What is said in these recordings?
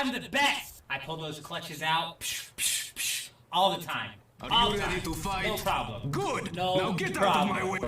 I'm the best. I pull those clutches out all the time. Are you ready to fight? No problem. Good. No now get problem. out of my way.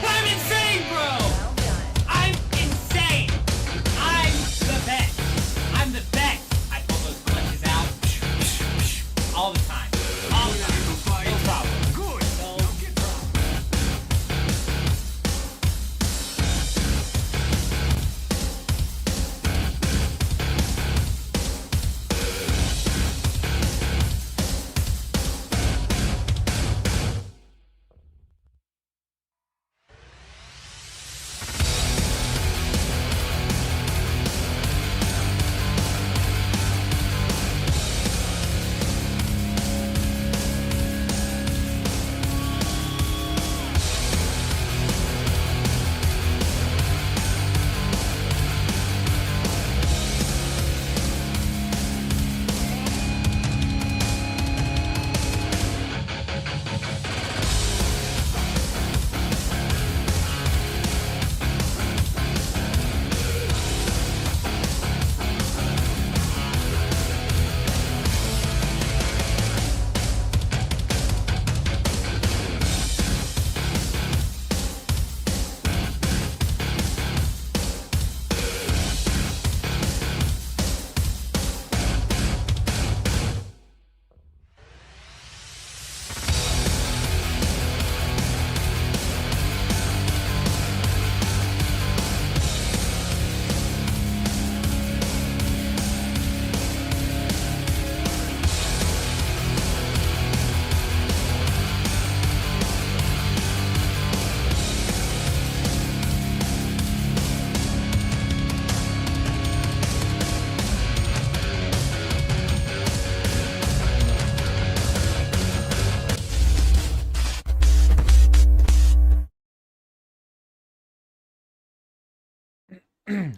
I'm insane, bro! I'm insane! I'm the best! I'm the best! I pull those clutches out all the time. All the time. No problem. Good. No now get problem.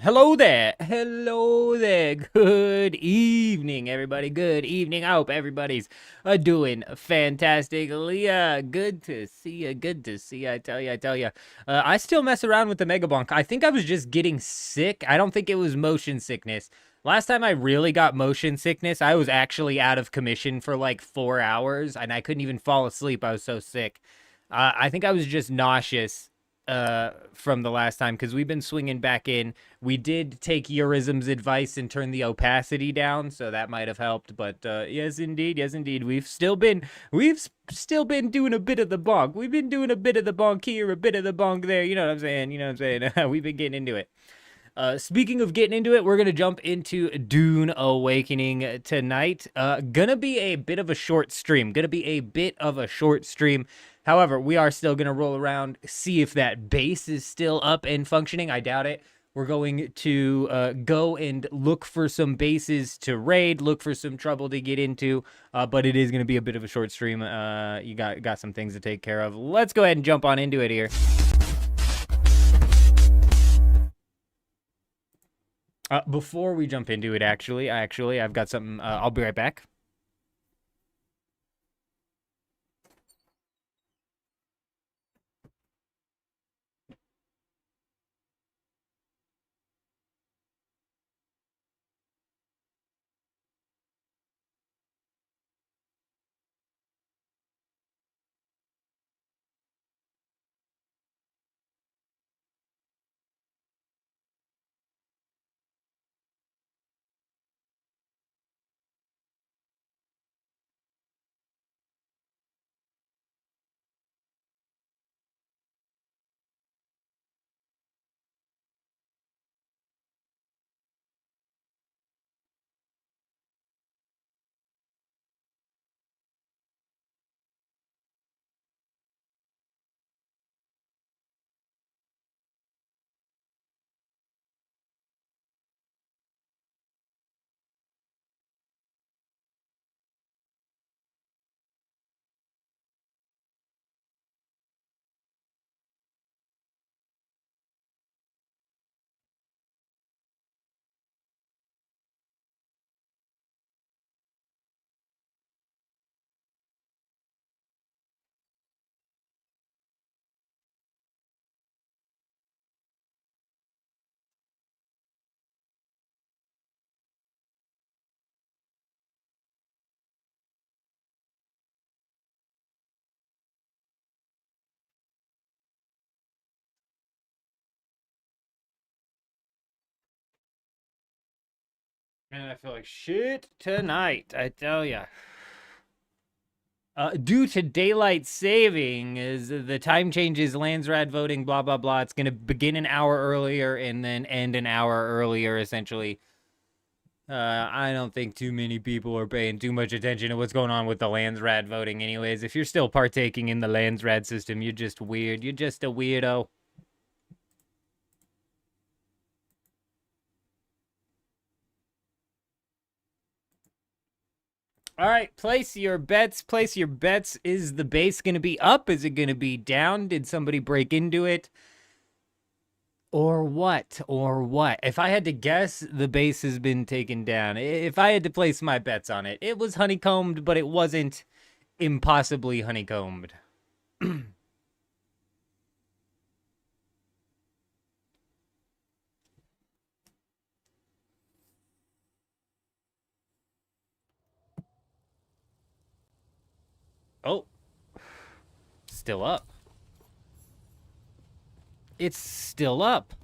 Hello there, good evening, everybody, good evening. I hope everybody's doing fantastically. Good to see you, I tell you. I still mess around with the Mega Bonk. I think I was just getting sick. I don't think it was motion sickness. Last time I really got motion sickness, I was actually out of commission for like 4 hours, and I couldn't even fall asleep. I was so sick. I think I was just nauseous from the last time, because we've been swinging back in. We did take Eurism's advice and turn the opacity down, so that might have helped. But yes indeed, we've still been doing a bit of the bonk. We've been doing a bit of the bonk here, a bit of the bonk there. You know what I'm saying? We've been getting into it. Speaking of getting into it, we're going to jump into Dune Awakening tonight. Gonna be a bit of a short stream. However, we are still going to roll around, see if that base is still up and functioning. I doubt it. We're going to go and look for some bases to raid, look for some trouble to get into, but it is going to be a bit of a short stream. You got some things to take care of. Let's go ahead and jump on into it here. Before we jump into it, actually, I've got something. I'll be right back. And I feel like shit tonight, I tell ya. Due to daylight saving, is the time changes, Landsrad voting, blah, blah, blah. It's going to begin an hour earlier and then end an hour earlier, essentially. I don't think too many people are paying too much attention to what's going on with the Landsrad voting anyways. If you're still partaking in the Landsrad system, you're just weird. You're just a weirdo. All right, place your bets. Place your bets. Is the base going to be up? Is it going to be down? Did somebody break into it? Or what? Or what? If I had to guess, the base has been taken down. If I had to place my bets on it, it was honeycombed, but it wasn't impossibly honeycombed. Oh, still up. It's still up.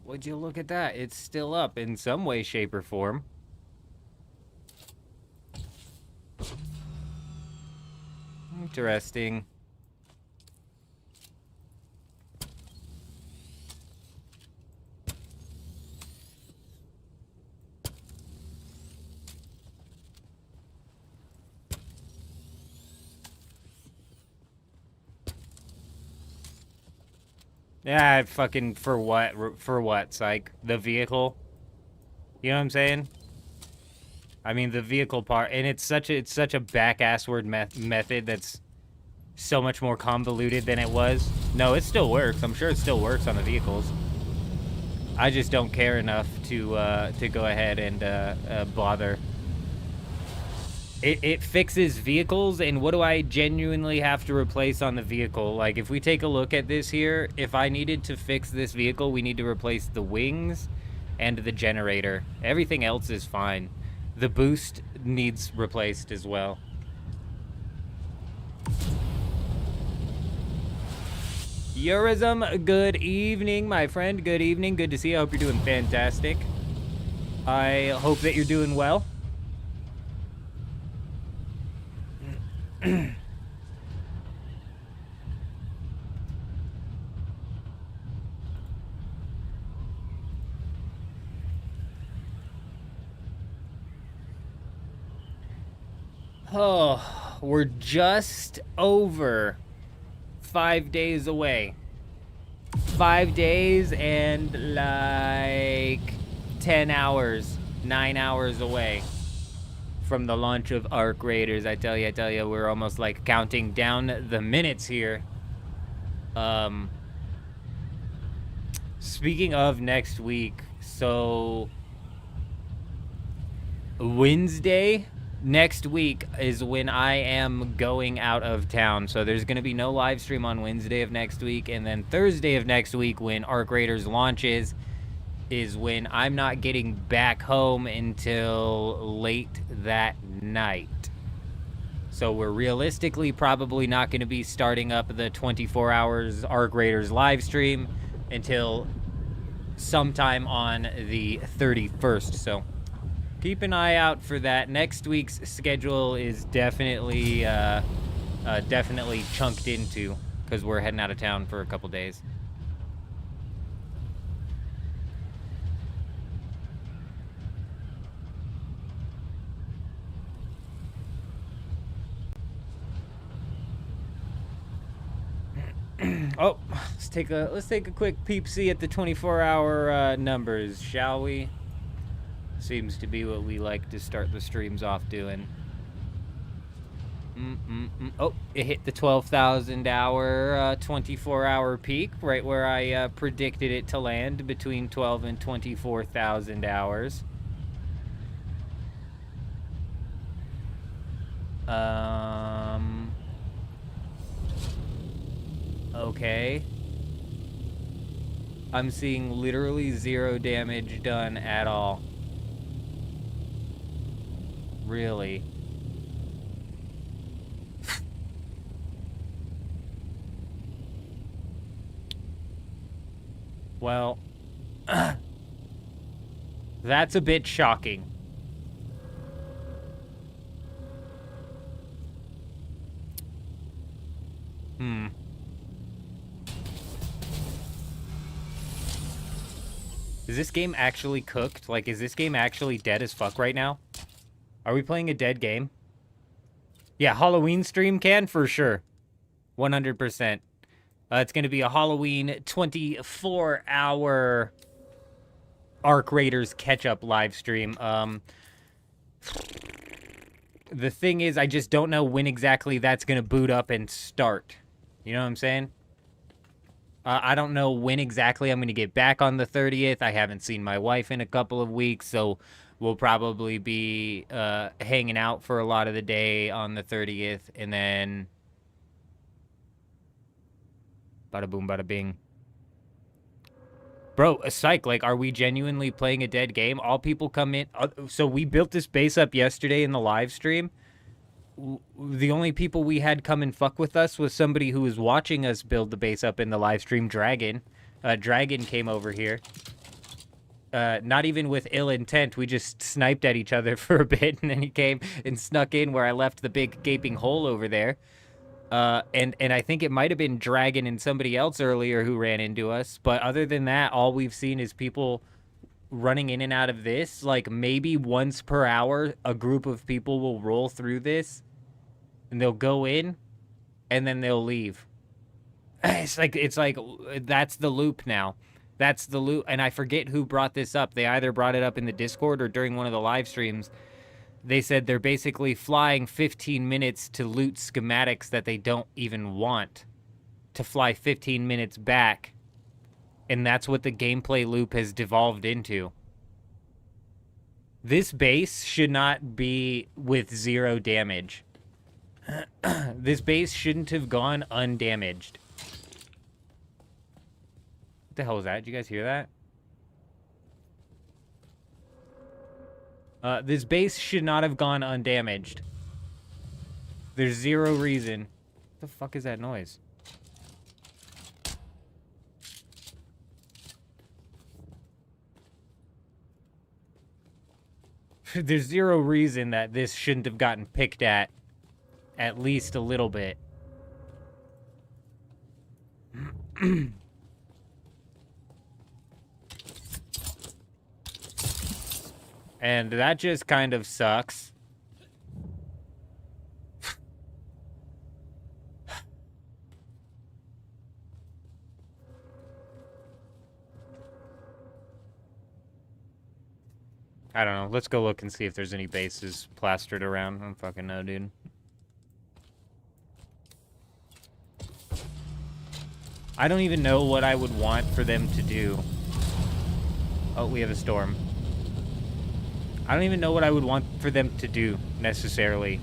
Would you look at that? It's still up in some way, shape, or form. Interesting. Yeah, fucking for what? For what, psych? The vehicle? You know what I'm saying? I mean, the vehicle part, and it's such a back-assward method that's so much more convoluted than it was. No, it still works. I'm sure it still works on the vehicles. I just don't care enough to go ahead and bother. It fixes vehicles, and what do I genuinely have to replace on the vehicle? Like, if we take a look at this here, if I needed to fix this vehicle, we need to replace the wings and the generator. Everything else is fine. The boost needs replaced as well. Eurism, good evening, my friend. Good evening. Good to see you. I hope you're doing fantastic. I hope that you're doing well. Oh, we're just over 5 days away. 5 days and like 10 hours, 9 hours away from the launch of Arc Raiders. I tell you, we're almost like counting down the minutes here. Speaking of next week, so Wednesday next week is when I am going out of town. So there's going to be no live stream on Wednesday of next week. And then Thursday of next week, when Arc Raiders launches, is when I'm not getting back home until late that night. So we're realistically probably not going to be starting up the 24 hours Arc Raiders live stream until sometime on the 31st. So keep an eye out for that. Next week's schedule is definitely chunked into, because we're heading out of town for a couple days. Oh, let's take a quick peep-see at the 24-hour numbers, shall we? Seems to be what we like to start the streams off doing. Oh, it hit the 12,000 hour 24-hour peak, right where I predicted it to land, between 12 and 24,000 hours. Okay. I'm seeing literally 0 damage done at all. Really? Well, that's a bit shocking. Is this game actually cooked? Like, is this game actually dead as fuck right now? Are we playing a dead game? Yeah, Halloween stream can, for sure. 100%. It's going to be a Halloween 24-hour Arc Raiders catch-up live stream. The thing is, I just don't know when exactly that's going to boot up and start. You know what I'm saying? I don't know when exactly I'm going to get back on the 30th. I haven't seen my wife in a couple of weeks, so we'll probably be hanging out for a lot of the day on the 30th, and then bada boom, bada bing. Bro, psych, like, are we genuinely playing a dead game? All people come in. So we built this base up yesterday in the live stream. The only people we had come and fuck with us was somebody who was watching us build the base up in the live stream, Dragon. Dragon came over here. Not even with ill intent. We just sniped at each other for a bit, and then he came and snuck in where I left the big gaping hole over there. And I think it might have been Dragon and somebody else earlier who ran into us. But other than that, all we've seen is people running in and out of this. Like, maybe once per hour, a group of people will roll through this, and they'll go in, and then they'll leave. It's like that's the loop now. That's the loop. And I forget who brought this up. They either brought it up in the Discord or during one of the live streams. They said they're basically flying 15 minutes to loot schematics that they don't even want, to fly 15 minutes back. And that's what the gameplay loop has devolved into. This base should not be with 0 damage. This base shouldn't have gone undamaged. What the hell was that? Did you guys hear that? This base should not have gone undamaged. There's 0 reason. What the fuck is that noise? There's 0 reason that this shouldn't have gotten picked at least a little bit. And that just kind of sucks. I don't know. Let's go look and see if there's any bases plastered around. I don't fucking know, dude. I don't even know what I would want for them to do. Oh, we have a storm. I don't even know what I would want for them to do, necessarily,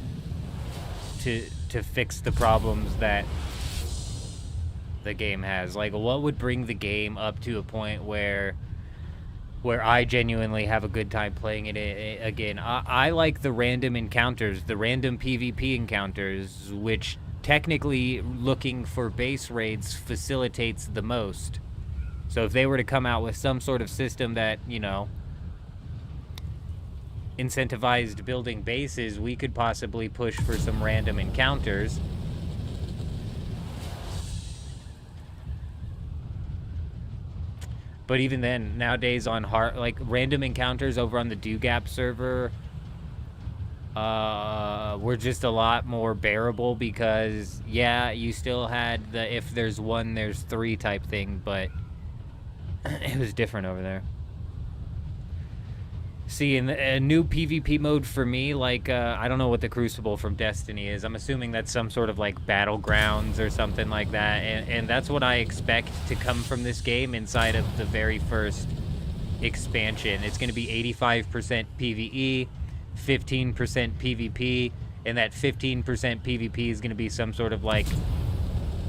to fix the problems that the game has. Like, what would bring the game up to a point where I genuinely have a good time playing it again? I like the random encounters, the random PvP encounters, which technically, looking for base raids facilitates the most. So if they were to come out with some sort of system that, you know, incentivized building bases, we could possibly push for some random encounters. But even then, nowadays on hard, like, random encounters over on the DoGap server were just a lot more bearable because, yeah, you still had the if there's 1, there's 3 type thing, but it was different over there. See, in a new PvP mode for me, like, I don't know what the Crucible from Destiny is. I'm assuming that's some sort of, like, Battlegrounds or something like that. And that's what I expect to come from this game inside of the very first expansion. It's going to be 85% PvE, 15% PvP, and that 15% PvP is going to be some sort of, like,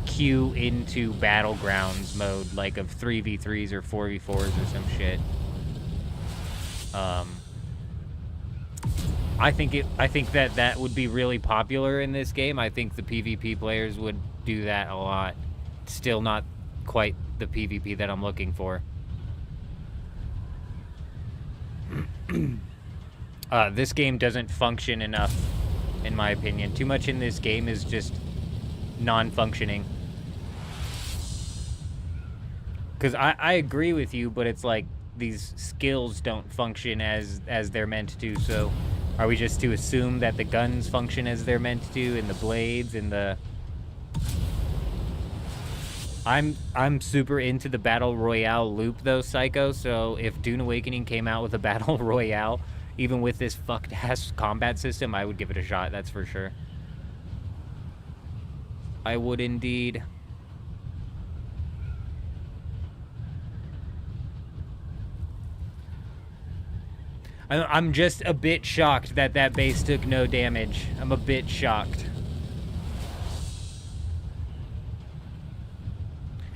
queue into Battlegrounds mode, like, of 3v3s or 4v4s or some shit. I think that would be really popular in this game. I think the PvP players would do that a lot. Still not quite the PvP that I'm looking for. This game doesn't function enough, in my opinion. Too much in this game is just non-functioning. Because I agree with you, but it's like these skills don't function as they're meant to. So are we just to assume that the guns function as they're meant to, and the blades and the... I'm super into the Battle Royale loop though, Psycho, so if Dune Awakening came out with a Battle Royale, even with this fucked-ass combat system, I would give it a shot, that's for sure. I would indeed. I'm just a bit shocked that that base took no damage. I'm a bit shocked.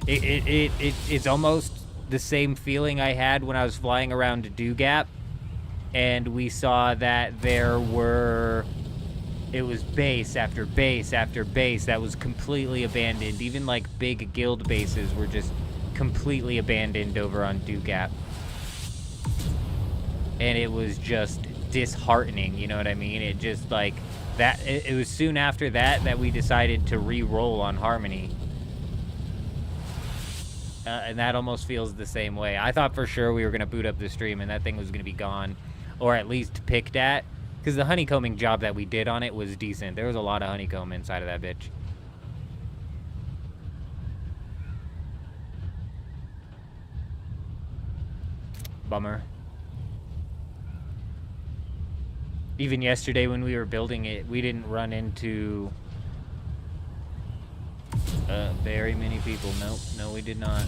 It's almost the same feeling I had when I was flying around Dew Gap, and we saw that there were... It was base after base after base that was completely abandoned. Even, like, big guild bases were just completely abandoned over on Dew Gap. And it was just disheartening, you know what I mean? It just, like... It was soon after that we decided to re-roll on Harmony. And that almost feels the same way. I thought for sure we were going to boot up the stream and that thing was going to be gone. Or at least picked at. Because the honeycombing job that we did on it was decent. There was a lot of honeycomb inside of that bitch. Bummer. Even yesterday when we were building it, we didn't run into... very many people. Nope. No, we did not.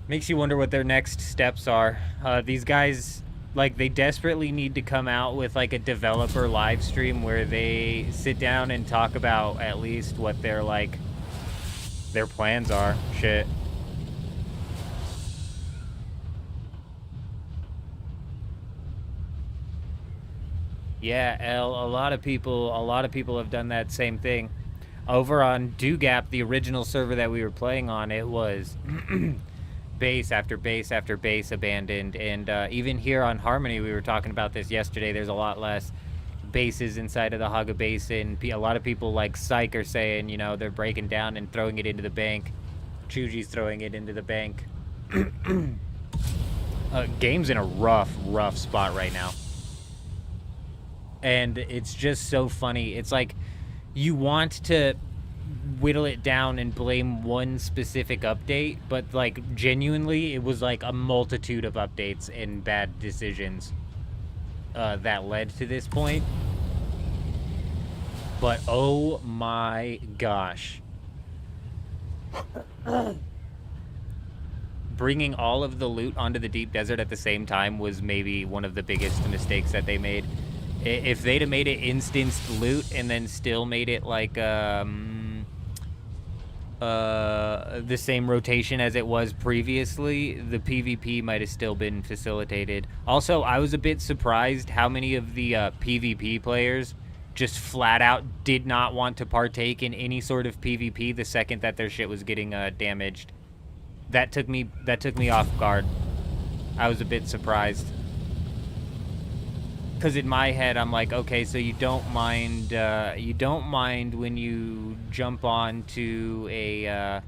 Makes you wonder what their next steps are. These guys, like, they desperately need to come out with, like, a developer live stream where they sit down and talk about at least what their, like, their plans are. Shit. Yeah, L, a lot of people have done that same thing. Over on Dew Gap, the original server that we were playing on, it was... base after base after base abandoned, and even here on Harmony, we were talking about this yesterday, there's a lot less bases inside of the Haga Basin. A lot of people like Psych are saying, you know, they're breaking down and throwing it into the bank. Chuji's throwing it into the bank. Game's in a rough spot right now. And it's just so funny. It's like, you want to whittle it down and blame one specific update, but like genuinely it was like a multitude of updates and bad decisions that led to this point. But oh my gosh, bringing all of the loot onto the deep desert at the same time was maybe one of the biggest mistakes that they made. If they'd have made it instanced loot and then still made it like the same rotation as it was previously, the PvP might have still been facilitated. Also, I was a bit surprised how many of the PvP players just flat out did not want to partake in any sort of PvP the second that their shit was getting damaged. That took me off guard. I was a bit surprised. Because in my head, I'm like, okay, so you don't mind when you jump onto a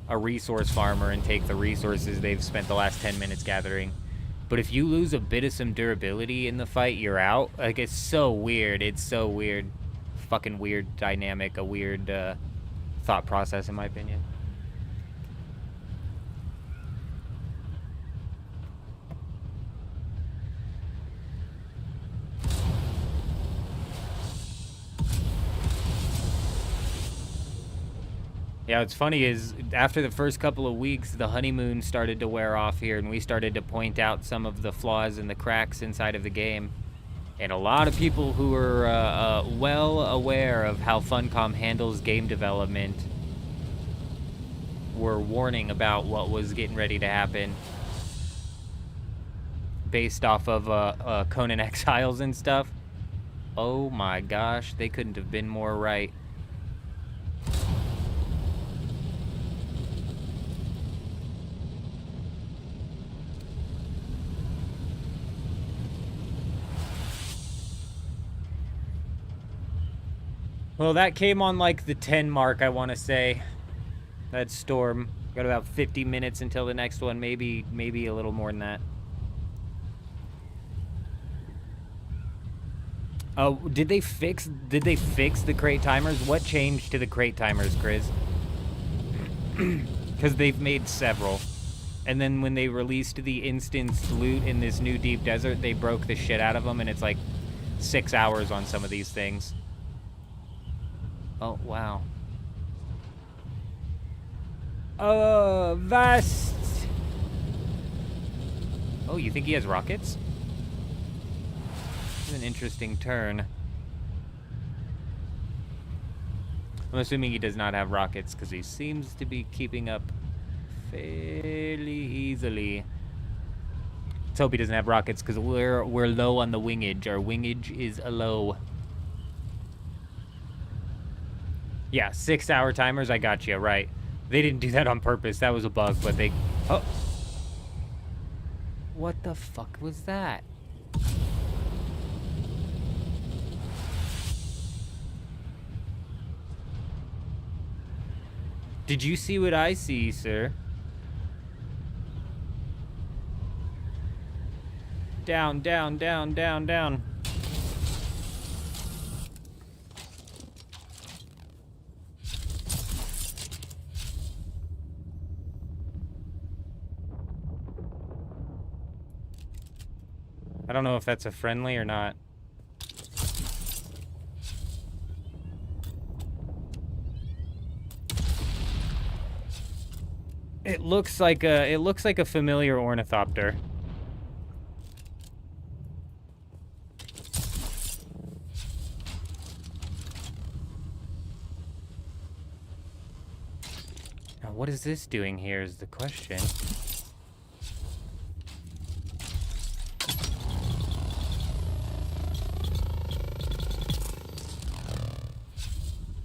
resource farmer and take the resources they've spent the last 10 minutes gathering. But if you lose a bit of some durability in the fight, you're out. Like, it's so weird. It's so weird. Fucking weird dynamic, a weird thought process, in my opinion. Yeah, what's funny is after the first couple of weeks, the honeymoon started to wear off here, and we started to point out some of the flaws and the cracks inside of the game. And a lot of people who are well aware of how Funcom handles game development were warning about what was getting ready to happen based off of Conan Exiles and stuff. Oh my gosh, they couldn't have been more right. Well, that came on like the 10 mark, I want to say. That storm. Got about 50 minutes until the next one, maybe a little more than that. Oh, did they fix the crate timers? What changed to the crate timers, Chris? Because they've made several. And then when they released the instance loot in this new deep desert, they broke the shit out of them, and it's like 6 hours on some of these things. Oh, wow. Vast. Oh, you think he has rockets? This is an interesting turn. I'm assuming he does not have rockets, because he seems to be keeping up fairly easily. Let's hope he doesn't have rockets, because we're low on the wingage. Our wingage is low. Yeah, 6 hour timers, I got you, right. They didn't do that on purpose, that was a bug, but they... Oh! What the fuck was that? Did you see what I see, sir? Down, down, down, down, down. I don't know if that's a friendly or not. It looks like a familiar ornithopter. Now, what is this doing here is the question.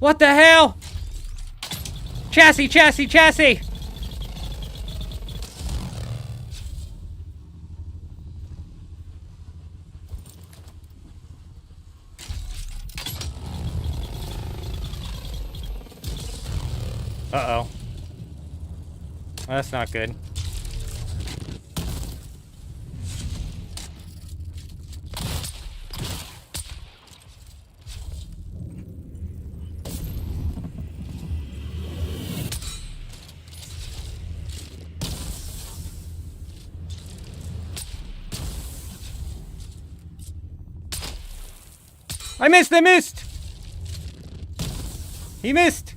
What the hell? Chassis, chassis, chassis! Uh-oh. That's not good. I missed! I missed! He missed!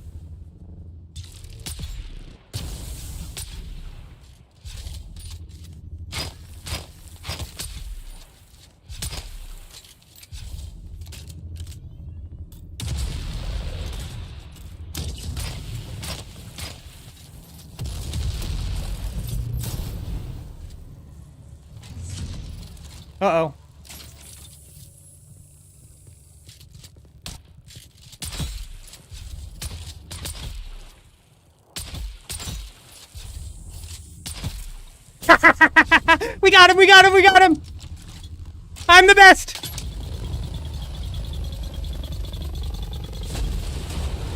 Uh-oh. We got him, we got him, we got him! I'm the best!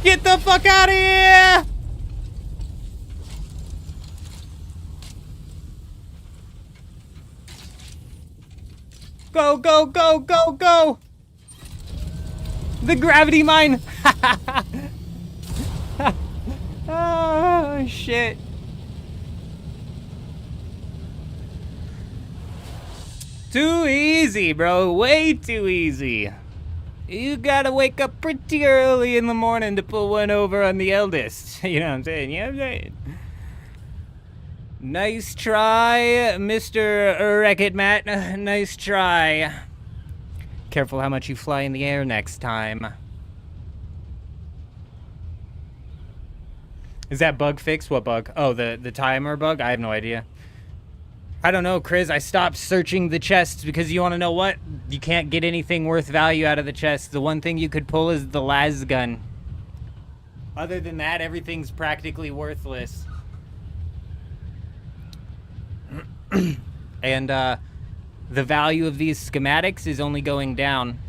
Get the fuck out of here! Go, go, go, go, go! The gravity mine! Oh, shit. Too easy, bro. Way too easy. You gotta wake up pretty early in the morning to pull one over on the eldest. You know what I'm saying? Yeah, I'm saying. Nice try, Mr. Wreck-It Matt. Nice try. Careful how much you fly in the air next time. Is that bug fixed? What bug? Oh, the timer bug? I have no idea. I don't know, Chris. I stopped searching the chests because you want to know what? You can't get anything worth value out of the chests. The one thing you could pull is the las gun. Other than that, everything's practically worthless. And the value of these schematics is only going down.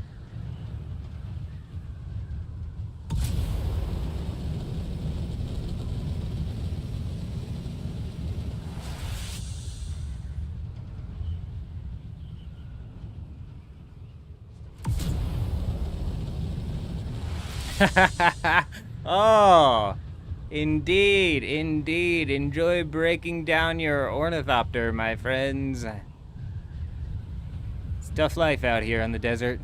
Oh, indeed, indeed. Enjoy breaking down your ornithopter, my friends. It's tough life out here on the desert.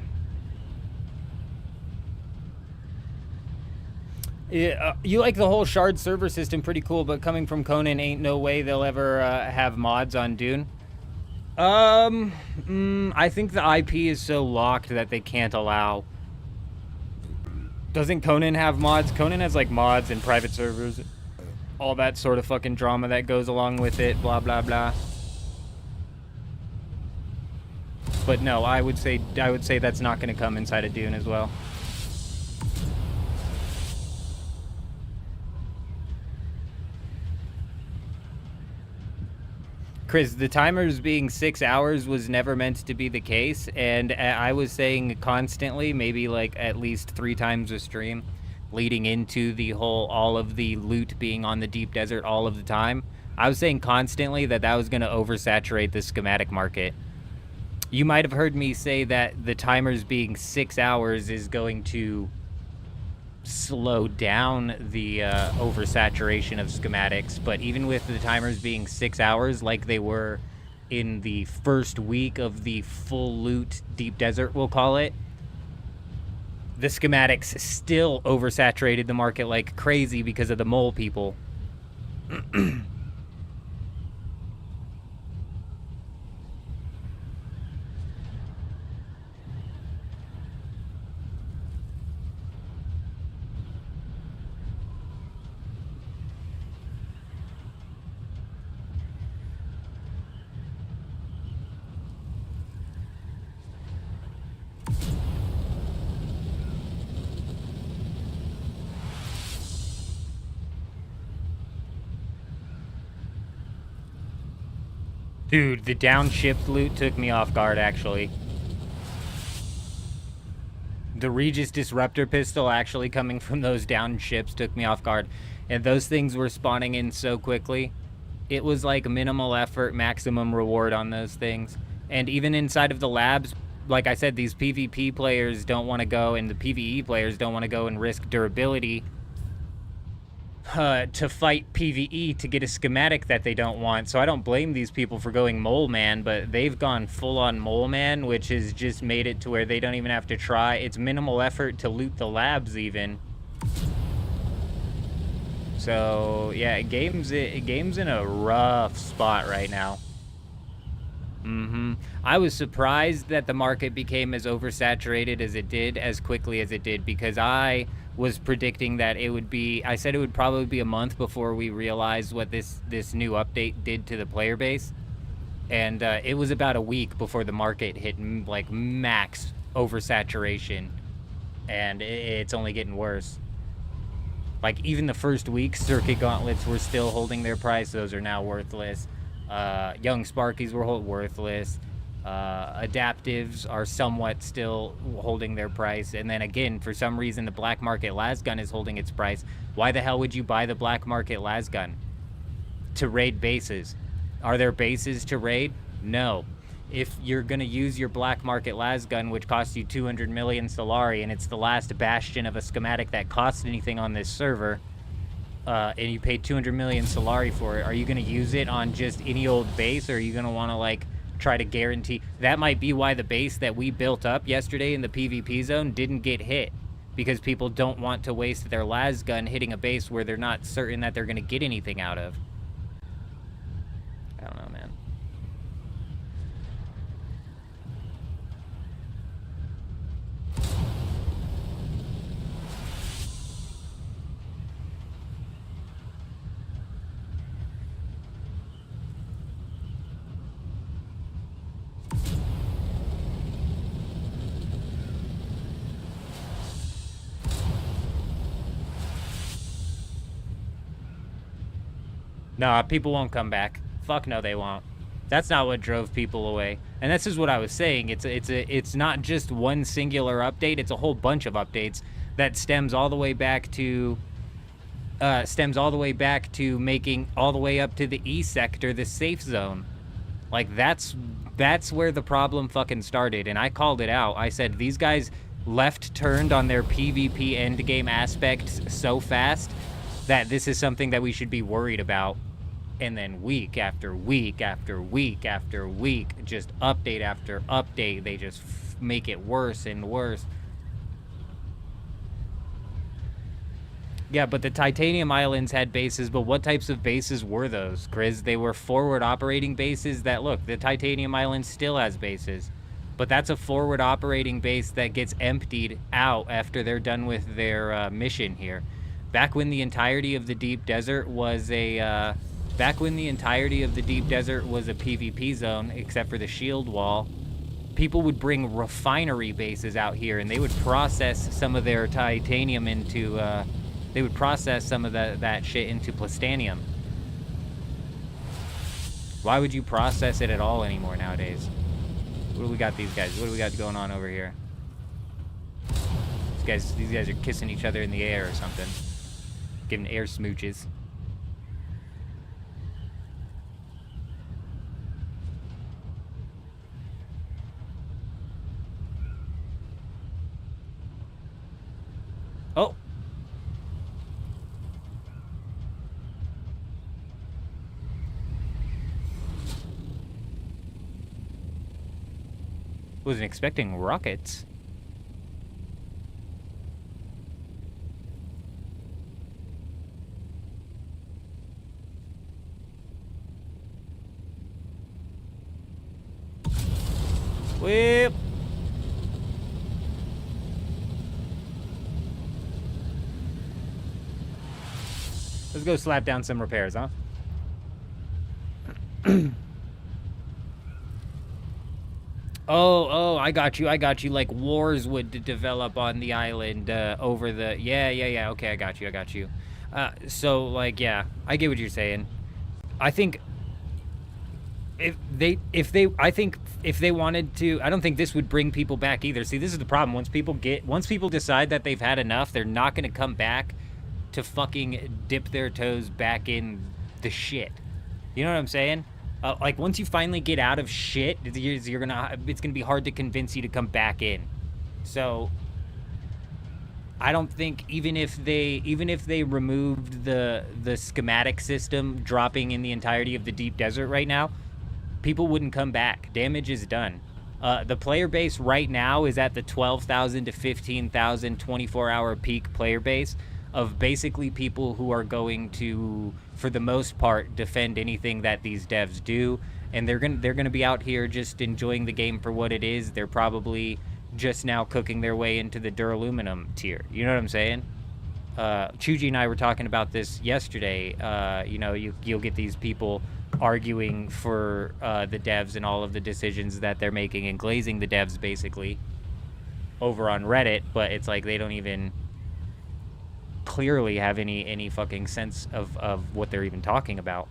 Yeah, you like the whole shard server system, pretty cool, but coming from Conan, ain't no way they'll ever have mods on Dune. I think the IP is so locked that they can't allow. Doesn't Conan have mods? Conan has like mods and private servers, all that sort of fucking drama that goes along with it, blah blah blah. But no, I would say that's not going to come inside of Dune as well. Chris, the timers being 6 hours was never meant to be the case, and I was saying constantly, maybe like at least 3 times a stream, leading into the whole all of the loot being on the deep desert all of the time. I was saying constantly that was going to oversaturate the schematic market. You might have heard me say that the timers being 6 hours is going to slow down the oversaturation of schematics, but even with the timers being 6 hours like they were in the first week of the full loot deep desert, we'll call it, the schematics still oversaturated the market like crazy because of the mole people. Dude, the downshift loot took me off guard, actually. The Regis Disruptor pistol actually coming from those downships took me off guard. And those things were spawning in so quickly. It was like minimal effort, maximum reward on those things. And even inside of the labs, like I said, these PvP players don't want to go, and the PvE players don't want to go and risk durability to fight PvE to get a schematic that they don't want. So I don't blame these people for going Mole Man, but they've gone full-on Mole Man, which has just made it to where they don't even have to try. It's minimal effort to loot the labs even. So yeah, game's in a rough spot right now. I was surprised that the market became as oversaturated as it did, as quickly as it did, because I was predicting that it would be, I said it would probably be a month before we realized what this new update did to the player base. And it was about a week before the market hit like max oversaturation. And it's only getting worse. Like even the first week, circuit gauntlets were still holding their price. Those are now worthless. Young Sparkies were worthless. Adaptives are somewhat still holding their price. And then again, for some reason, the black market lasgun is holding its price. Why the hell would you buy the black market lasgun? To raid bases. Are there bases to raid? No. If you're going to use your black market lasgun, which costs you 200 million Solari, and it's the last bastion of a schematic that costs anything on this server, and you paid 200 million Solari for it, are you going to use it on just any old base, or are you going to want to, like, try to guarantee? That might be why the base that we built up yesterday in the PvP zone didn't get hit, because people don't want to waste their lasgun hitting a base where they're not certain that they're going to get anything out of. I don't know, man. Nah, people won't come back. Fuck no, they won't. That's not what drove people away. And this is what I was saying. It's not just one singular update. It's a whole bunch of updates that stems all the way back to making all the way up to the E sector the safe zone. Like that's where the problem fucking started, and I called it out. I said these guys left turned on their PvP endgame aspects so fast that this is something that we should be worried about. And then week after week after week after week, just update after update, they just make it worse and worse. Yeah, but the Titanium Islands had bases, but what types of bases were those, Grizz? They were forward operating bases that, look, the Titanium Island still has bases. But that's a forward operating base that gets emptied out after they're done with their mission here. Back when the entirety of the deep desert was a PvP zone, except for the shield wall, people would bring refinery bases out here, and they would process some of their titanium into, that shit into plastanium. Why would you process it at all anymore nowadays? What do we got these guys? What do we got going on over here? These guys are kissing each other in the air or something. Giving air smooches. Oh! Wasn't expecting rockets. Whip! Let's go slap down some repairs, huh? Oh, I got you. Like wars would develop on the island over the... Yeah. Okay, I got you. So, like, yeah, I get what you're saying. I think if they wanted to, I don't think this would bring people back either. See, this is the problem. Once people decide that they've had enough, they're not going to come back to fucking dip their toes back in the shit. You know what I'm saying? Like once you finally get out of shit, it's gonna be hard to convince you to come back in. So I don't think even if they removed the schematic system dropping in the entirety of the deep desert right now, people wouldn't come back. Damage is done. The player base right now is at the 12,000 to 15,000 24-hour peak player base of basically people who are going to, for the most part, defend anything that these devs do, and they're gonna be out here just enjoying the game for what it is. They're probably just now cooking their way into the duraluminum tier. You know what I'm saying? Chuji and I were talking about this yesterday. You know, you'll get these people arguing for the devs and all of the decisions that they're making and glazing the devs basically over on Reddit, but it's like they don't even clearly have any fucking sense of what they're even talking about.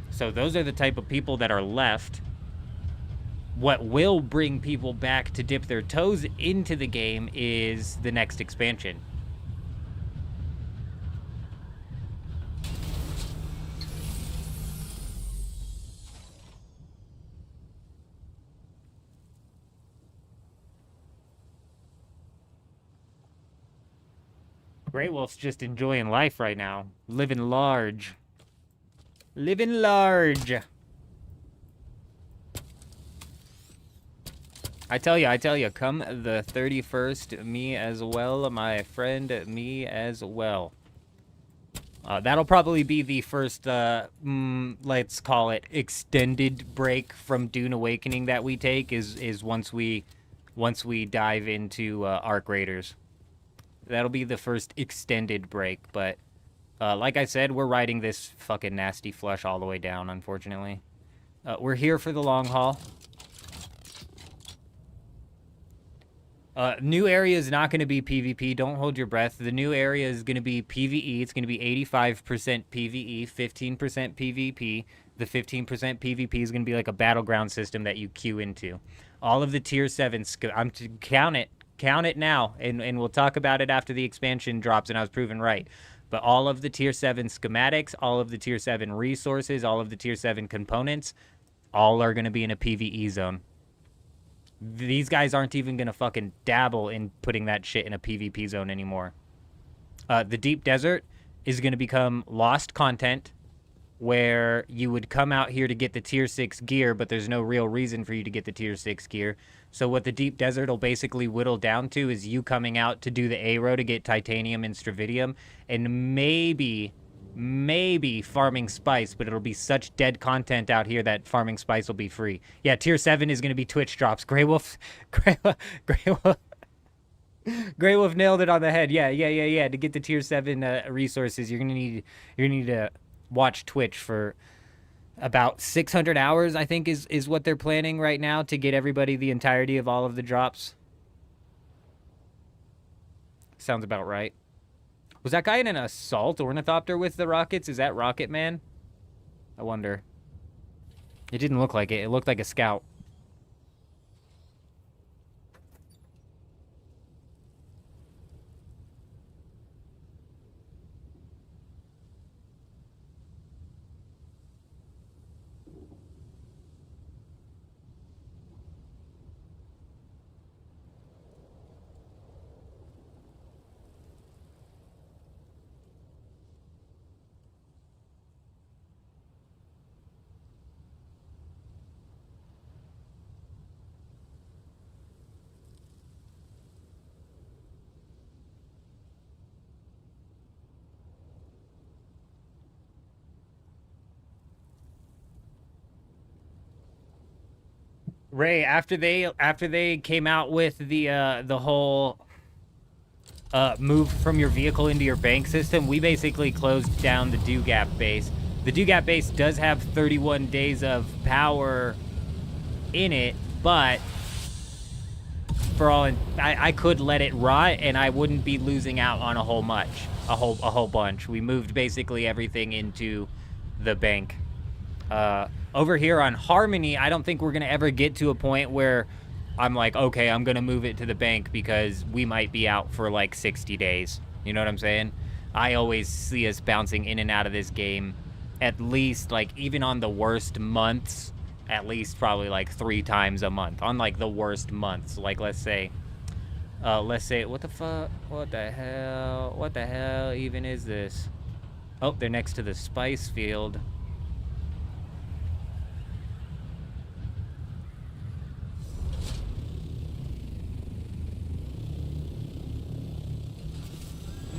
So those are the type of people that are left. What will bring people back to dip their toes into the game is the next expansion. Grey Wolf's just enjoying life right now. Living large. Living large. I tell you, come the 31st, me as well, my friend, me as well. That'll probably be the first, let's call it extended break from Dune Awakening that we take, is once we dive into Arc Raiders. That'll be the first extended break, but like I said, we're riding this fucking nasty flush all the way down, unfortunately. We're here for the long haul. New area is not going to be PvP. Don't hold your breath. The new area is going to be PvE. It's going to be 85% PvE, 15% PvP. The 15% PvP is going to be like a battleground system that you queue into. All of the tier 7, I'm to count it now, and we'll talk about it after the expansion drops and I was proven right. But all of the tier 7 schematics, all of the tier 7 resources, all of the tier 7 components, all are going to be in a PvE zone. These guys aren't even going to fucking dabble in putting that shit in a PvP zone anymore. The deep desert is going to become lost content, where you would come out here to get the tier 6 gear, but there's no real reason for you to get the tier 6 gear. So what the deep desert will basically whittle down to is you coming out to do the ARO to get titanium and stravidium, and maybe farming spice, but it'll be such dead content out here that farming spice will be free. Yeah, tier 7 is going to be Twitch drops. Grey Wolf nailed it on the head. Yeah. To get the tier 7 resources, you're gonna need to watch Twitch for about 600 hours, I think is what they're planning right now to get everybody the entirety of all of the drops. Sounds about right. Was that guy in an assault ornithopter with the rockets? Is that Rocket Man? I wonder. It didn't look like it. It looked like a scout. Ray, after they came out with the whole move from your vehicle into your bank system, we basically closed down the Dew Gap base. The Dew Gap base does have 31 days of power in it, but I could let it rot and I wouldn't be losing out on a whole bunch. We moved basically everything into the bank. Over here on Harmony, I don't think we're going to ever get to a point where I'm like, okay, I'm going to move it to the bank because we might be out for like 60 days. You know what I'm saying? I always see us bouncing in and out of this game at least, like, even on the worst months, at least probably like 3 times a month. On like the worst months, like let's say, what the fuck? What the hell even is this? Oh, they're next to the spice field.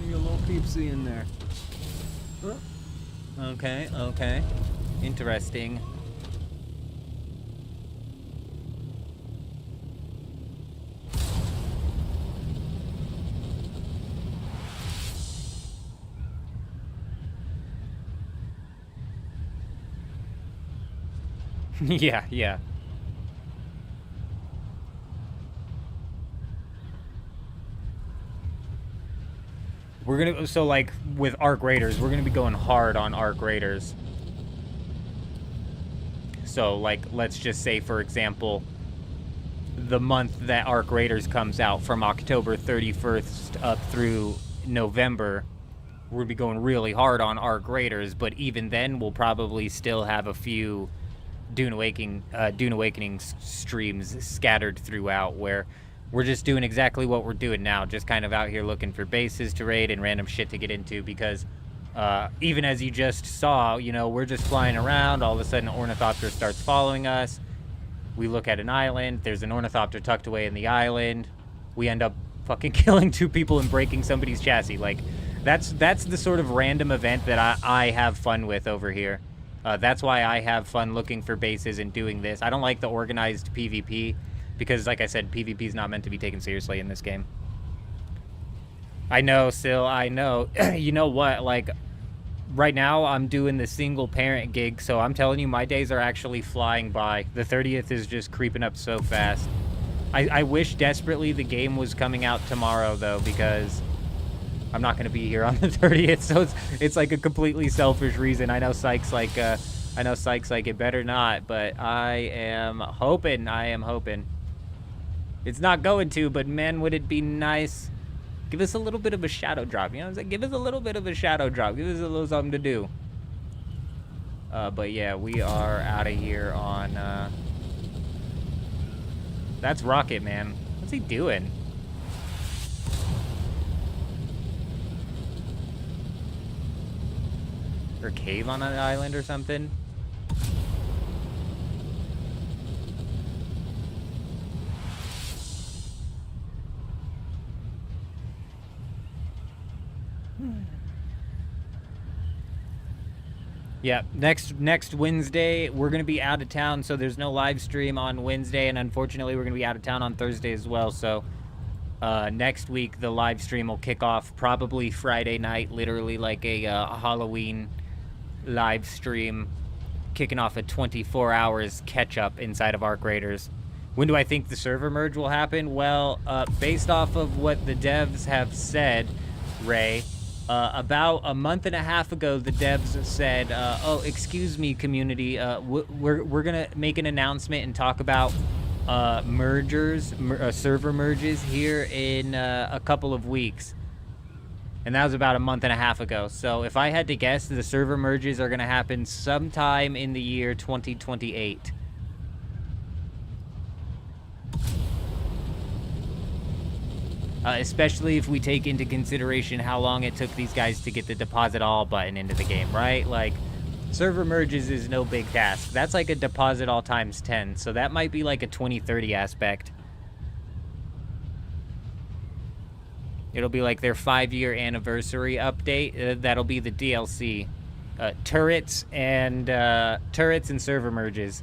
A little peepsy in there. Huh? Okay. Interesting. Yeah. So like with Arc Raiders, we're gonna be going hard on Arc Raiders. So like, let's just say, for example, the month that Arc Raiders comes out, from October 31st up through November, we're gonna be going really hard on Arc Raiders. But even then, we'll probably still have a few Dune Awakening streams scattered throughout, where we're just doing exactly what we're doing now, just kind of out here looking for bases to raid and random shit to get into, because even as you just saw, you know, we're just flying around, all of a sudden an ornithopter starts following us, we look at an island, there's an ornithopter tucked away in the island, we end up fucking killing 2 people and breaking somebody's chassis. Like, that's the sort of random event that I have fun with over here. That's why I have fun looking for bases and doing this. I don't like the organized PvP, because, like I said, PvP is not meant to be taken seriously in this game. I know, Sil, I know. You know what? Like, right now, I'm doing the single parent gig, so I'm telling you, my days are actually flying by. The 30th is just creeping up so fast. I wish desperately the game was coming out tomorrow, though, because I'm not going to be here on the 30th, so it's like a completely selfish reason. I know Sykes like it better not, but I am hoping. It's not going to, but man, would it be nice. Give us a little bit of a shadow drop, you know what I'm saying? Give us a little bit of a shadow drop. Give us a little something to do. But yeah, we are out of here on, that's Rocket Man. What's he doing? Or a cave on an island or something? Yeah, next Wednesday, we're going to be out of town, so there's no live stream on Wednesday, and unfortunately, we're going to be out of town on Thursday as well, so next week, the live stream will kick off probably Friday night, literally like a Halloween live stream, kicking off a 24 hours catch-up inside of Arc Raiders. When do I think the server merge will happen? Well, based off of what the devs have said, Ray, about a month and a half ago, the devs said, oh, excuse me, community, we're going to make an announcement and talk about server merges here in a couple of weeks. And that was about a month and a half ago. So if I had to guess, the server merges are going to happen sometime in the year 2028. Especially if we take into consideration how long it took these guys to get the deposit all button into the game, right? Like, server merges is no big task. That's like a deposit all times 10, so that might be like a 2030 aspect. It'll be like their 5-year anniversary update. That'll be the DLC. Turrets and server merges.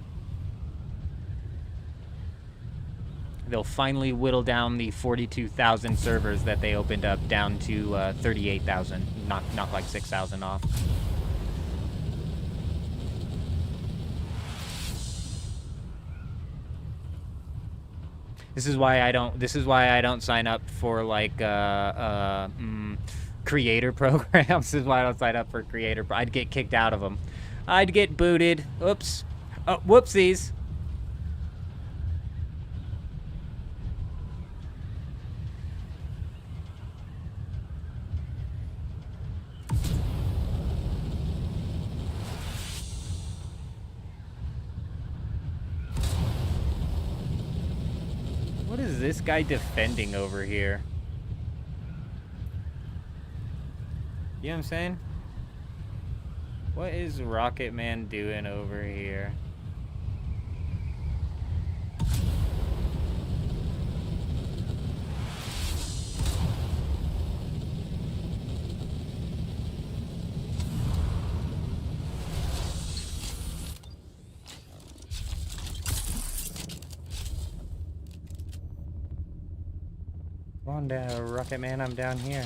They'll finally whittle down the 42,000 servers that they opened up down to 38,000. Knock like 6,000 off. This is why I don't sign up for like creator programs. This is why I don't sign up for creator. I'd get kicked out of them. I'd get booted. Oops. Oh, whoopsies. What is this guy defending over here? You know what I'm saying? What is Rocket Man doing over here? Come on down, Rocket Man, I'm down here.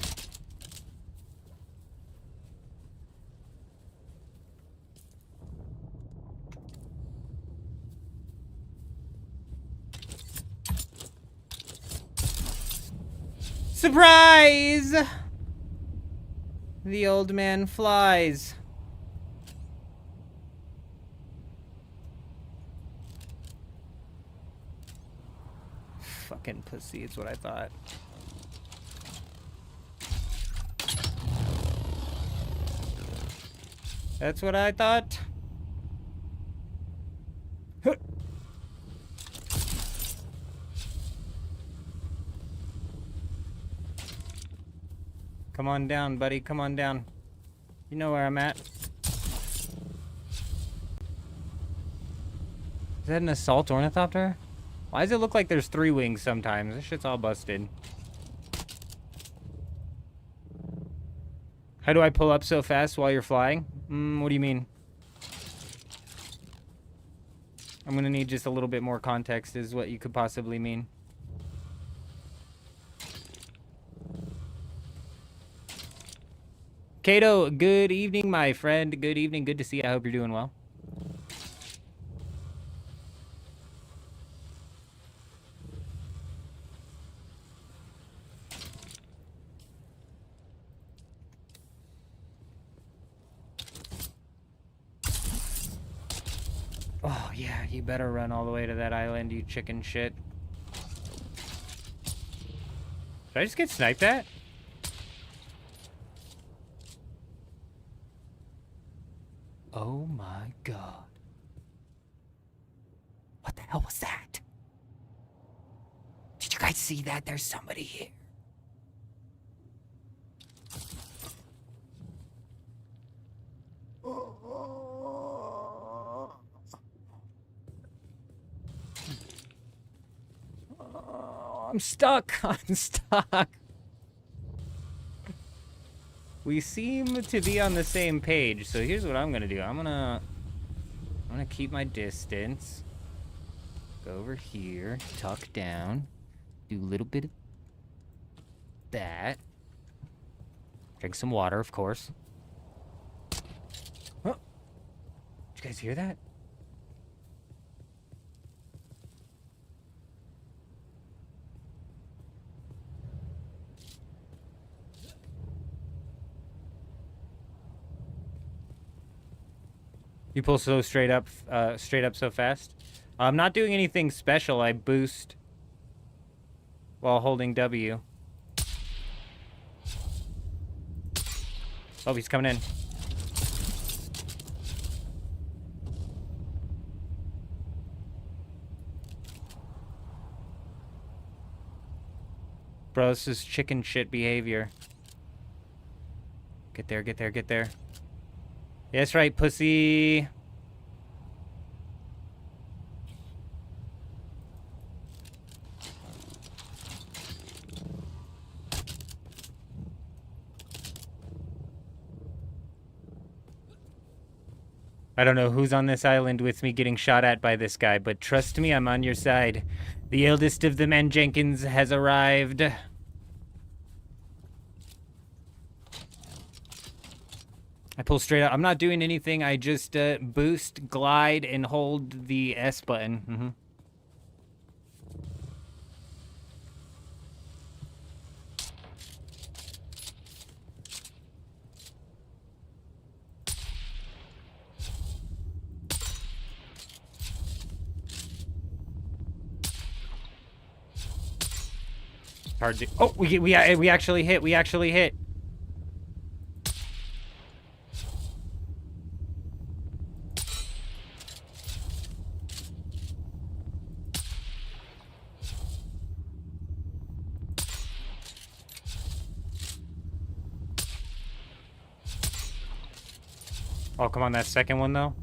Surprise! The old man flies. Fucking pussy, it's what I thought. That's what I thought. Come on down, buddy. Come on down. You know where I'm at. Is that an assault ornithopter? Why does it look like there's 3 wings sometimes? This shit's all busted. How do I pull up so fast while you're flying? What do you mean? I'm gonna need just a little bit more context is what you could possibly mean. Kato, good evening, my friend. Good evening. Good to see you. I hope you're doing well. Oh, yeah, you better run all the way to that island, you chicken shit. Did I just get sniped at? Oh my god. What the hell was that? Did you guys see that? There's somebody here. I'm stuck. I'm stuck. We seem to be on the same page, so here's what I'm gonna do. I'm gonna keep my distance. Go over here, tuck down, do a little bit of that. Drink some water, of course. Oh, did you guys hear that? You pull so straight up so fast. I'm not doing anything special. I boost while holding W. Oh, he's coming in. Bro, this is chicken shit behavior. Get there, get there, get there. Yeah, that's right, pussy. I don't know who's on this island with me getting shot at by this guy, but trust me, I'm on your side. The eldest of the men, Jenkins, has arrived. I pull straight out. I'm not doing anything. I just boost, glide, and hold the S button. Mm-hmm. Hard to. Oh, we actually hit. We actually hit. Oh, come on, that second one, though.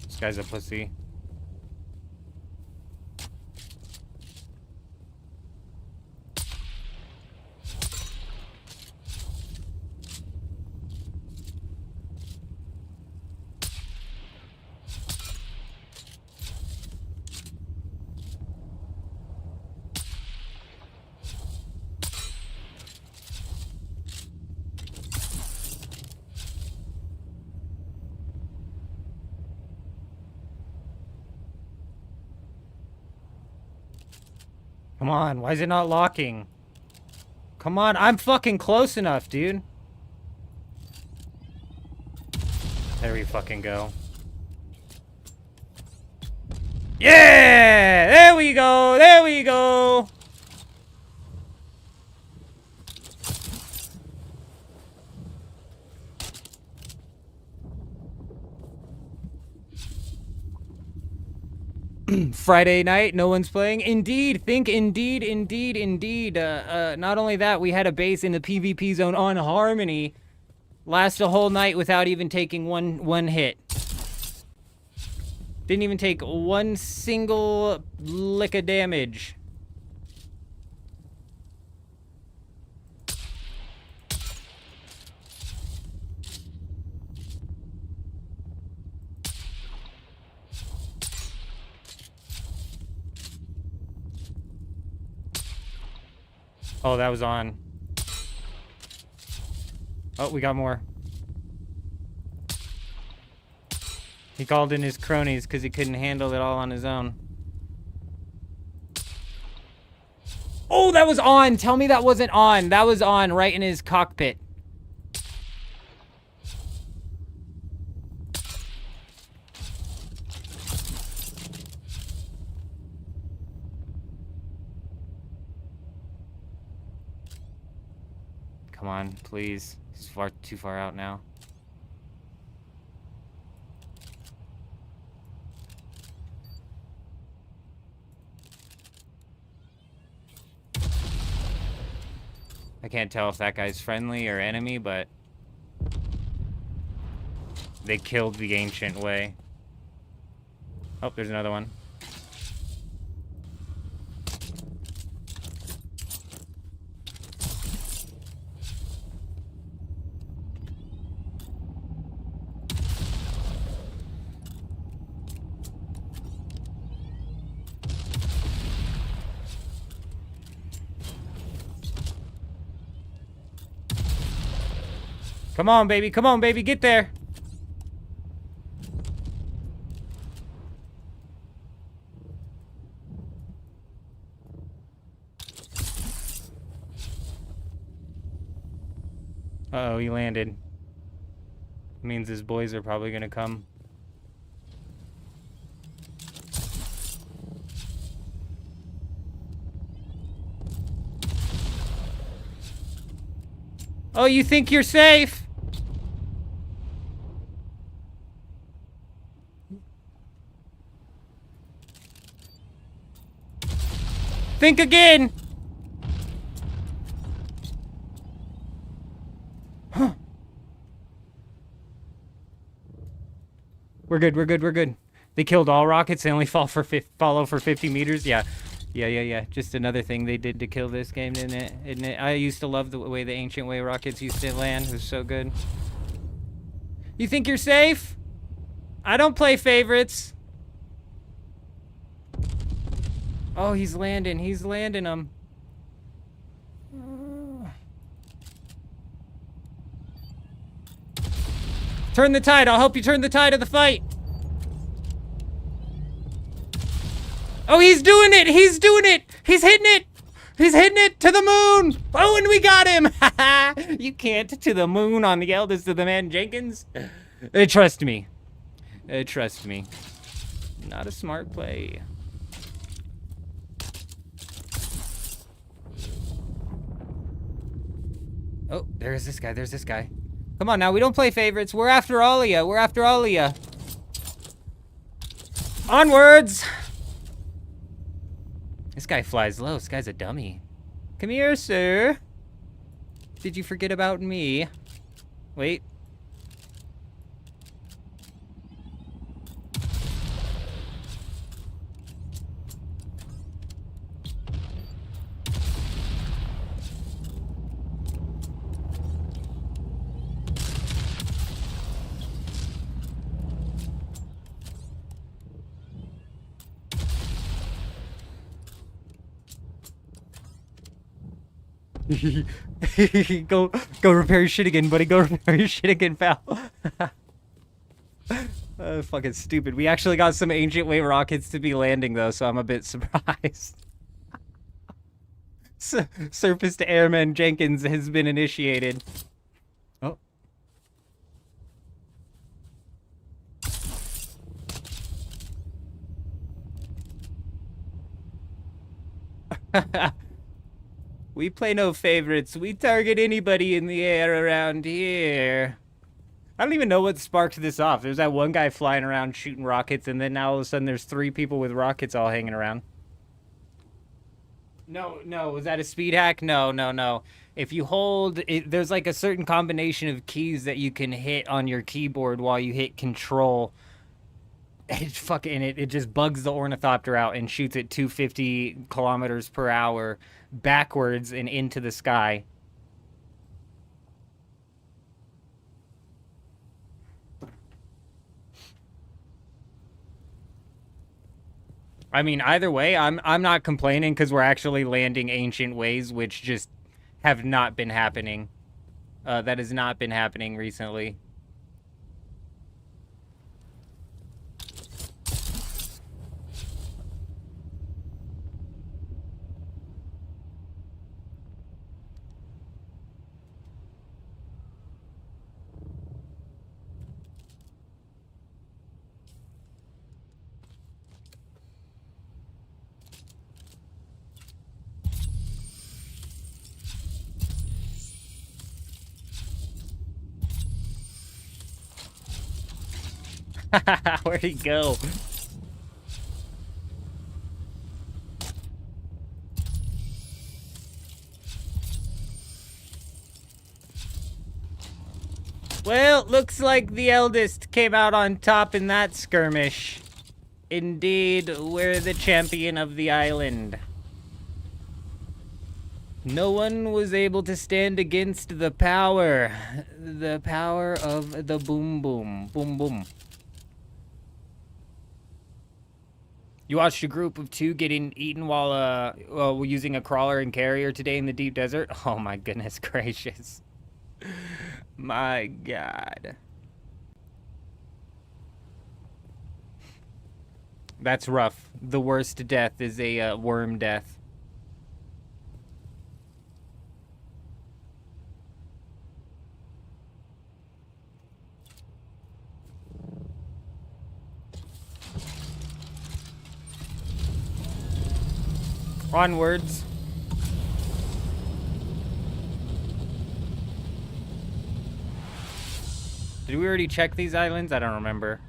This guy's a pussy. Come on, why is it not locking? Come on, I'm fucking close enough, dude. There we fucking go. Yeah! There we go! There we go! Friday night, no one's playing. Indeed, indeed. Not only that, we had a base in the PvP zone on Harmony last a whole night without even taking one hit. Didn't even take one single lick of damage. Oh, that was on. Oh, we got more. He called in his cronies because he couldn't handle it all on his own. Oh, that was on. Tell me that wasn't on. That was on right in his cockpit. Come on, please. He's too far out now. I can't tell if that guy's friendly or enemy, but they killed the ancient way. Oh, there's another one. Come on, baby. Come on, baby. Get there. Uh-oh, he landed. Means his boys are probably gonna come. Oh, you think you're safe? Think again! Huh. We're good, we're good, we're good. They killed all rockets, they only follow for 50 meters? Yeah. Yeah. Just another thing they did to kill this game, isn't it? I used to love the way the Ancient Way rockets used to land. It was so good. You think you're safe? I don't play favorites. Oh, he's landing. He's landing them. Turn the tide. I'll help you turn the tide of the fight. Oh, he's doing it. He's doing it. He's hitting it. He's hitting it to the moon. Oh, and we got him. You can't to the moon on the eldest of the man Jenkins. Trust me. Trust me. Not a smart play. Oh, there's this guy. There's this guy. Come on now. We don't play favorites. We're after all of ya. We're after all of ya. Onwards. This guy flies low. This guy's a dummy. Come here, sir. Did you forget about me? Wait. Go repair your shit again, buddy. Go repair your shit again, pal. Fucking stupid. We actually got some Ancient Way rockets to be landing, though, so I'm a bit surprised. Surface to Airman Jenkins has been initiated. Oh. We play no favorites. We target anybody in the air around here. I don't even know what sparked this off. There's that one guy flying around shooting rockets, and then now all of a sudden there's 3 people with rockets all hanging around. No, was that a speed hack? No. If you hold, there's like a certain combination of keys that you can hit on your keyboard while you hit control. It just bugs the ornithopter out and shoots at 250 kilometers per hour backwards and into the sky. I mean, either way, I'm not complaining because we're actually landing Ancient Ways, which just have not been happening. That has not been happening recently. Where'd he go? Well, looks like the eldest came out on top in that skirmish. Indeed, we're the champion of the island. No one was able to stand against the power. The power of the boom boom. Boom boom. You watched a group of 2 getting eaten while using a crawler and carrier today in the deep desert? Oh my goodness gracious. My God. That's rough. The worst death is a worm death. Onwards. Did we already check these islands? I don't remember.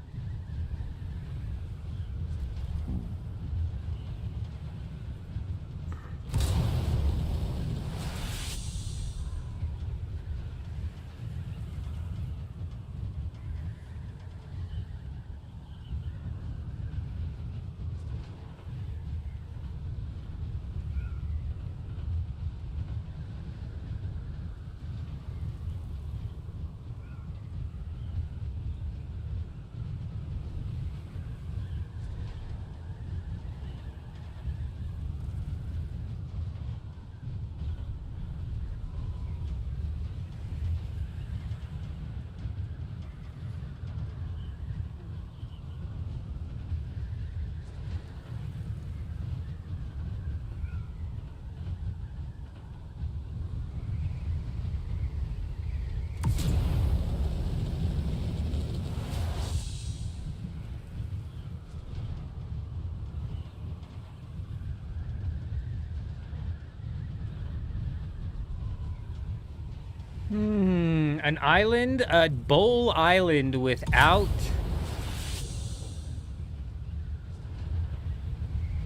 An island? A bowl island without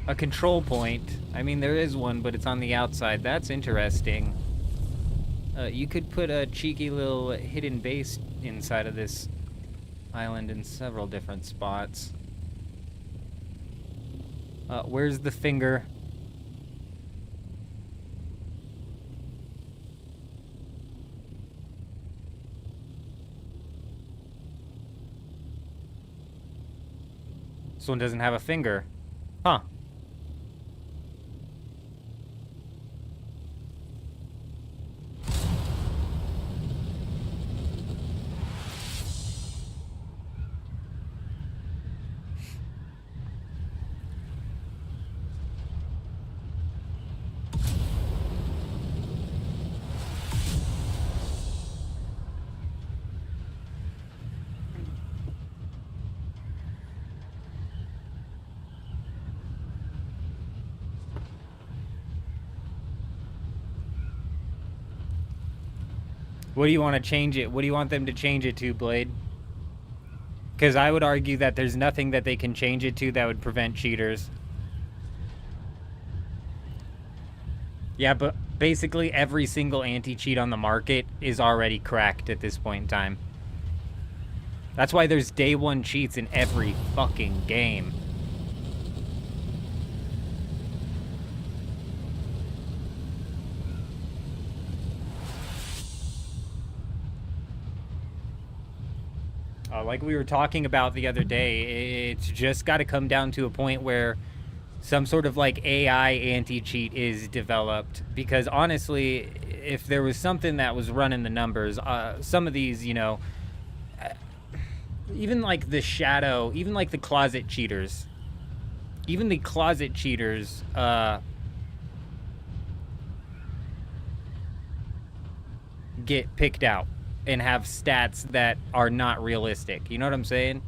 a control point. I mean, there is one, but it's on the outside. That's interesting. You could put a cheeky little hidden base inside of this island in several different spots. Where's the finger? This one doesn't have a finger. Huh. What do you want to change it? What do you want them to change it to, Blade? Because I would argue that there's nothing that they can change it to that would prevent cheaters. Yeah, but basically every single anti-cheat on the market is already cracked at this point in time. That's why there's day 1 cheats in every fucking game. Like we were talking about the other day, it's just got to come down to a point where some sort of like AI anti-cheat is developed. Because honestly, if there was something that was running the numbers, some of these, you know, even like the shadow, even like the closet cheaters, even the closet cheaters, get picked out and have stats that are not realistic. You know what I'm saying?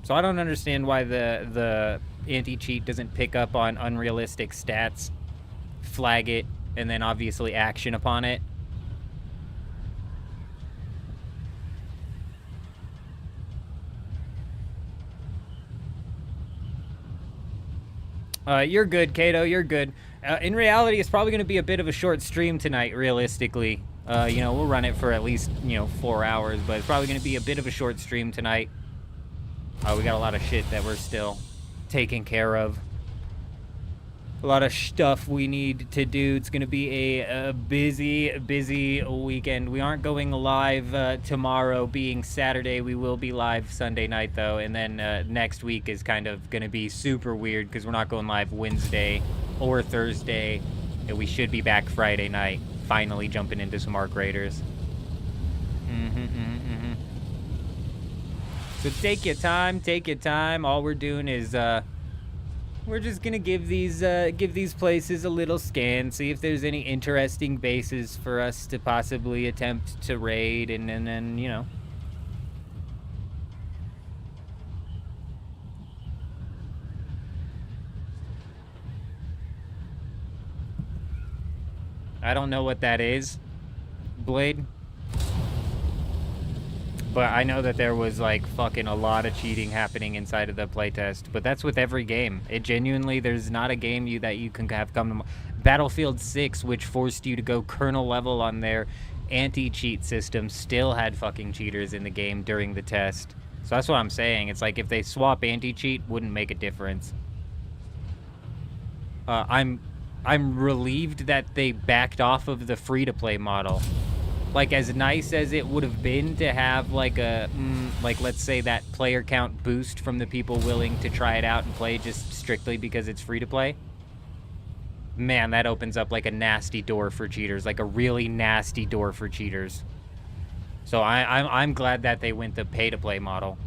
So I don't understand why the anti-cheat doesn't pick up on unrealistic stats, flag it, and then obviously action upon it. You're good, Kato. You're good. In reality, it's probably going to be a bit of a short stream tonight, realistically. You know, we'll run it for at least, 4 hours, but it's probably going to be a bit of a short stream tonight. We got a lot of shit that we're still taking care of. A lot of stuff we need to do. It's going to be a busy weekend. We aren't going live tomorrow being Saturday. We will be live Sunday night, though. And then next week is kind of going to be super weird because we're not going live Wednesday or Thursday. And we should be back Friday night, finally jumping into some Arc Raiders. So take your time, take your time. All we're doing is... we're just gonna give these places a little scan, see if there's any interesting bases for us to possibly attempt to raid, and then you know. I don't know what that is, Blade. But I know that there was, like, fucking a lot of cheating happening inside of the playtest. But that's with every game. It genuinely, there's not a game that you can have come to... Battlefield 6, which forced you to go kernel level on their anti-cheat system, still had fucking cheaters in the game during the test. So that's what I'm saying. It's like, if they swap anti-cheat, wouldn't make a difference. I'm relieved that they backed off of the free-to-play model. Like, as nice as it would have been to have, like, like, let's say that player count boost from the people willing to try it out and play just strictly because it's free to play. Man, that opens up, like, a nasty door for cheaters. Like, a really nasty door for cheaters. So I'm glad that they went the pay-to-play model.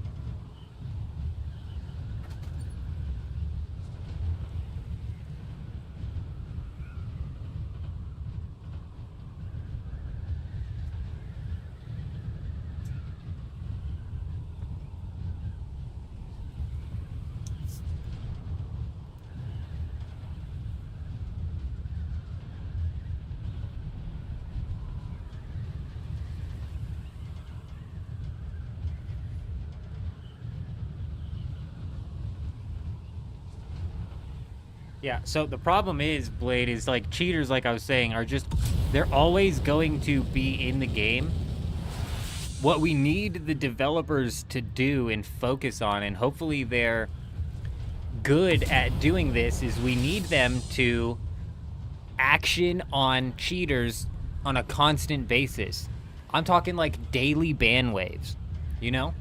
Yeah, so the problem is, Blade, is like cheaters, like I was saying, are just, they're always going to be in the game. What we need the developers to do and focus on, and hopefully they're good at doing this, is we need them to action on cheaters on a constant basis. I'm talking like daily ban waves, you know?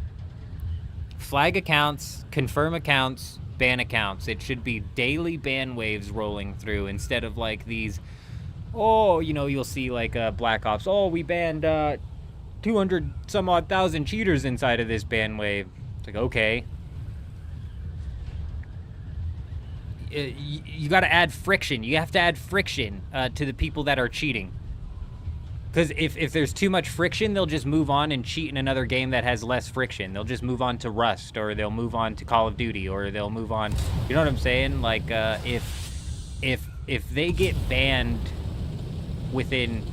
Flag accounts, confirm accounts, ban accounts. It should be daily ban waves rolling through instead of like these, oh, you know, you'll see like Black Ops, oh, we banned 200 some odd thousand cheaters inside of this ban wave. It's like, okay. You got to add friction. You have to add friction to the people that are cheating. Because if there's too much friction, they'll just move on and cheat in another game that has less friction. They'll just move on to Rust, or they'll move on to Call of Duty, or they'll move on. You know what I'm saying? Like, if they get banned within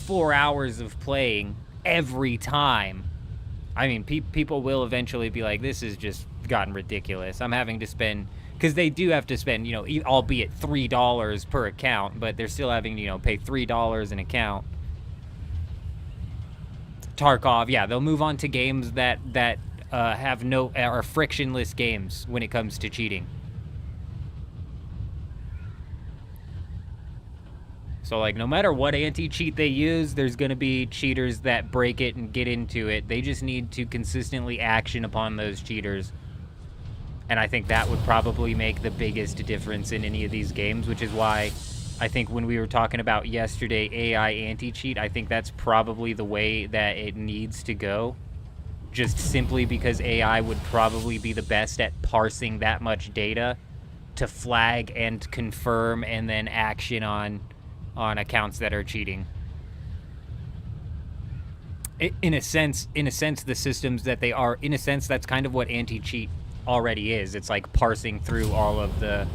4 hours of playing every time, I mean, people will eventually be like, this has just gotten ridiculous. I'm having to spend... Because they do have to spend, you know, albeit $3 per account, but they're still having to, you know, pay $3 an account. Tarkov, yeah, they'll move on to games that have no, are frictionless games when it comes to cheating. So, like, no matter what anti-cheat they use, there's going to be cheaters that break it and get into it. They just need to consistently action upon those cheaters. And I think that would probably make the biggest difference in any of these games, which is why I think when we were talking about yesterday AI anti-cheat, I think that's probably the way that it needs to go. Just simply because AI would probably be the best at parsing that much data to flag and confirm and then action on accounts that are cheating. In a sense, the systems that they are, in a sense, that's kind of what anti-cheat already is. It's like parsing through all of the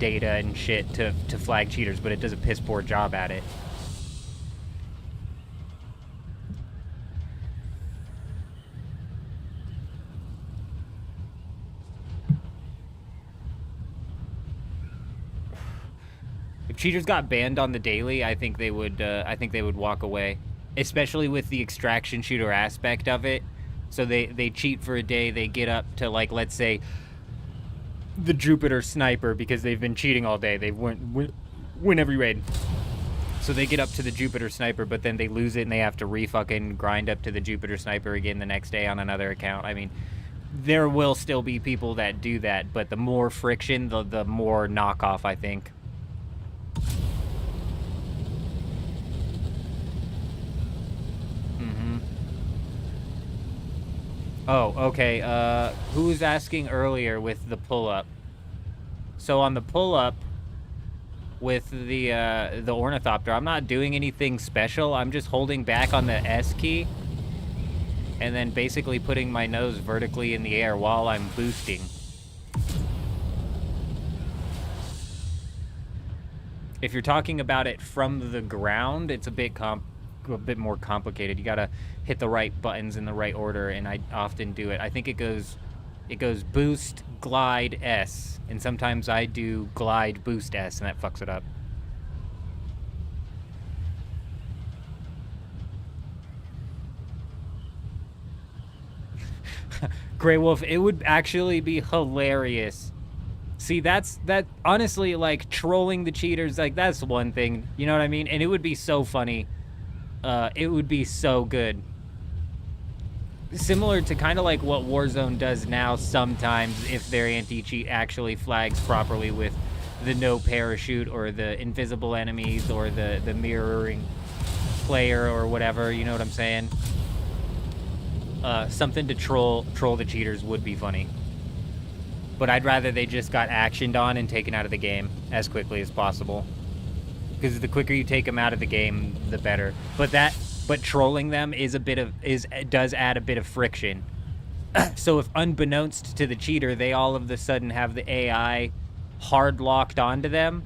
data and shit to flag cheaters, but it does a piss poor job at it. cheaters got banned on the daily, I think they would walk away, especially with the extraction shooter aspect of it. So they cheat for a day, they get up to, like, let's say the Jupiter sniper, because they've been cheating all day. They win every raid. So they get up to the Jupiter sniper, but then they lose it and they have to re-fucking grind up to the Jupiter sniper again the next day on another account. I mean, there will still be people that do that, but the more friction, the more knockoff, I think. Oh, okay. Who was asking earlier with the pull-up? So on the pull-up with the ornithopter, I'm not doing anything special. I'm just holding back on the S key and then basically putting my nose vertically in the air while I'm boosting. If you're talking about it from the ground, it's a bit more complicated. You gotta hit the right buttons in the right order, and I often do it. I think it goes boost, glide, S, and sometimes I do glide, boost, S, and that fucks it up. Grey Wolf, it would actually be hilarious. See, that honestly, like, trolling the cheaters, like, that's one thing, you know what I mean? And it would be so funny. It would be so good. Similar to kind of like what Warzone does now sometimes, if their anti-cheat actually flags properly with the no parachute or the invisible enemies or the mirroring player or whatever, you know what I'm saying? Something to troll the cheaters would be funny. But I'd rather they just got actioned on and taken out of the game as quickly as possible. Because the quicker you take them out of the game, the better. But trolling them does add a bit of friction. So if unbeknownst to the cheater, they all of a sudden have the AI hard locked onto them,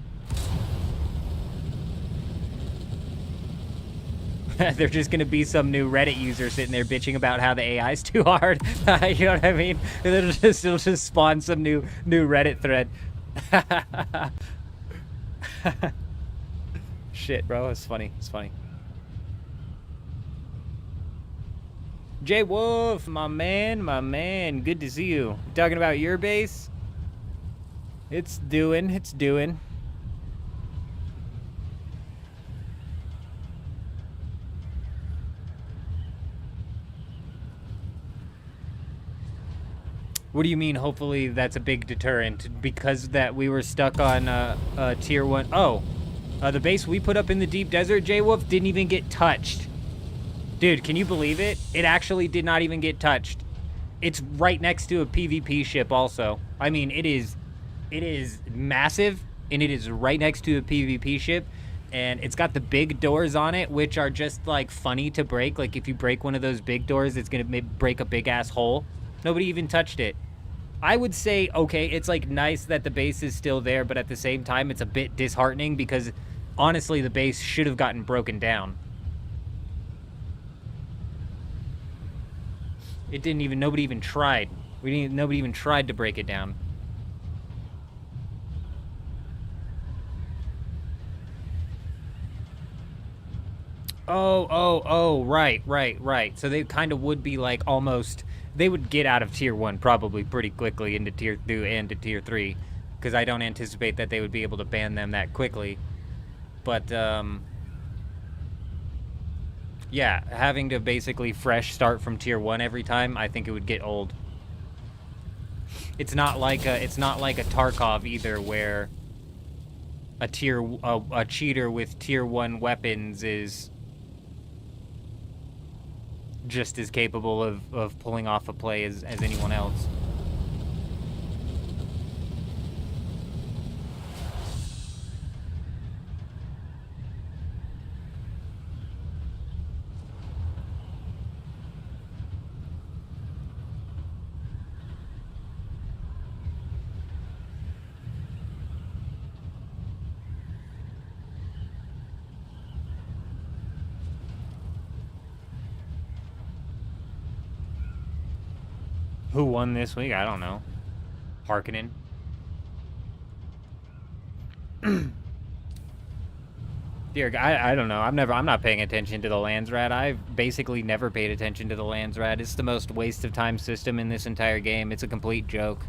they're just gonna be some new Reddit user sitting there bitching about how the AI's too hard. You know what I mean? It'll just spawn some new Reddit thread. Shit, bro, it's funny. It's funny. J Wolf, my man, good to see you. You talking about your base? It's doing. What do you mean, hopefully that's a big deterrent? Because that we were stuck on tier 1. Oh, the base we put up in the deep desert, J-Wolf, didn't even get touched. Dude, can you believe it? It actually did not even get touched. It's right next to a PvP ship also. I mean, it is massive, and it is right next to a PvP ship, and it's got the big doors on it, which are just, like, funny to break. Like, if you break one of those big doors, it's gonna break a big-ass hole. Nobody even touched it. I would say, okay, it's, like, nice that the base is still there, but at the same time, it's a bit disheartening because, honestly, the base should have gotten broken down. It didn't even, nobody even tried. Nobody even tried to break it down. Oh, right. So they kind of would be like almost, they would get out of tier 1 probably pretty quickly into tier 2 and to tier 3. Because I don't anticipate that they would be able to ban them that quickly. But, yeah, having to basically fresh start from tier 1 every time, I think it would get old. It's not like a Tarkov either, where a cheater with tier 1 weapons is just as capable of pulling off a play as anyone else. Who won this week? I don't know. Harkonnen. Dear God, I don't know. I'm not paying attention to the Landsrat. I've basically never paid attention to the Landsrat. It's the most waste of time system in this entire game. It's a complete joke.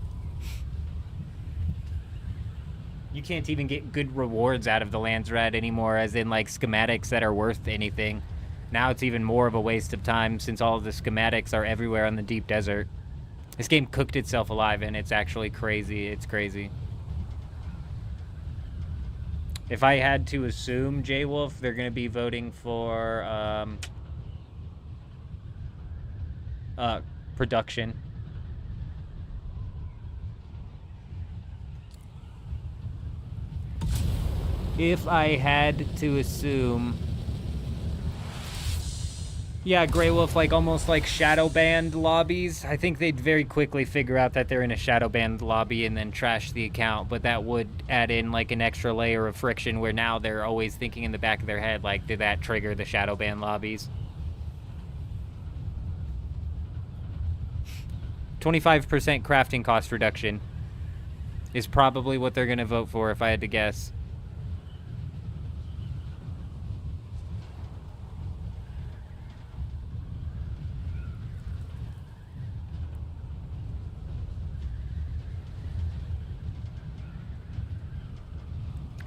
You can't even get good rewards out of the Landsrat anymore, as in like schematics that are worth anything. Now it's even more of a waste of time since all of the schematics are everywhere on the deep desert. This game cooked itself alive, and it's actually crazy. It's crazy. If I had to assume, J-Wolf, they're going to be voting for production. If I had to assume... Yeah, Grey Wolf, like almost like shadow banned lobbies. I think they'd very quickly figure out that they're in a shadow banned lobby and then trash the account, but that would add in like an extra layer of friction where now they're always thinking in the back of their head, like, did that trigger the shadow ban lobbies? 25% crafting cost reduction is probably what they're going to vote for if I had to guess.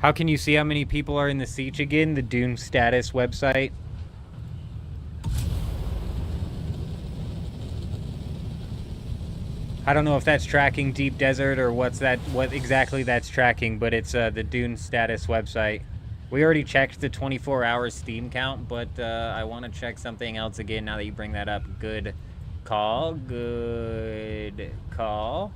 How can you see how many people are in the siege again? The Dune status website. I don't know if that's tracking Deep Desert or what exactly that's tracking, but it's the Dune status website. We already checked the 24-hour Steam count, but I want to check something else again now that you bring that up. Good call. Good call.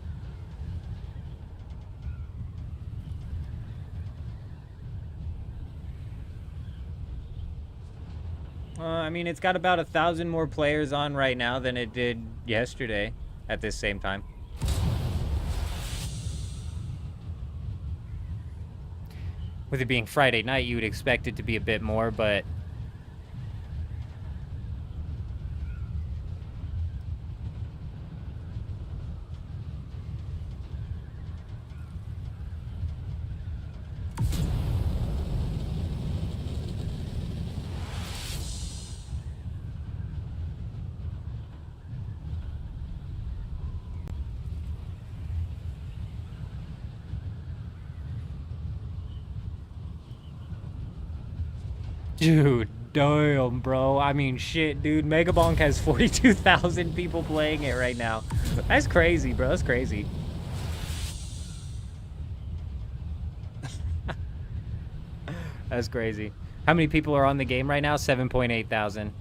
I mean, it's got about 1,000 more players on right now than it did yesterday at this same time. With it being Friday night, you would expect it to be a bit more, but... Dude, damn, bro. I mean, shit, dude. Megabonk has 42,000 people playing it right now. That's crazy, bro. That's crazy. That's crazy. How many people are on the game right now? 7.8 thousand.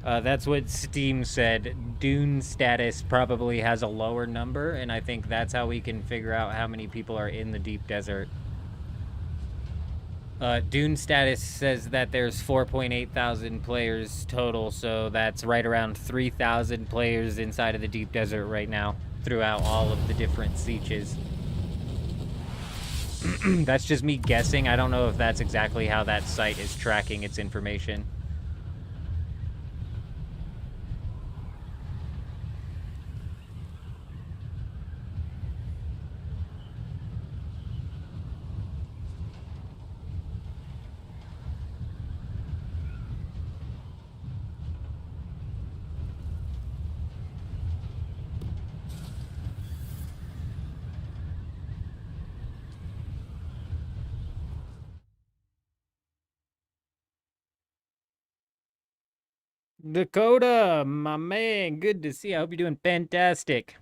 That's what Steam said. Dune status probably has a lower number, and I think that's how we can figure out how many people are in the deep desert. Dune status says that there's 4.8 thousand players total, so that's right around 3,000 players inside of the deep desert right now throughout all of the different sieges. That's just me guessing. I don't know if that's exactly how that site is tracking its information. Dakota, my man, good to see you. I hope you're doing fantastic.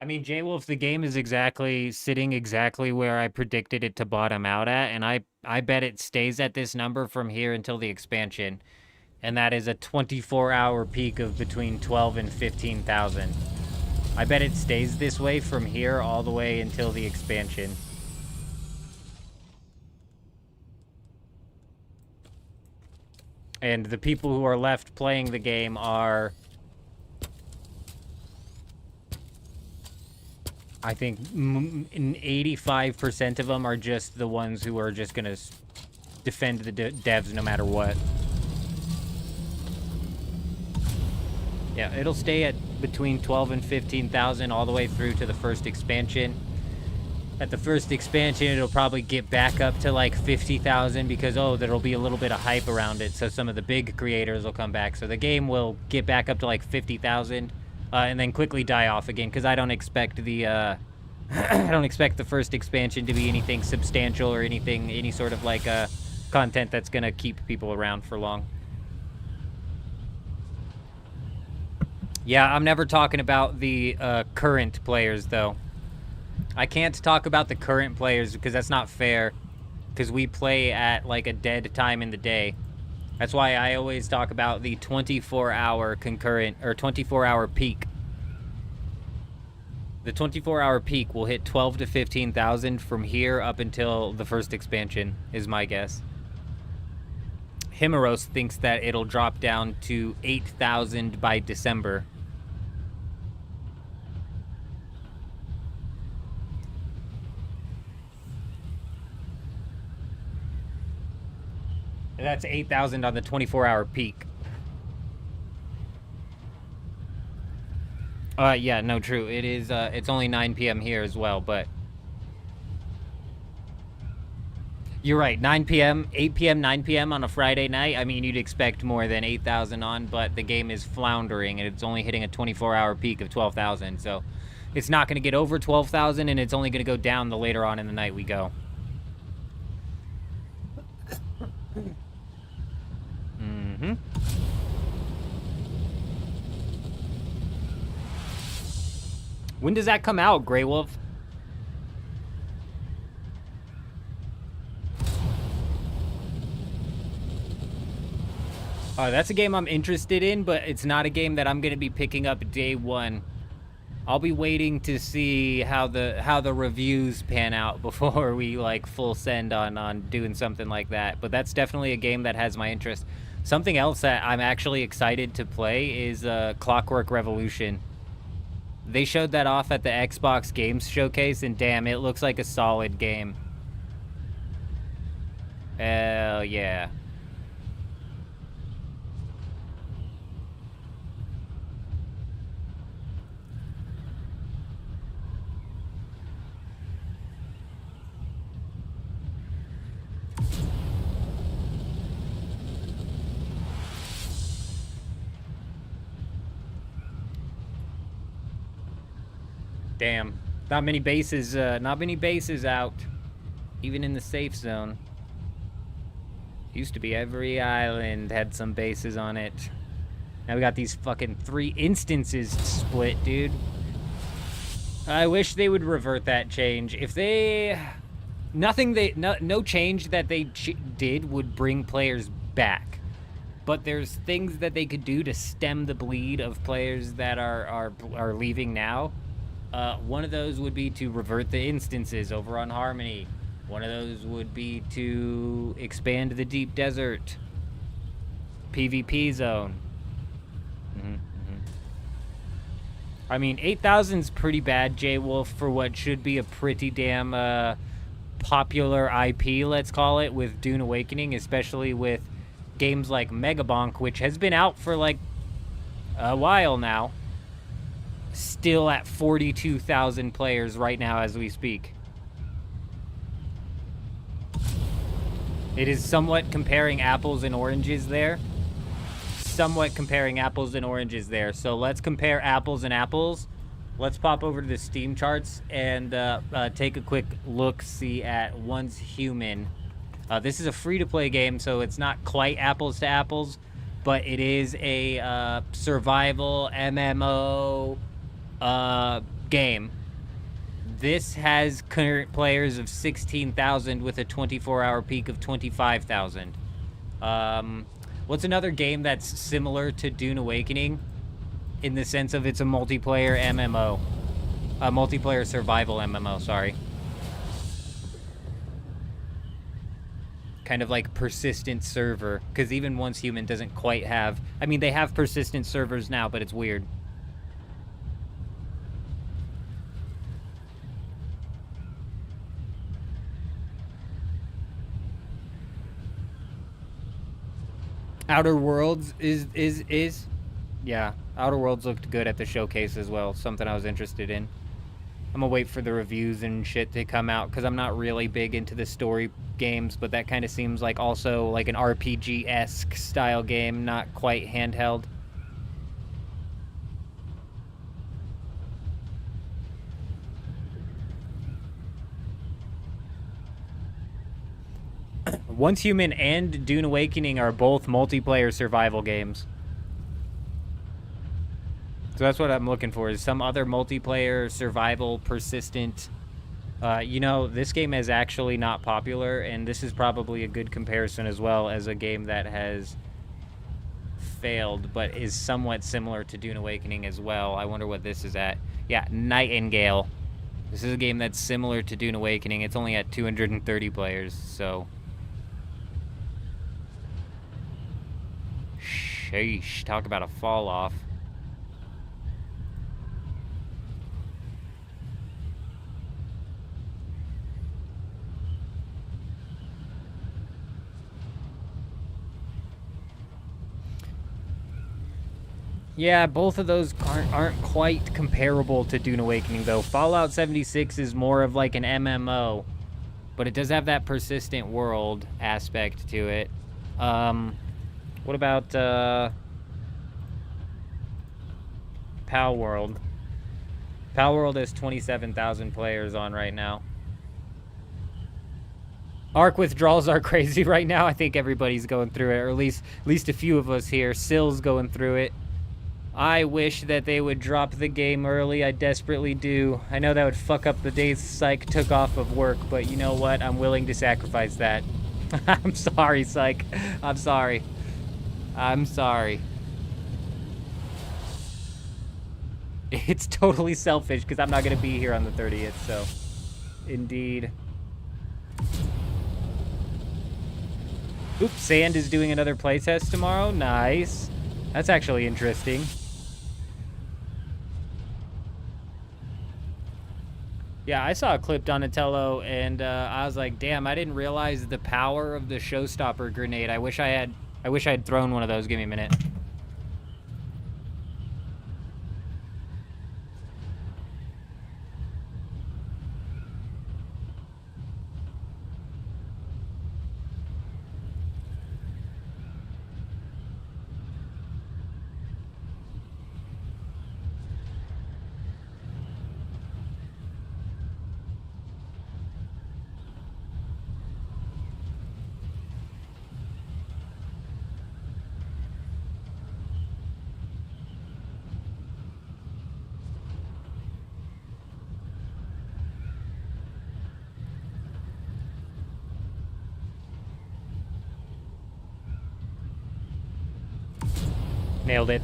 I mean, J-Wolf, the game is sitting exactly where I predicted it to bottom out at, and I bet it stays at this number from here until the expansion. And that is a 24-hour peak of between 12 and 15,000. I bet it stays this way from here all the way until the expansion. And the people who are left playing the game are, I think 85% of them are just the ones who are just going to defend the devs no matter what. Yeah, it'll stay at between 12 and 15,000 all the way through to the first expansion. At the first expansion, it'll probably get back up to like 50,000 because, oh, there'll be a little bit of hype around it. So some of the big creators will come back. So the game will get back up to like 50,000 and then quickly die off again because I don't expect the I don't expect the first expansion to be anything substantial or any sort of like content that's going to keep people around for long. Yeah, I'm never talking about the current players, though. I can't talk about the current players because that's not fair, because we play at, like, a dead time in the day. That's why I always talk about the 24-hour concurrent, or 24-hour peak. The 24-hour peak will hit 12 to 15,000 from here up until the first expansion, is my guess. Himeros thinks that it'll drop down to 8,000 by December. That's 8,000 on the 24-hour peak. Yeah, no, true. It is, it's only 9 p.m. here as well, but... You're right, 9 p.m., 8 p.m., 9 p.m. on a Friday night, I mean, you'd expect more than 8,000 on, but the game is floundering, and it's only hitting a 24-hour peak of 12,000, so it's not going to get over 12,000, and it's only going to go down the later on in the night we go. Mm-hmm. When does that come out, Grey Wolf? That's a game I'm interested in, but it's not a game that I'm going to be picking up day one. I'll be waiting to see how the reviews pan out before we like full send on doing something like that. But that's definitely a game that has my interest. Something else that I'm actually excited to play is Clockwork Revolution. They showed that off at the Xbox Games Showcase, and damn, it looks like a solid game. Hell yeah. Damn, not many bases out, even in the safe zone. Used to be every island had some bases on it. Now we got these fucking 3 instances split, dude. I wish they would revert that change. If they... No change that they did would bring players back. But there's things that they could do to stem the bleed of players that are leaving now. One of those would be to revert the instances over on Harmony. One of those would be to expand the Deep Desert PvP zone. I mean, 8,000's pretty bad, J-Wolf, for what should be a pretty damn popular IP, let's call it, with Dune Awakening, especially with games like Megabonk, which has been out for like a while now. Still at 42,000 players right now as we speak. It is somewhat comparing apples and oranges there. So let's compare apples and apples. Let's pop over to the Steam charts and take a quick look-see at Once Human. This is a free-to-play game, so it's not quite apples to apples, but it is a survival MMO game. This has current players of 16,000 with a 24-hour peak of 25,000. What's another game that's similar to Dune Awakening in the sense of it's a multiplayer MMO? A multiplayer survival MMO, sorry. kind of like persistent server, because even Once Human doesn't quite have, I mean, they have persistent servers now, but it's weird. Outer Worlds is yeah, Outer Worlds looked good at the showcase as well, something I was interested in. I'm gonna wait for the reviews and shit to come out, because I'm not really big into the story games, but that kind of seems like also like an RPG-esque style game, not quite handheld. Once Human and Dune Awakening are both multiplayer survival games. So that's what I'm looking for, is some other multiplayer, survival, persistent. You know, this game is actually not popular, and this is probably a good comparison as well as a game that has failed, but is somewhat similar to Dune Awakening as well. I wonder what this is at. Yeah, Nightingale. This is a game that's similar to Dune Awakening. It's only at 230 players, so... Sheesh, talk about a fall off. Yeah, both of those aren't quite comparable to Dune Awakening, though. Fallout 76 is more of like an MMO, but it does have that persistent world aspect to it. What about Pal World? Pal World has 27,000 players on right now. Arc withdrawals are crazy right now. I think everybody's going through it, or at least a few of us here. Sill's going through it. I wish that they would drop the game early. I desperately do. I know that would fuck up the days Psych took off of work, but you know what? I'm willing to sacrifice that. I'm sorry, Psych. I'm sorry. I'm sorry. It's totally selfish because I'm not going to be here on the 30th, so... Indeed. Oops, Sand is doing another playtest tomorrow. Nice. That's actually interesting. Yeah, I saw a clip, Donatello, and I was like, damn, I didn't realize the power of the showstopper grenade. I wish I had thrown one of those. Give me a minute. Nailed it.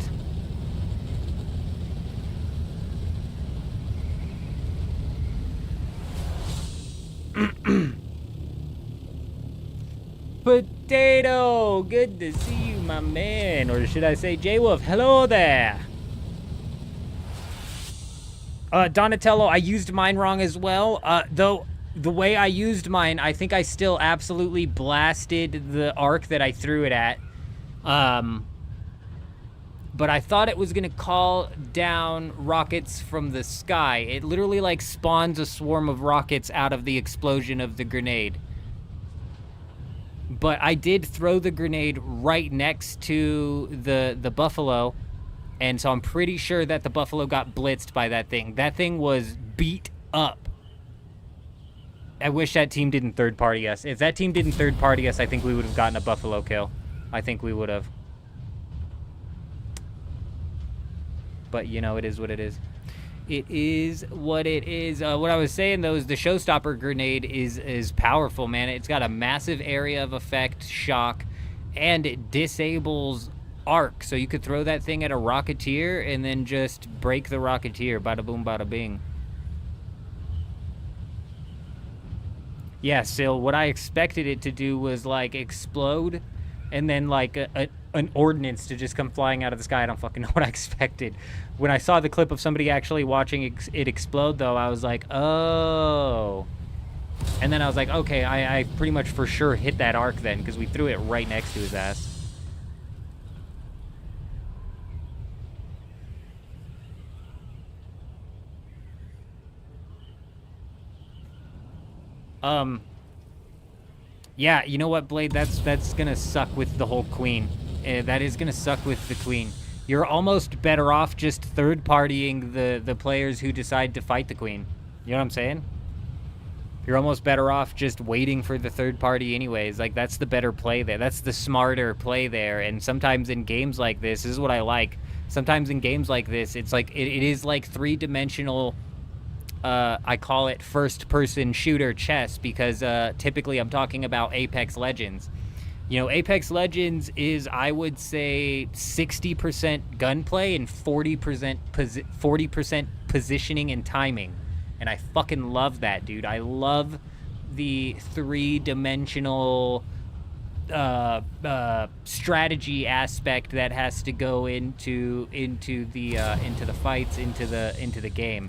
Potato! Good to see you, my man. Or should I say J-Wolf? Hello there! Donatello, I used mine wrong as well. Though, the way I used mine, I think I still absolutely blasted the arc that I threw it at. But I thought it was gonna call down rockets from the sky. It literally like spawns a swarm of rockets out of the explosion of the grenade. But I did throw the grenade right next to the buffalo, and so I'm pretty sure that the buffalo got blitzed by that thing. That thing was beat up. I wish that team didn't third party us. If that team didn't third party us, I think we would have gotten a buffalo kill. I think we would have. But, you know, it is what it is. It is what it is. What I was saying, though, is the showstopper grenade is powerful, man. It's got a massive area of effect, shock, and it disables arc. So you could throw that thing at a Rocketeer and then just break the Rocketeer. Bada boom, bada bing. Yeah, Sil, what I expected it to do was, like, explode, and then, like, an ordnance to just come flying out of the sky. I don't fucking know what I expected. When I saw the clip of somebody actually watching it explode, though, I was like, oh. And then I was like, okay, I pretty much for sure hit that arc then, because we threw it right next to his ass. Yeah, you know what, Blade? That's gonna suck with the whole queen. That is gonna suck with the queen. You're almost better off just third-partying the players who decide to fight the queen. You know what I'm saying? You're almost better off just waiting for the third party anyways. Like, that's the better play there. That's the smarter play there. And sometimes in games like this is what I like. Sometimes in games like this, it's like, it is like three-dimensional, I call it first-person shooter chess, because typically I'm talking about Apex Legends. You know, Apex Legends is, I would say, 60% gunplay and 40% positioning and timing. And I fucking love that, dude. I love the three-dimensional strategy aspect that has to go into the fights, into the game.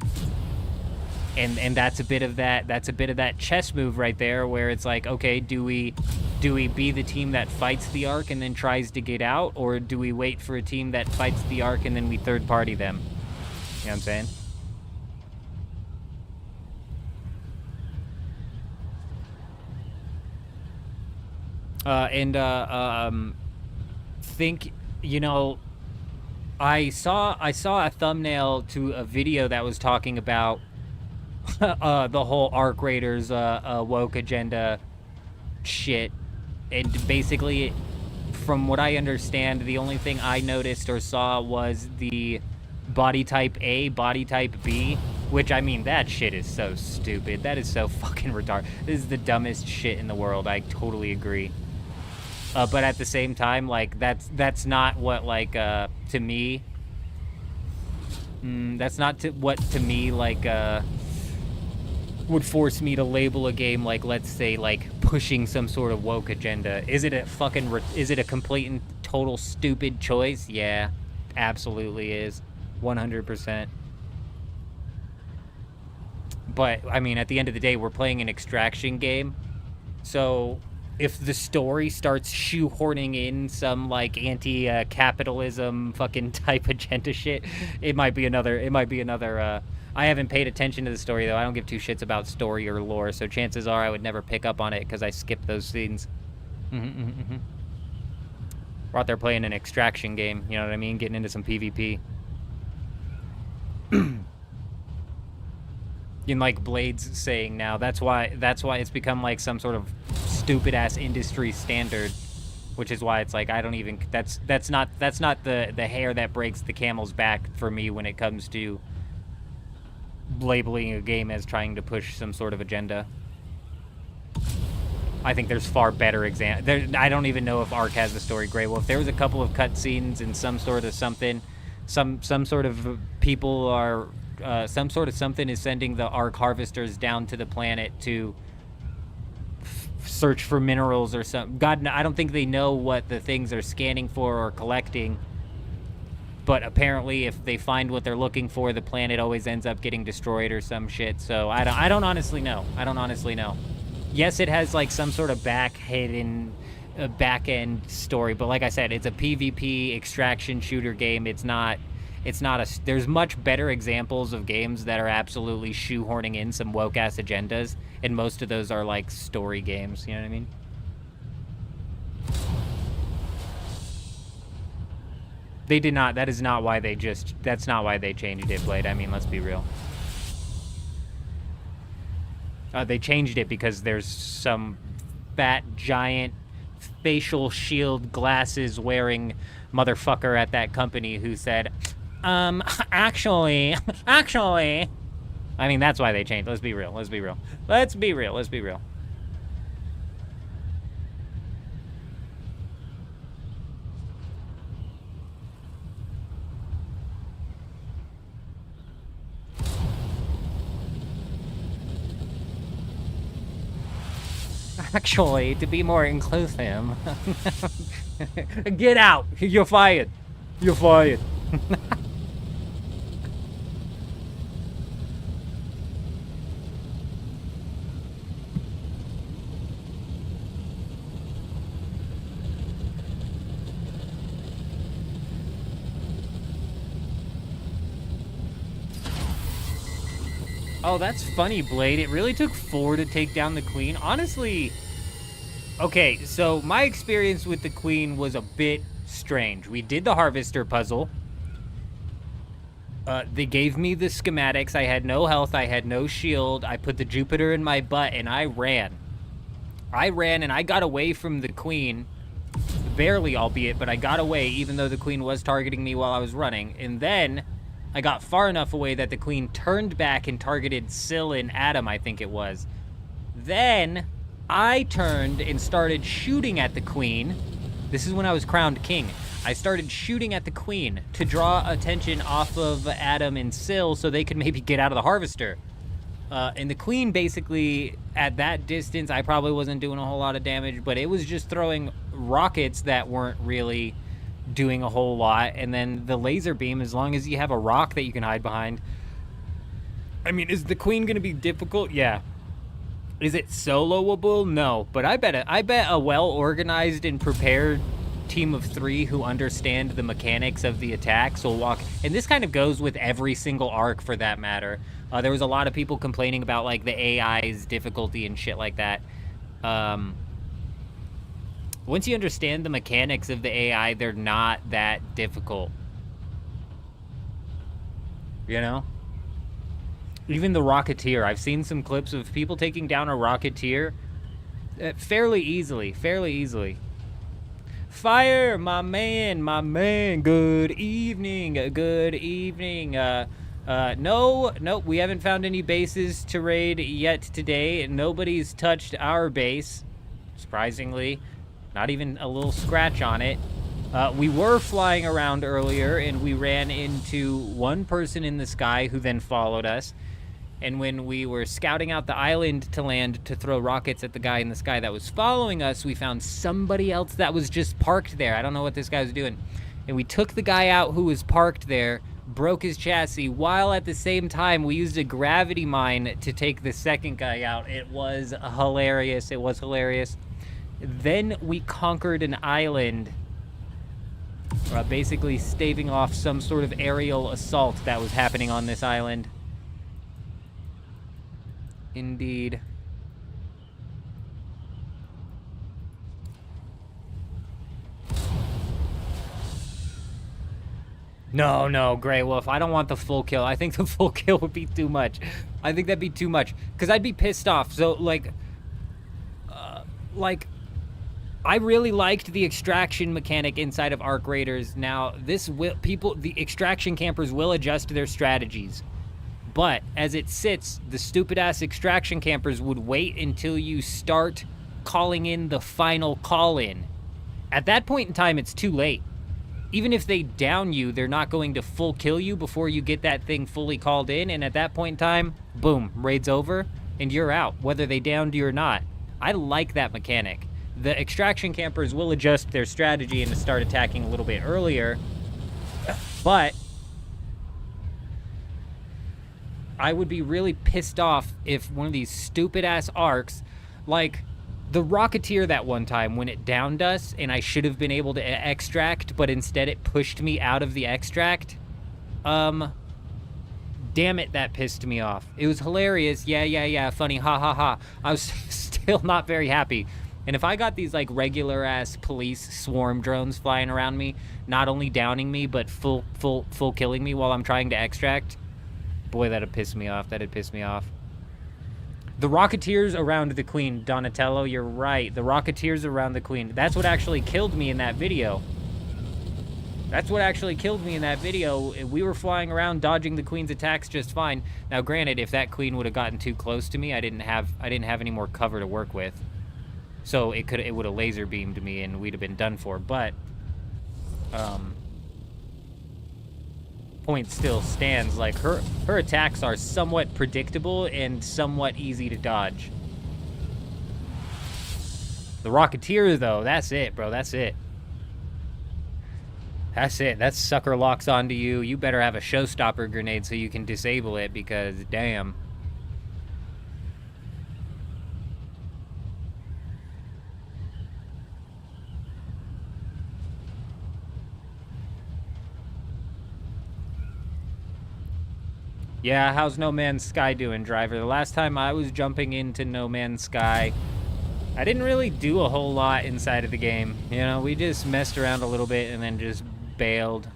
And that's a bit of that chess move right there, where it's like, okay, do we be the team that fights the arc and then tries to get out, or do we wait for a team that fights the arc and then we third party them? You know what I'm saying? Think, you know, I saw a thumbnail to a video that was talking about the whole Arc Raiders woke agenda shit, and basically, from what I understand, the only thing I noticed or saw was the body type A, body type B, which, I mean, that shit is so stupid. That is so fucking retarded. This is the dumbest shit in the world. I totally agree. But at the same time, like, that's not what, like, to me, that's not what, to me, like, would force me to label a game like, let's say, like, pushing some sort of woke agenda. Is it a complete and total stupid choice? Yeah, absolutely is. 100%. But, I mean, at the end of the day, we're playing an extraction game, so if the story starts shoehorning in some, like, anti-capitalism fucking type agenda shit, it might be another, I haven't paid attention to the story, though. I don't give two shits about story or lore, so chances are I would never pick up on it, because I skipped those scenes. We're out there playing an extraction game, you know what I mean? Getting into some PvP. In, like, Blade's saying now, that's why it's become, like, some sort of stupid-ass industry standard, which is why it's like, I don't even, that's not the hair that breaks the camel's back for me when it comes to labeling a game as trying to push some sort of agenda. I think there's far better examples. I don't even know if Ark has the story Grey Wolf. There was a couple of cutscenes and some sort of something, some sort of people are, some sort of something is sending the Ark harvesters down to the planet to search for minerals or something. God, I don't think they know what the things are scanning for or collecting. But apparently, if they find what they're looking for, the planet always ends up getting destroyed or some shit. So I don't honestly know. I don't honestly know. Yes, it has, like, some sort of back-end story, but like I said, it's a PvP extraction shooter game. It's not a. There's much better examples of games that are absolutely shoehorning in some woke-ass agendas, and most of those are, like, story games. You know what I mean? They did not. That is not why they just. That's not why they changed it, Blade. I mean, let's be real. They changed it because there's some fat, giant, facial shield glasses wearing motherfucker at that company who said, actually. I mean, that's why they changed. Let's be real. Let's be real. Let's be real. Let's be real. actually, to be more inclusive. Get out! You're fired. You're fired. Oh, that's funny, Blade. It really took 4 to take down the queen. Honestly, okay, so my experience with the queen was a bit strange. We did the harvester puzzle. They gave me the schematics. I had no health. I had no shield. I put the Jupiter in my butt, and I ran. I ran, and I got away from the queen. Barely, albeit, but I got away, even though the queen was targeting me while I was running. And then I got far enough away that the queen turned back and targeted Syl and Adam, I think it was. Then I turned and started shooting at the queen. This is when I was crowned king. I started shooting at the queen to draw attention off of Adam and Syl so they could maybe get out of the harvester. And the queen basically, at that distance, I probably wasn't doing a whole lot of damage, but it was just throwing rockets that weren't really doing a whole lot. And then the laser beam, as long as you have a rock that you can hide behind. I mean, is the queen going to be difficult? Yeah. Is it soloable? No. But I bet a well-organized and prepared team of 3 who understand the mechanics of the attacks will walk. And this kind of goes with every single arc for that matter. There was a lot of people complaining about like the AI's difficulty and shit like that. Once you understand the mechanics of the AI, they're not that difficult. You know? Even the Rocketeer. I've seen some clips of people taking down a Rocketeer fairly easily. Fire, my man, good evening. No, we haven't found any bases to raid yet today. Nobody's touched our base, surprisingly. Not even a little scratch on it. We were flying around earlier, and we ran into one person in the sky who then followed us. And when we were scouting out the island to land to throw rockets at the guy in the sky that was following us, we found somebody else that was just parked there. I don't know what this guy was doing. And we took the guy out who was parked there, broke his chassis, while at the same time we used a gravity mine to take the second guy out. It was hilarious. Then we conquered an island, basically staving off some sort of aerial assault that was happening on this island. Indeed. No, Grey Wolf. I don't want the full kill. I think the full kill would be too much. I think that'd be too much. Because I'd be pissed off. So, I really liked the extraction mechanic inside of Arc Raiders. Now, the extraction campers will adjust their strategies. But as it sits, the stupid-ass extraction campers would wait until you start calling in the final call-in. At that point in time, it's too late. Even if they down you, they're not going to full kill you before you get that thing fully called in. And at that point in time, boom, raid's over, and you're out, whether they downed you or not. I like that mechanic. The extraction campers will adjust their strategy and start attacking a little bit earlier. But I would be really pissed off if one of these stupid-ass arcs, like the Rocketeer that one time when it downed us and I should have been able to extract, but instead it pushed me out of the extract. Damn it, that pissed me off. It was hilarious. Yeah, funny, ha. I was still not very happy. And if I got these like regular-ass police swarm drones flying around me, not only downing me, but full killing me while I'm trying to extract, boy, that'd piss me off. The Rocketeers around the Queen, Donatello, you're right. The Rocketeers around the Queen. That's what actually killed me in that video. We were flying around dodging the Queen's attacks just fine. Now, granted, if that Queen would have gotten too close to me, I didn't have any more cover to work with. So it would have laser beamed me and we'd have been done for. But point still stands. Like her attacks are somewhat predictable and somewhat easy to dodge. The Rocketeer, though, that's it, bro. That's it. That's it. That sucker locks onto you. You better have a showstopper grenade so you can disable it, because damn. Yeah, how's No Man's Sky doing, driver? The last time I was jumping into No Man's Sky, I didn't really do a whole lot inside of the game. You know, we just messed around a little bit and then just bailed.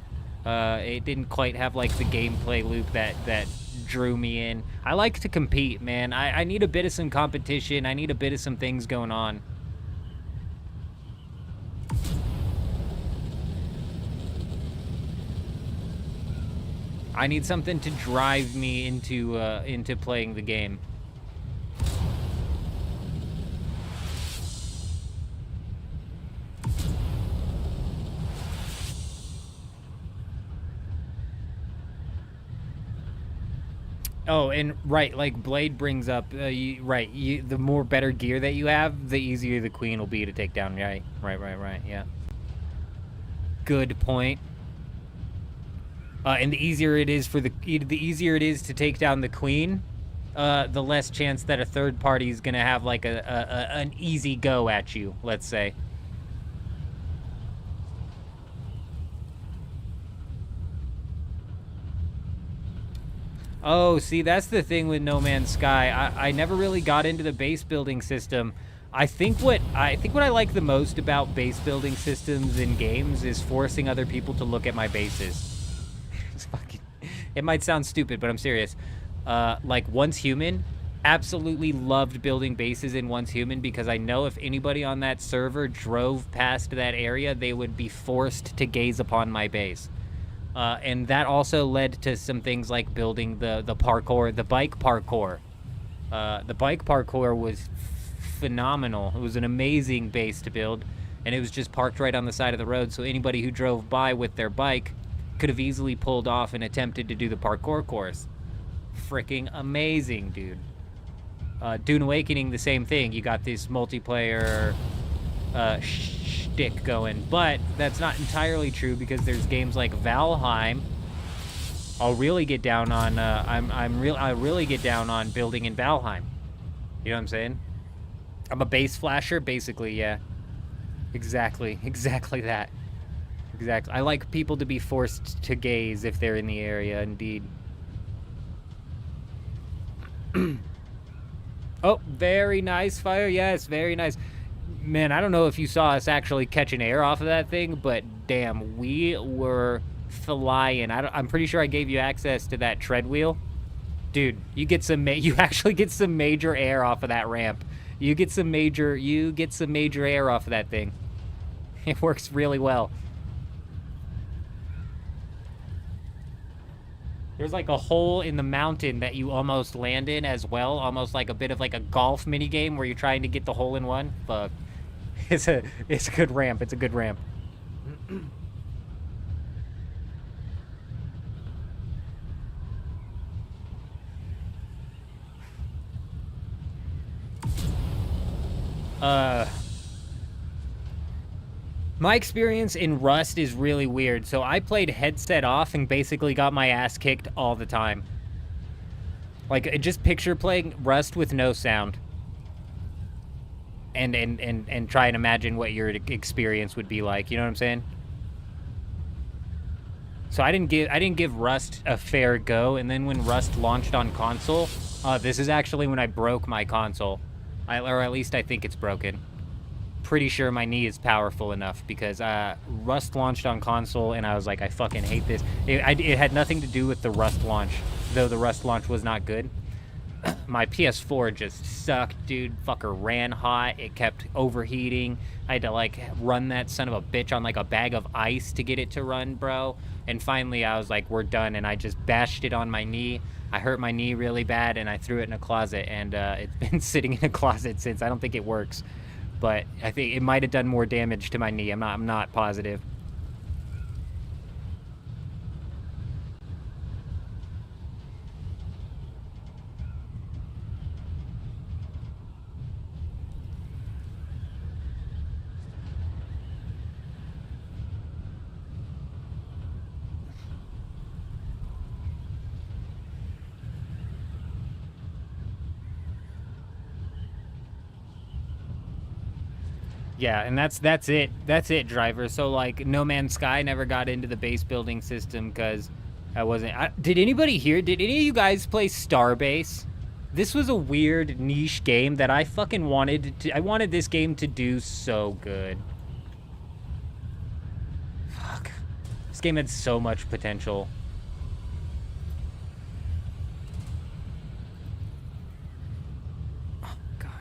It didn't quite have, like, the gameplay loop that drew me in. I like to compete, man. I need a bit of some competition. I need a bit of some things going on. I need something to drive me into playing the game. Oh, and right, like Blade brings up, the more better gear that you have, the easier the queen will be to take down. Right, yeah. Good point. And the easier it is to take down the queen, the less chance that a third party is gonna have like an easy go at you. Let's say. Oh, see, that's the thing with No Man's Sky. I never really got into the base building system. I think what I like the most about base building systems in games is forcing other people to look at my bases. It's fucking, it might sound stupid, but I'm serious. Like Once Human, absolutely loved building bases in Once Human because I know if anybody on that server drove past that area, they would be forced to gaze upon my base. And that also led to some things like building the parkour, the bike parkour. The bike parkour was phenomenal. It was an amazing base to build, and it was just parked right on the side of the road, so anybody who drove by with their bike could have easily pulled off and attempted to do the parkour course. Freaking amazing, dude. Dune Awakening, the same thing. You got this multiplayer shtick going, but that's not entirely true because there's games like Valheim. I'll really get down on I really get down on building in Valheim. You know what I'm saying? I'm a base flasher, basically, yeah. Exactly that. Exactly. I like people to be forced to gaze if they're in the area, indeed. Oh, very nice fire. Yes, very nice. Man, I don't know if you saw us actually catching air off of that thing, but damn, we were flying. I'm pretty sure I gave you access to that tread wheel. Dude, you actually get some major air off of that ramp. You get some major air off of that thing. It works really well. There's like a hole in the mountain that you almost land in as well, almost like a bit of like a golf mini game where you're trying to get the hole in one. Fuck. It's a good ramp. It's a good ramp. My experience in Rust is really weird. So I played headset off and basically got my ass kicked all the time. Like, just picture playing Rust with no sound. And try and imagine what your experience would be like. You know what I'm saying? So I didn't give Rust a fair go, and then when Rust launched on console, this is actually when I broke my console. Or at least I think it's broken. Pretty sure my knee is powerful enough because Rust launched on console and I was like, I fucking hate this. It had nothing to do with the Rust launch, though the Rust launch was not good. My PS4 just sucked, dude. Fucker ran hot. It kept overheating. I had to like run that son of a bitch on like a bag of ice to get it to run, bro. And finally I was like, we're done, and I just bashed it on my knee. I hurt my knee really bad and I threw it in a closet, and it's been sitting in a closet since. I don't think it works. But I think it might have done more damage to my knee. I'm not positive. Yeah, and that's it. That's it, driver. So like, No Man's Sky never got into the base building system because I wasn't. Did anybody here? Did any of you guys play Starbase? This was a weird niche game that I fucking wanted to. I wanted this game to do so good. Fuck, this game had so much potential.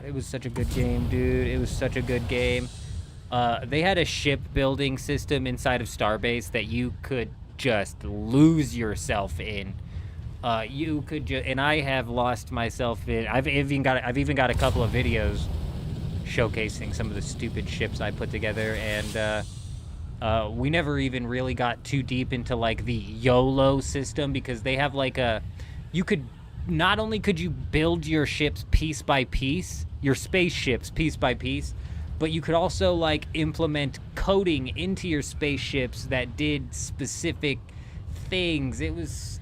It was such a good game, dude. It was such a good game. They had a shipbuilding system inside of Starbase that you could just lose yourself in. You could just, and I have lost myself in. I've even got a couple of videos showcasing some of the stupid ships I put together, and we never even really got too deep into like the YOLO system because they have like a, you could. Not only could you build your ships piece by piece, your spaceships piece by piece, but you could also like implement coding into your spaceships that did specific things. It was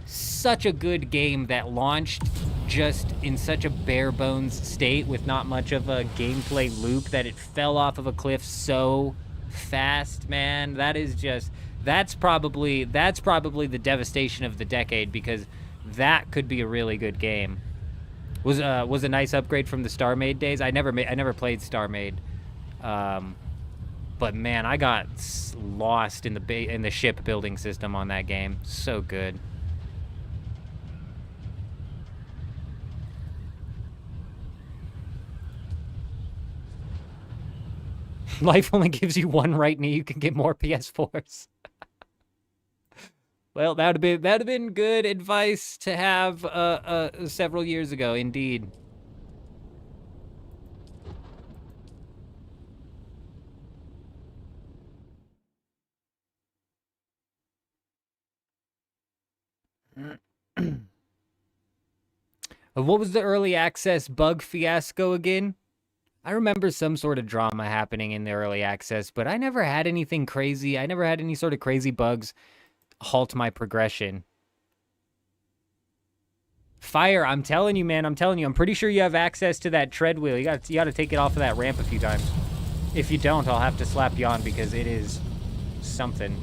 such a good game that launched just in such a bare bones state with not much of a gameplay loop that it fell off of a cliff so fast, man. That is just, that's probably the devastation of the decade because that could be a really good game. Was a nice upgrade from the StarMade days. I never played StarMade, but man, I got lost in the ship building system on that game. So good. Life only gives you one right knee. You can get more PS4s. Well, that'd have been good advice to have several years ago, indeed. What was the early access bug fiasco again? I remember some sort of drama happening in the early access, but I never had anything crazy. I never had any sort of crazy bugs halt my progression. Fire, I'm telling you, man, I'm telling you, I'm pretty sure you have access to that tread wheel. You got to take it off of that ramp a few times. If you don't, I'll have to slap you on because it is something.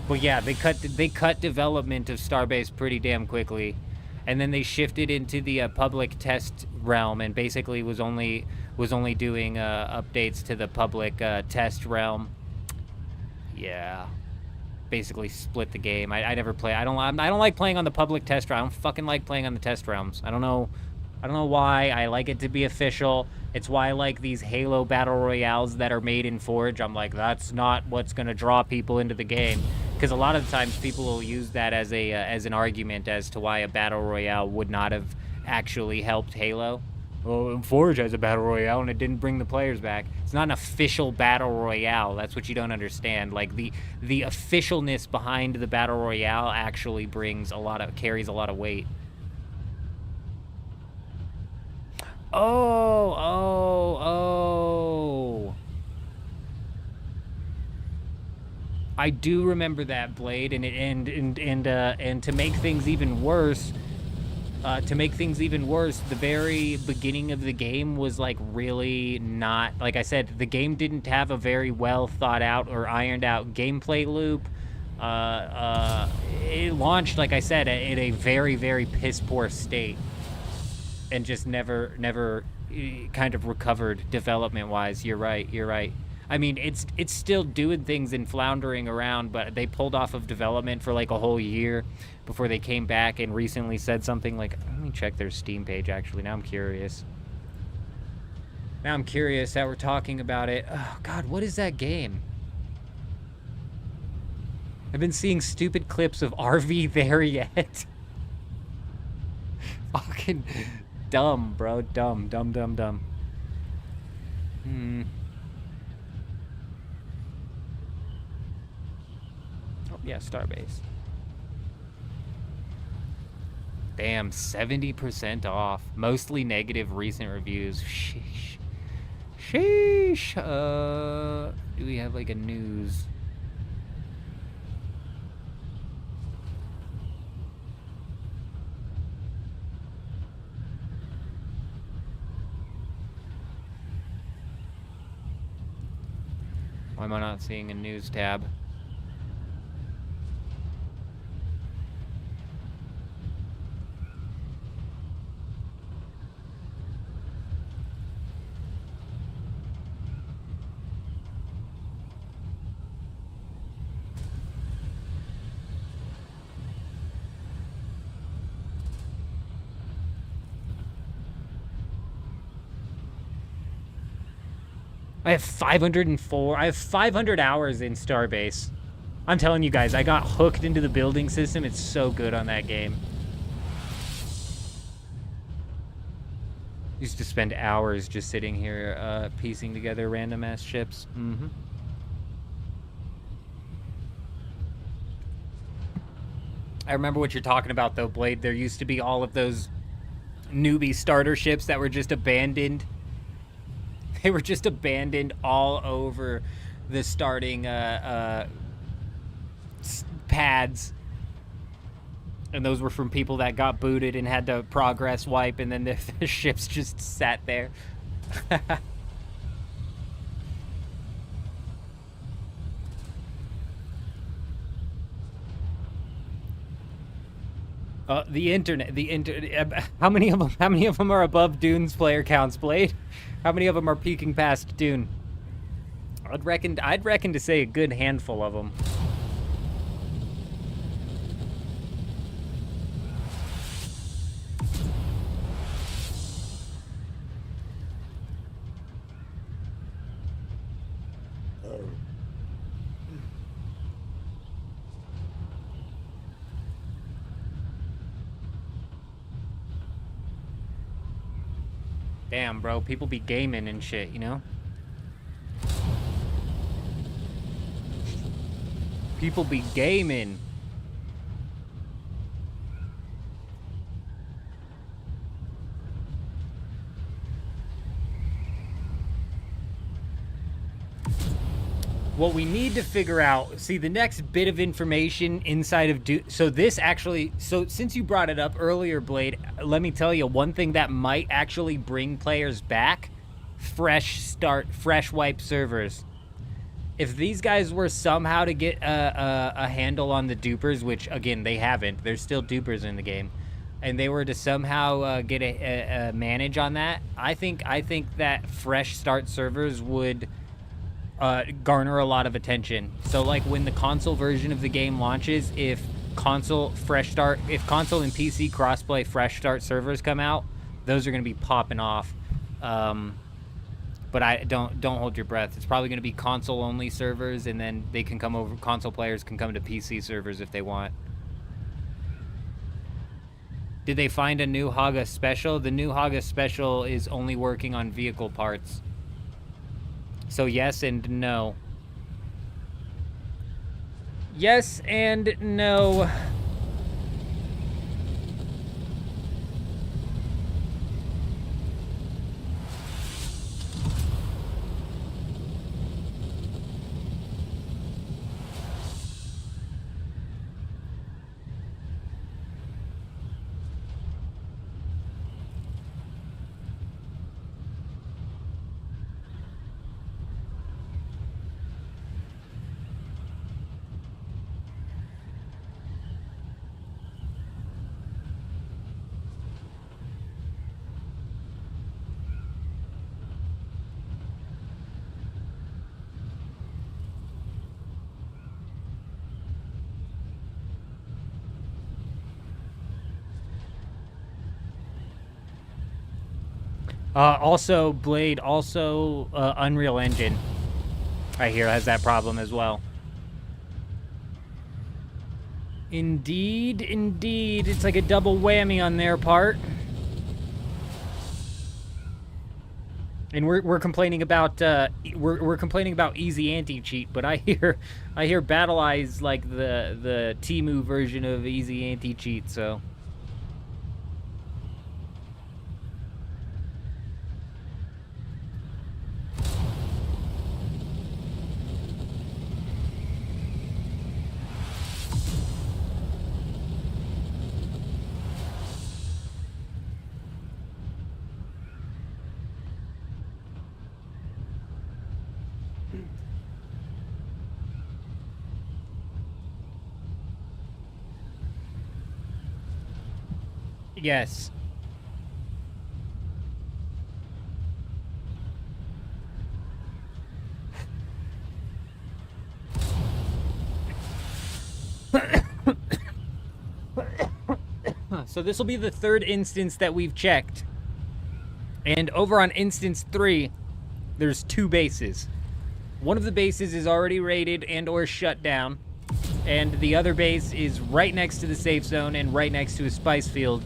But yeah, they cut development of Starbase pretty damn quickly, and then they shifted into the public test realm, and basically was only doing updates to the public test realm. Yeah, basically split the game. I never play. I don't like playing on the public test realm. I don't fucking like playing on the test realms. I don't know why. I like it to be official. It's why I like these Halo battle royales that are made in Forge. I'm like, that's not what's gonna draw people into the game. Because a lot of times people will use that as an argument as to why a battle royale would not have actually helped Halo. Well, Forge has a battle royale and it didn't bring the players back. It's not an official battle royale. That's what you don't understand. Like the officialness behind the battle royale actually carries a lot of weight. Oh. I do remember that, Blade, and to make things even worse, the very beginning of the game was like really not, like I said, the game didn't have a very well thought out or ironed out gameplay loop. It launched, like I said, in a very, very piss poor state, and just never kind of recovered development wise. You're right. I mean, it's still doing things and floundering around, but they pulled off of development for like a whole year before they came back and recently said something like, let me check their Steam page actually. Now I'm curious that we're talking about it. Oh God, what is that game? I've been seeing stupid clips of RV there yet. Fucking dumb, bro. Dumb. Yeah, Starbase. Damn, 70% off. Mostly negative recent reviews. Sheesh. Do we have like a news? Why am I not seeing a news tab? I have 504. I have 500 hours in Starbase. I'm telling you guys, I got hooked into the building system. It's so good on that game. Used to spend hours just sitting here piecing together random ass ships. Mm-hmm. I remember what you're talking about though, Blade. There used to be all of those newbie starter ships that were just abandoned. They were just abandoned all over the starting pads. And those were from people that got booted and had to progress wipe, and then the ships just sat there. The internet. How many of them are above Dune's player counts, Blade? How many of them are peeking past Dune? I'd reckon to say a good handful of them. Damn, bro, people be gaming and shit, you know? People be gaming. What we need to figure out, see, the next bit of information inside of Dune. So this actually, so since you brought it up earlier, Blade, let me tell you one thing that might actually bring players back: fresh start, fresh wipe servers. If these guys were somehow to get a handle on the dupers, which again they haven't, there's still dupers in the game, and they were to somehow get a manage on that, I think that fresh start servers would garner a lot of attention. So like when the console version of the game launches, if console and PC crossplay fresh start servers come out, those are going to be popping off. But I don't hold your breath. It's probably going to be console only servers, and then they can come over. Console players can come to PC servers if they want. Did they find a new Haga special? The new Haga special is only working on vehicle parts. So yes and no. Yes and no. Also, Blade, also Unreal Engine, I hear, has that problem as well. Indeed, indeed. It's like a double whammy on their part. And we're complaining about we're complaining about easy anti-cheat, but I hear Battle Eye's like the Temu version of easy anti-cheat, so. Yes. So this will be the third instance that we've checked. And over on instance 3, there's 2 bases. One of the bases is already raided and or shut down. And the other base is right next to the safe zone and right next to a spice field.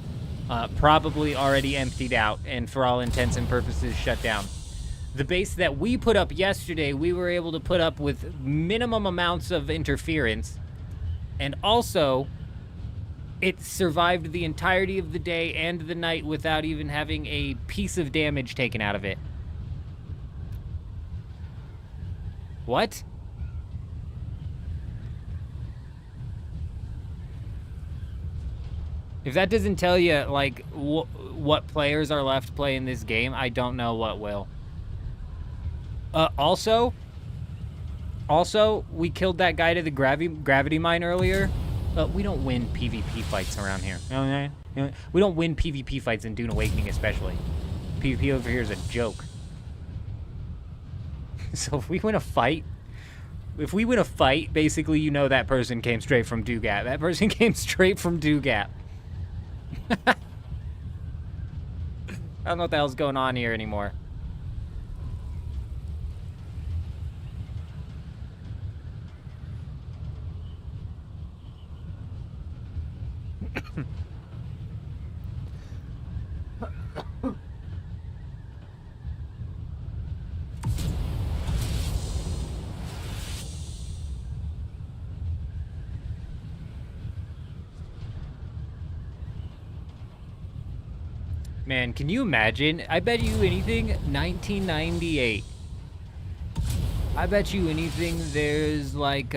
Probably already emptied out and for all intents and purposes shut down. The base that we put up yesterday, we were able to put up with minimum amounts of interference. And also, it survived the entirety of the day and the night without even having a piece of damage taken out of it. What? If that doesn't tell you, like, what players are left playing this game, I don't know what will. Also, we killed that guy to the gravity mine earlier. We don't win PvP fights around here. We don't win PvP fights in Dune Awakening, especially. PvP over here is a joke. So if we win a fight, basically you know that person came straight from Dugat. That person came straight from Dugat. I don't know what the hell's going on here anymore. Man, can you imagine? I bet you anything, 1998. I bet you anything there's like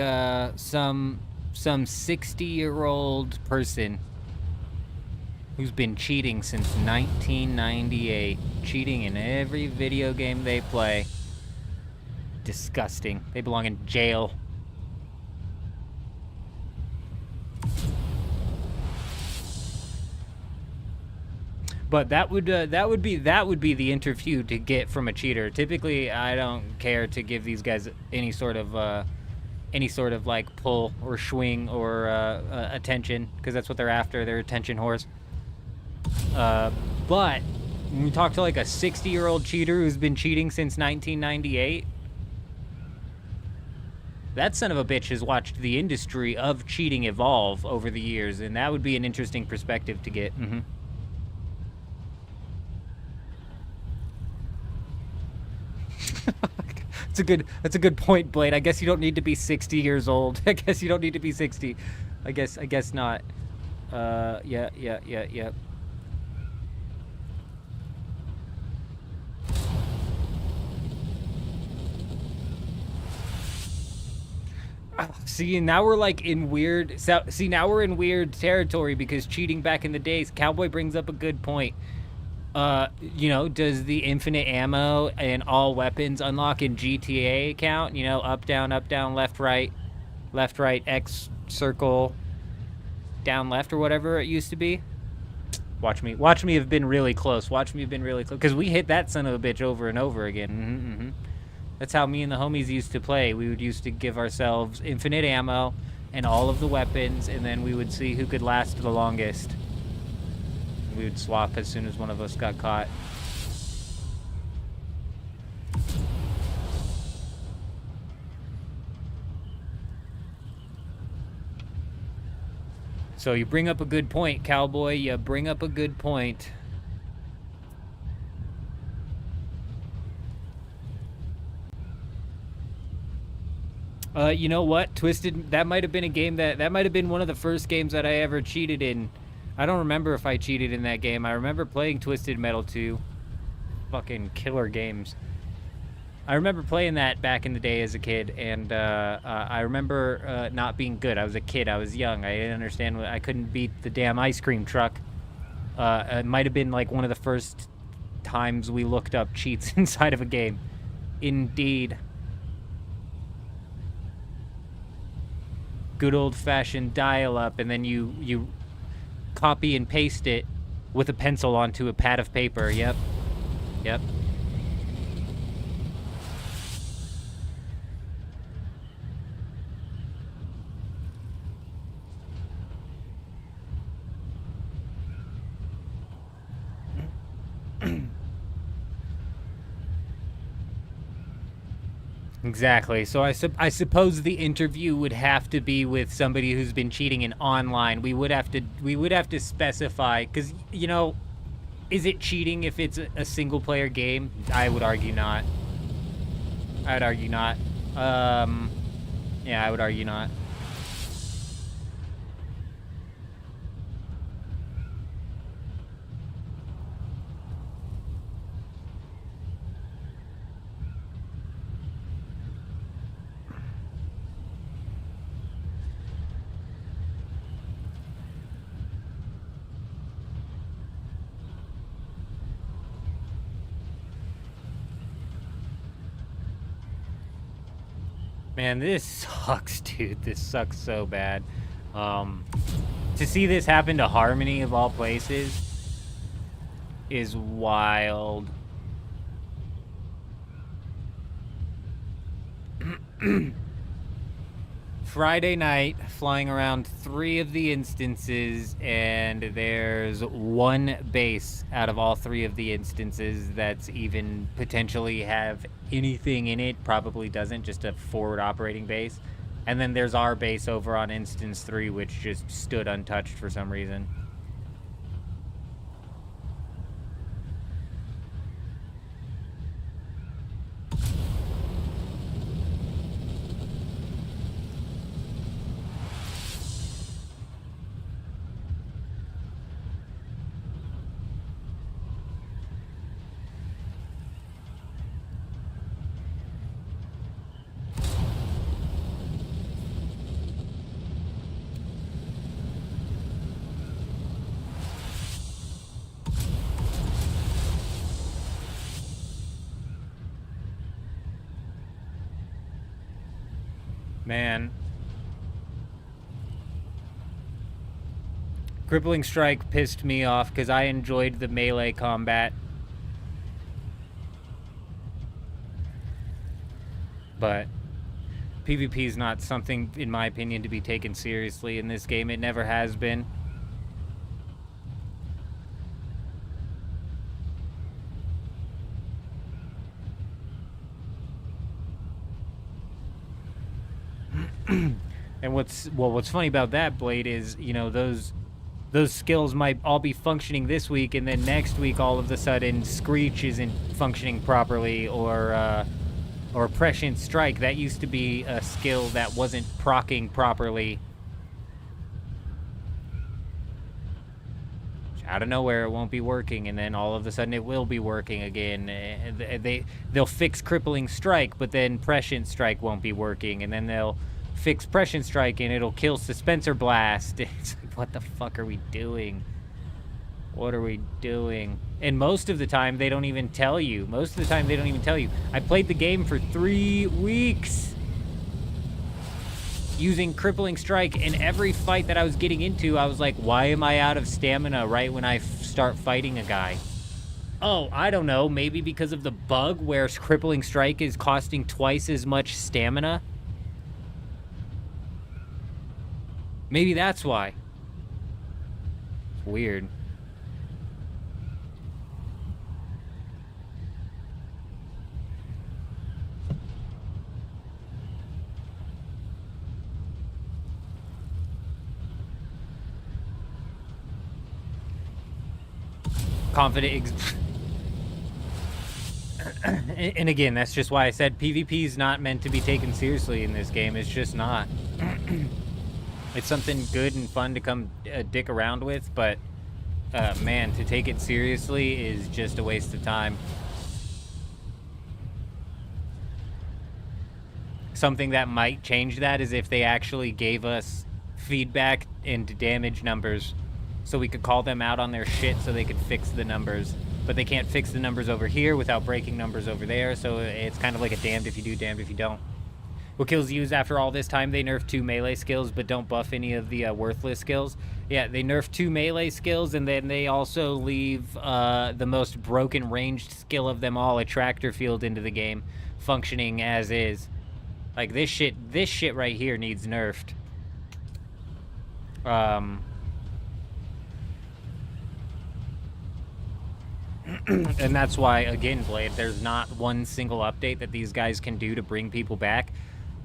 some 60-year-old person who's been cheating since 1998. Cheating in every video game they play. Disgusting. They belong in jail. But that would be the interview to get from a cheater. Typically, I don't care to give these guys any sort of like pull or swing or attention, because that's what they're after. They're attention whores. But when we talk to like a 60-year-old cheater who's been cheating since 1998, that son of a bitch has watched the industry of cheating evolve over the years, and that would be an interesting perspective to get. Mm-hmm. That's a good point, Blade. I guess you don't need to be 60 years old. I guess you don't need to be 60. I guess not. Yeah. See, now we're like in weird. See, now we're in weird territory because cheating back in the days. Cowboy brings up a good point. You know, does the infinite ammo and all weapons unlock in GTA count? You know, up, down, left, right, X, circle, down, left, or whatever it used to be. Watch me have been really close. Because we hit that son of a bitch over and over again. That's how me and the homies used to play. We would used to give ourselves infinite ammo and all of the weapons, and then we would see who could last the longest. We would swap as soon as one of us got caught. So you bring up a good point, Cowboy. You bring up a good point. You know what? Twisted, that might have been a game that might have been one of the first games that I ever cheated in. I don't remember if I cheated in that game. I remember playing Twisted Metal 2. Fucking killer games. I remember playing that back in the day as a kid, and I remember not being good. I was a kid. I was young. I didn't understand. I couldn't beat the damn ice cream truck. It might have been like one of the first times we looked up cheats inside of a game. Indeed. Good old-fashioned dial-up, and then you copy and paste it with a pencil onto a pad of paper. Yep. Yep. Exactly. So I suppose the interview would have to be with somebody who's been cheating in online. We would have to specify, because, you know, is it cheating if it's a single player game? I would argue not. I'd argue not. Yeah, I would argue not. Man, this sucks, dude. This sucks so bad. To see this happen to Harmony, of all places, is wild. Friday night, flying around 3 of the instances, and there's 1 base out of all 3 of the instances that's even potentially have anything in it. Probably doesn't, just a forward operating base. And then there's our base over on instance 3, which just stood untouched for some reason. Man. Crippling Strike pissed me off because I enjoyed the melee combat. But PvP is not something, in my opinion, to be taken seriously in this game. It never has been. And what's funny about that, Blade, is, you know, those skills might all be functioning this week, and then next week all of a sudden Screech isn't functioning properly, or Prescient Strike. That used to be a skill that wasn't proccing properly. Out of nowhere, it won't be working, and then all of a sudden it will be working again. They'll fix Crippling Strike, but then Prescient Strike won't be working, and then they'll fix Prescient Strike and it'll kill Suspensor Blast. It's like, what the fuck are we doing? What are we doing? And most of the time, they don't even tell you. I played the game for 3 weeks using Crippling Strike, and every fight that I was getting into, I was like, why am I out of stamina right when I start fighting a guy? Oh, I don't know. Maybe because of the bug where Crippling Strike is costing twice as much stamina? Maybe that's why. It's weird. Confident. And again, that's just why I said PvP is not meant to be taken seriously in this game. It's just not. It's something good and fun to come dick around with, but man, to take it seriously is just a waste of time. Something that might change that is if they actually gave us feedback and damage numbers, so we could call them out on their shit so they could fix the numbers. But they can't fix the numbers over here without breaking numbers over there, so it's kind of like a damned if you do, damned if you don't. What kills use after all this time? They nerfed 2 melee skills, but don't buff any of the worthless skills. Yeah, they nerf 2 melee skills, and then they also leave the most broken ranged skill of them all, Attractor Field, into the game, functioning as is. Like, this shit right here needs nerfed. And that's why, again, Blade, there's not one single update that these guys can do to bring people back,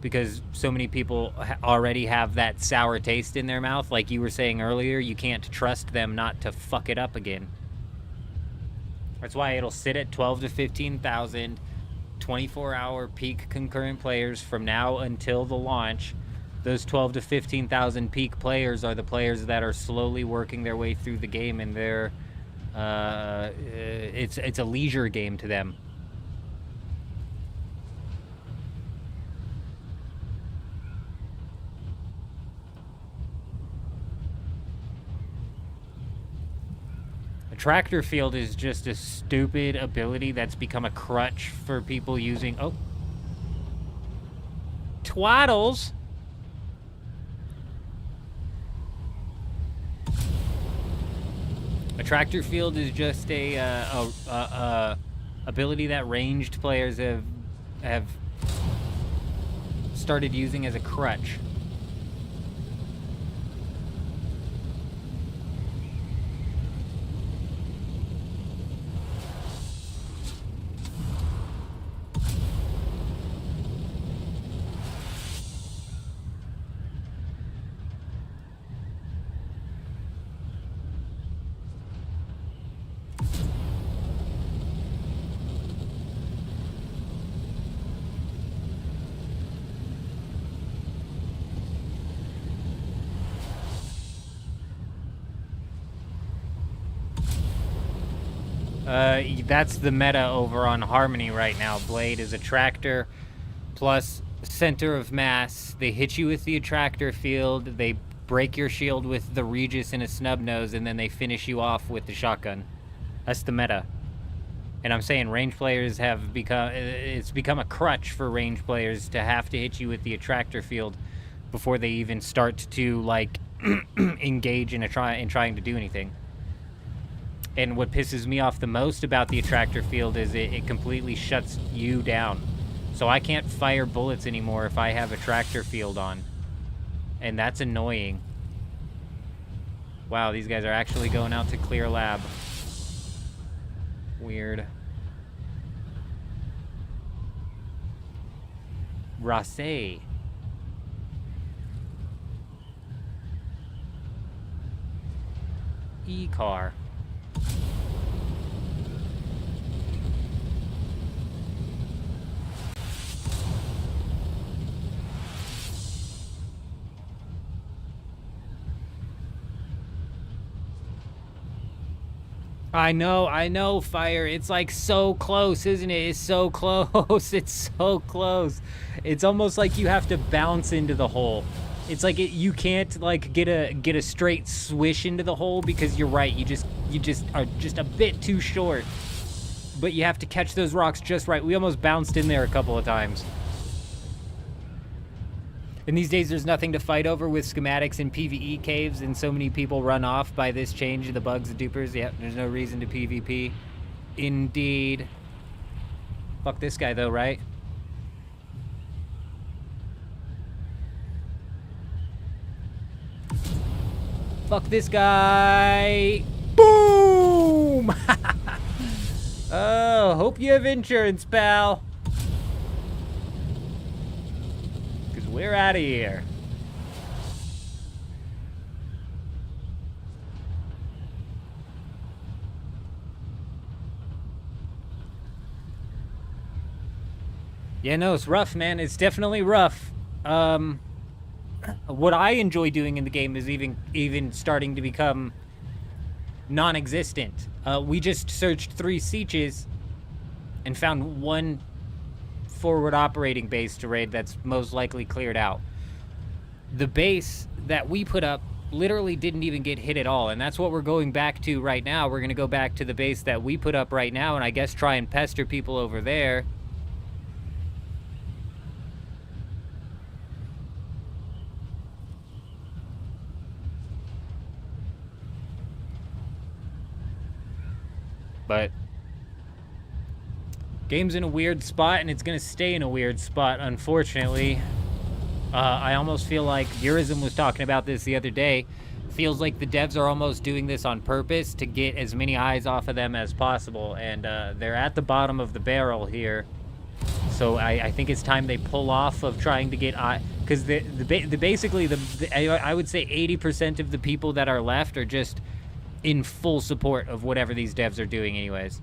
because so many people already have that sour taste in their mouth. Like you were saying earlier, you can't trust them not to fuck it up again. That's why it'll sit at 12 to 15,000 24-hour peak concurrent players from now until the launch. Those 12 to 15,000 peak players are the players that are slowly working their way through the game, and they're it's a leisure game to them. Attractor Field is just a stupid ability that's become a crutch for people using... Oh. Twaddles! Attractor Field is just a ability that ranged players have started using as a crutch. That's the meta over on Harmony right now. Blade is Attractor plus center of mass. They hit you with the Attractor Field, they break your shield with the Regis and a snub nose, and then they finish you off with the shotgun. That's the meta. And I'm saying range players have become... It's become a crutch for range players to have to hit you with the Attractor Field before they even start to, like, engage in trying to do anything. And what pisses me off the most about the Attractor Field is it completely shuts you down. So I can't fire bullets anymore if I have Attractor Field on. And that's annoying. Wow, these guys are actually going out to clear lab. Weird. Rasse. E-car. I know, Fire. It's like so close, isn't it? It's so close. It's so close. It's almost like you have to bounce into the hole. It's like you can't like get a straight swish into the hole, because you're right. You just are just a bit too short. But you have to catch those rocks just right. We almost bounced in there a couple of times. And these days, there's nothing to fight over with schematics and PvE caves, and so many people run off by this change of the bugs and dupers. Yep, there's no reason to PvP. Indeed. Fuck this guy, though, right? Fuck this guy. Boom! Oh, hope you have insurance, pal. We're out of here. Yeah, no, it's rough, man. It's definitely rough. What I enjoy doing in the game is even starting to become non-existent. We just searched 3 sieges and found 1 forward operating base to raid that's most likely cleared out. The base that we put up literally didn't even get hit at all, and that's what we're going back to right now. We're going to go back to the base that we put up right now, and I guess try and pester people over there. But game's in a weird spot, and it's gonna stay in a weird spot, unfortunately. I almost feel like Yurizm was talking about this the other day. Feels like the devs are almost doing this on purpose to get as many eyes off of them as possible, and they're at the bottom of the barrel here. So I think it's time they pull off of trying to get because basically I would say 80% of the people that are left are just in full support of whatever these devs are doing, anyways.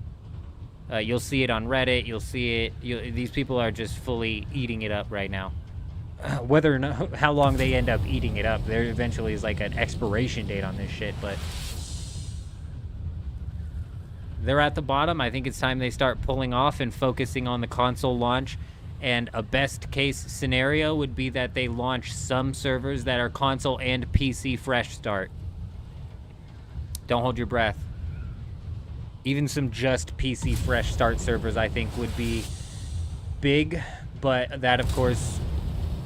You'll see it on Reddit. You'll see it. These people are just fully eating it up right now. Whether or not how long they end up eating it up, there eventually is like an expiration date on this shit, but they're at the bottom. I think it's time they start pulling off and focusing on the console launch. And a best case scenario would be that they launch some servers that are console and PC fresh start. Don't hold your breath. Even some just PC fresh start servers, I think, would be big. But that, of course,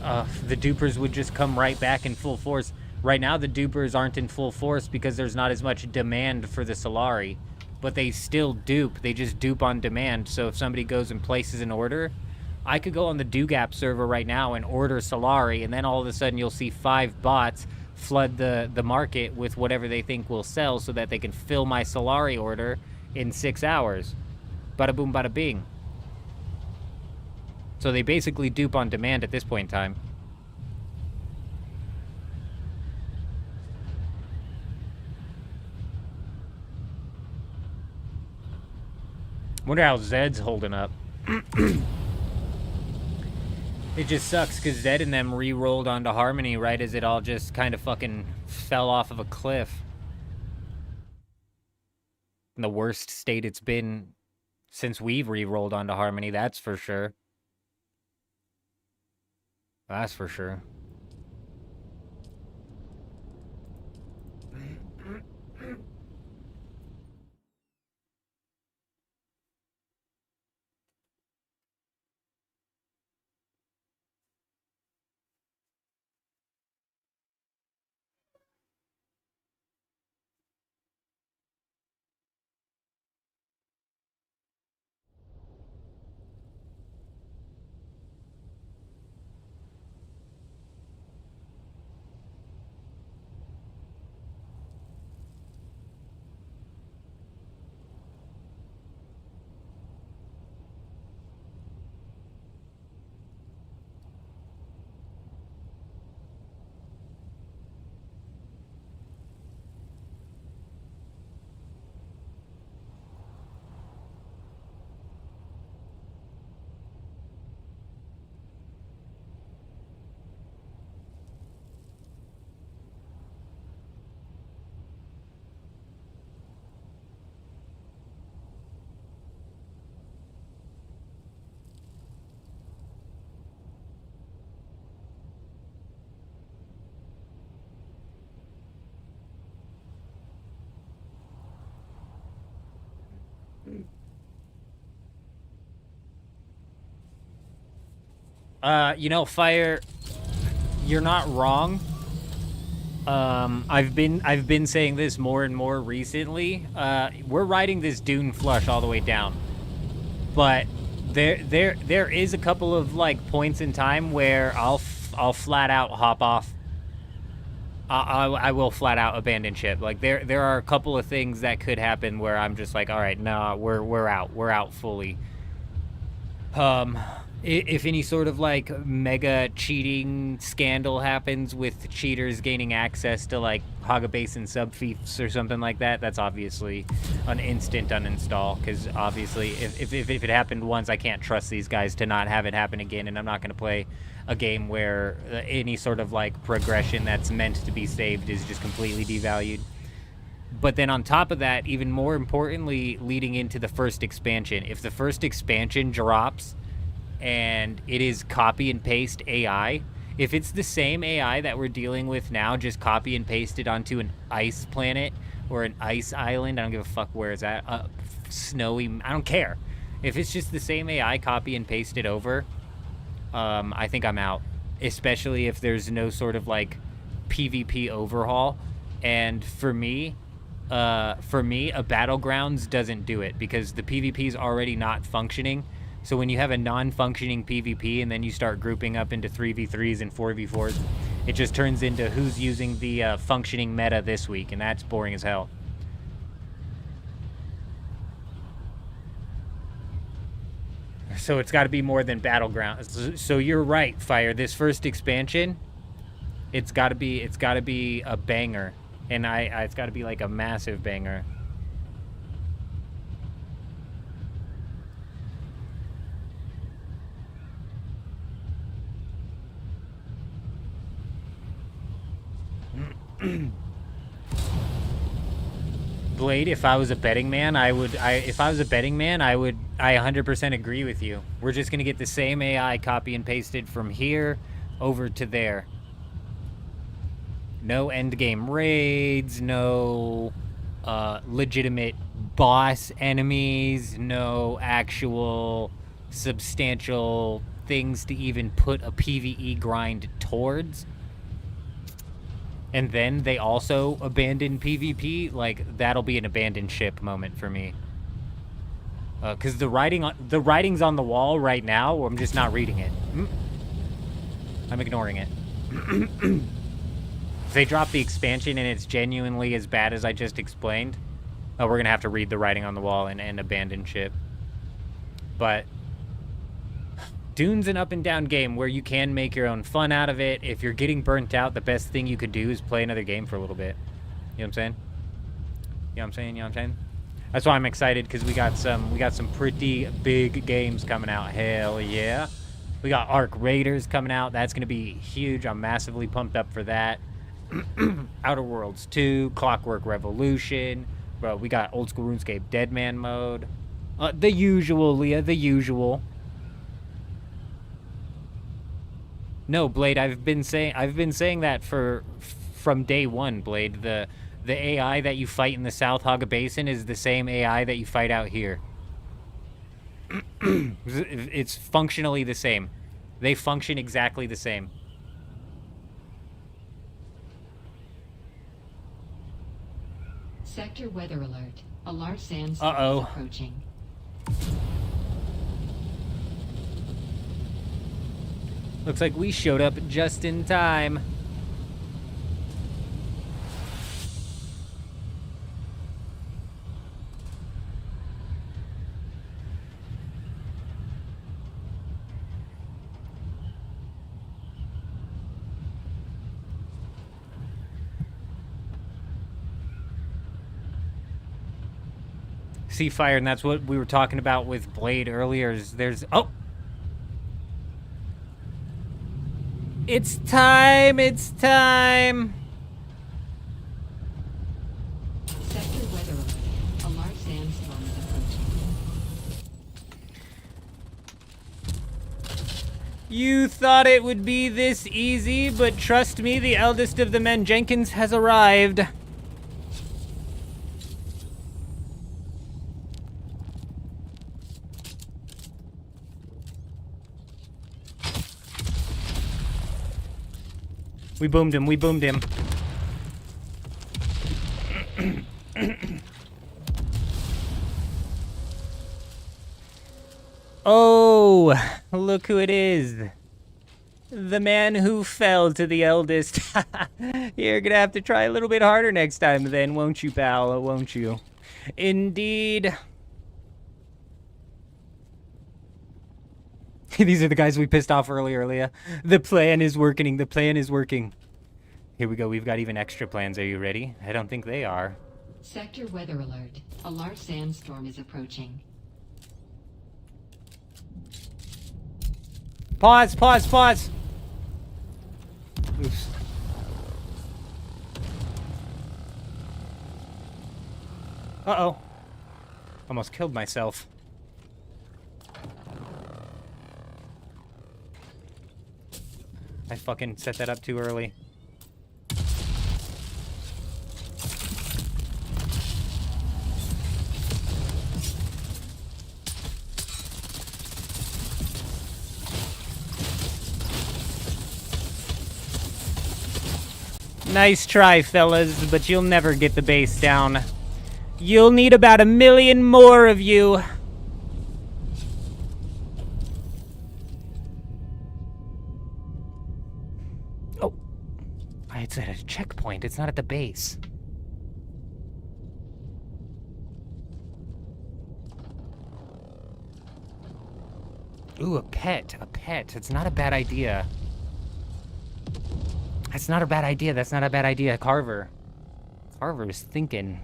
the dupers would just come right back in full force. Right now, the dupers aren't in full force because there's not as much demand for the Solari. But they still dupe. They just dupe on demand. So if somebody goes and places an order, I could go on the DoGap server right now and order Solari, and then all of a sudden you'll see 5 bots flood the market with whatever they think will sell so that they can fill my Solari order in 6 hours. Bada boom, bada bing. So they basically dupe on demand at this point in time. Wonder how Zed's holding up. It just sucks because Zed and them re-rolled onto Harmony right as it all just kind of fucking fell off of a cliff. In the worst state it's been since we've re-rolled onto Harmony, that's for sure. That's for sure. You know, Fire, you're not wrong. I've been saying this more and more recently. We're riding this Dune flush all the way down, but there is a couple of like points in time where I'll flat out hop off. I will flat out abandon ship. Like there are a couple of things that could happen where I'm just like, all right, nah, we're out fully. If any sort of like mega cheating scandal happens with cheaters gaining access to like Haga Basin subfiefs or something like that, that's obviously an instant uninstall, because obviously if it happened once, I can't trust these guys to not have it happen again, and I'm not going to play a game where any sort of like progression that's meant to be saved is just completely devalued. But then on top of that, even more importantly, leading into the first expansion, if the first expansion drops and it is copy and paste AI, if it's the same AI that we're dealing with now, just copy and pasted onto an ice planet or an ice island, I don't give a fuck where it's at, snowy, I don't care. If it's just the same AI copy and pasted over, I think I'm out, especially if there's no sort of like PvP overhaul. And for me, for me, a Battlegrounds doesn't do it because the PvP is already not functioning. So when you have a non-functioning PvP and then you start grouping up into 3v3s and 4v4s, it just turns into who's using the functioning meta this week, and that's boring as hell. So it's got to be more than Battlegrounds. So you're right, Fire. This first expansion, it's got to be a banger, and it's got to be like a massive banger. Blade, if I was a betting man, I 100% agree with you. We're just gonna get the same AI copy and pasted from here over to there. No endgame raids, no legitimate boss enemies, no actual substantial things to even put a PvE grind towards. And then they also abandon PvP, like, that'll be an abandoned ship moment for me. Because the writing's on the wall right now, or I'm just not reading it. I'm ignoring it. If they drop the expansion and it's genuinely as bad as I just explained, we're going to have to read the writing on the wall and abandon ship. But Dune's an up and down game where you can make your own fun out of it. If you're getting burnt out, the best thing you could do is play another game for a little bit. You know what I'm saying? You know what I'm saying? You know what I'm saying? That's why I'm excited, because we got some pretty big games coming out. Hell yeah. We got Arc Raiders coming out. That's going to be huge. I'm massively pumped up for that. Outer Worlds 2, Clockwork Revolution. Bro, we got old school RuneScape Deadman mode. The usual, Leah, the usual. No, Blade, I've been saying that from day one, Blade. The AI that you fight in the South Haga Basin is the same AI that you fight out here. It's functionally the same. They function exactly the same. Sector weather alert. A large sandstorm is approaching. Looks like we showed up just in time. See, Fire, and that's what we were talking about with Blade earlier. It's time! It's time! Sector weather alert. A large sandstorm is approaching. You thought it would be this easy, but trust me, the eldest of the men, Jenkins, has arrived. We boomed him, we boomed him. Oh, look who it is. The man who fell to the eldest. You're gonna have to try a little bit harder next time then, won't you, pal? Won't you? Indeed. These are the guys we pissed off earlier, Leah. The plan is working. The plan is working. Here we go. We've got even extra plans. Are you ready? I don't think they are. Sector weather alert. A large sandstorm is approaching. Pause, pause, pause. Oops. Uh-oh. Almost killed myself. I fucking set that up too early. Nice try, fellas, but you'll never get the base down. You'll need about 1 million more of you. Oh. It's at a checkpoint. It's not at the base. Ooh, a pet. A pet. It's not a bad idea. That's not a bad idea. That's not a bad idea. Carver. Carver is thinking.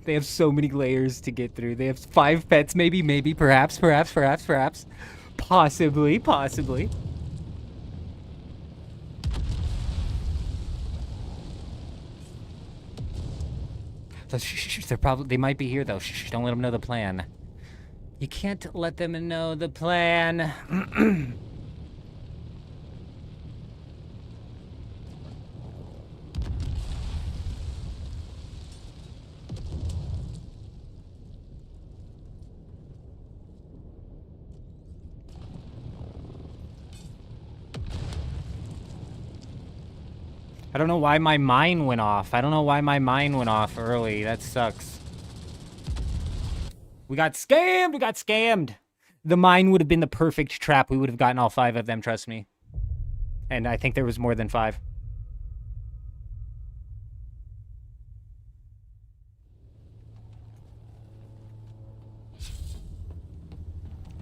They have so many layers to get through. They have 5 pets, maybe, perhaps. Possibly. So shh, they might be here though. Shh, don't let them know the plan. You can't let them know the plan. I don't know why my mine went off. Early. That sucks. We got scammed! The mine would have been the perfect trap. We would have gotten all 5 of them, trust me. And I think there was more than 5.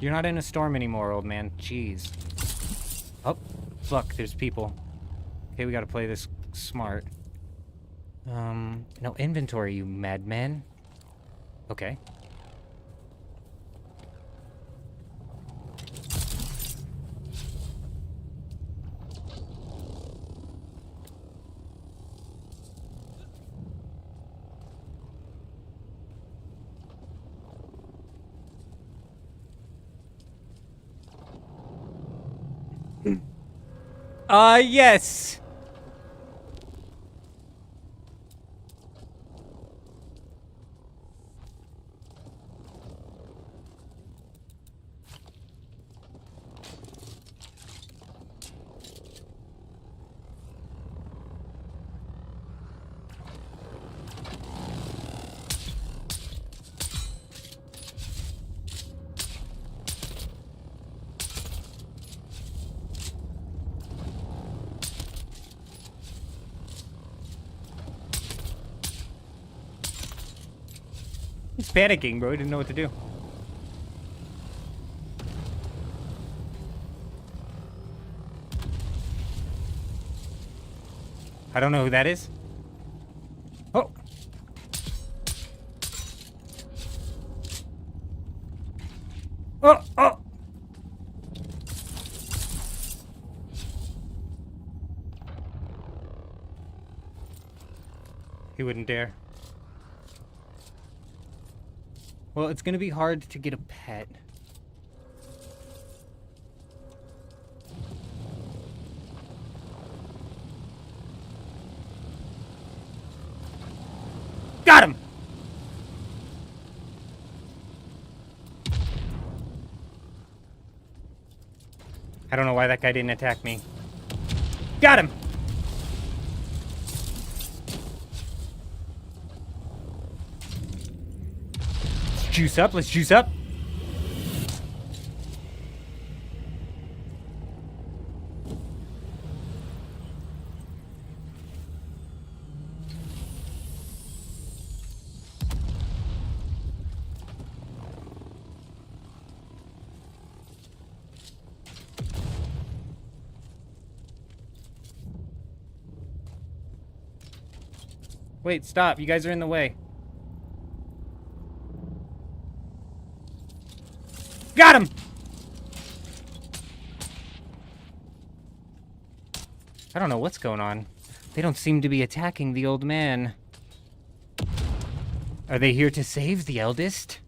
You're not in a storm anymore, old man. Jeez. Oh, fuck, there's people. Okay, we gotta play this smart. No inventory, you madman. Okay. Yes! He's panicking, bro. He didn't know what to do. I don't know who that is. Oh. Oh. He wouldn't dare. Well, it's gonna be hard to get a pet. Got him! I don't know why that guy didn't attack me. Got him! Let's juice up. Wait, stop. You guys are in the way. Got him! I don't know what's going on. They don't seem to be attacking the old man. Are they here to save the eldest?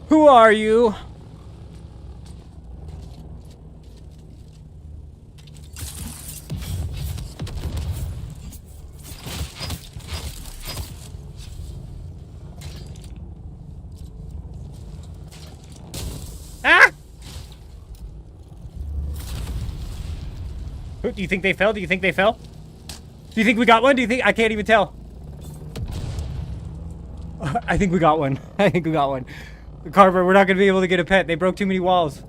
Who are you? Do you think they fell? Do you think they fell? Do you think we got one? Do you think? I can't even tell. I think we got one. I think we got one. Carver, we're not going to be able to get a pet. They broke too many walls.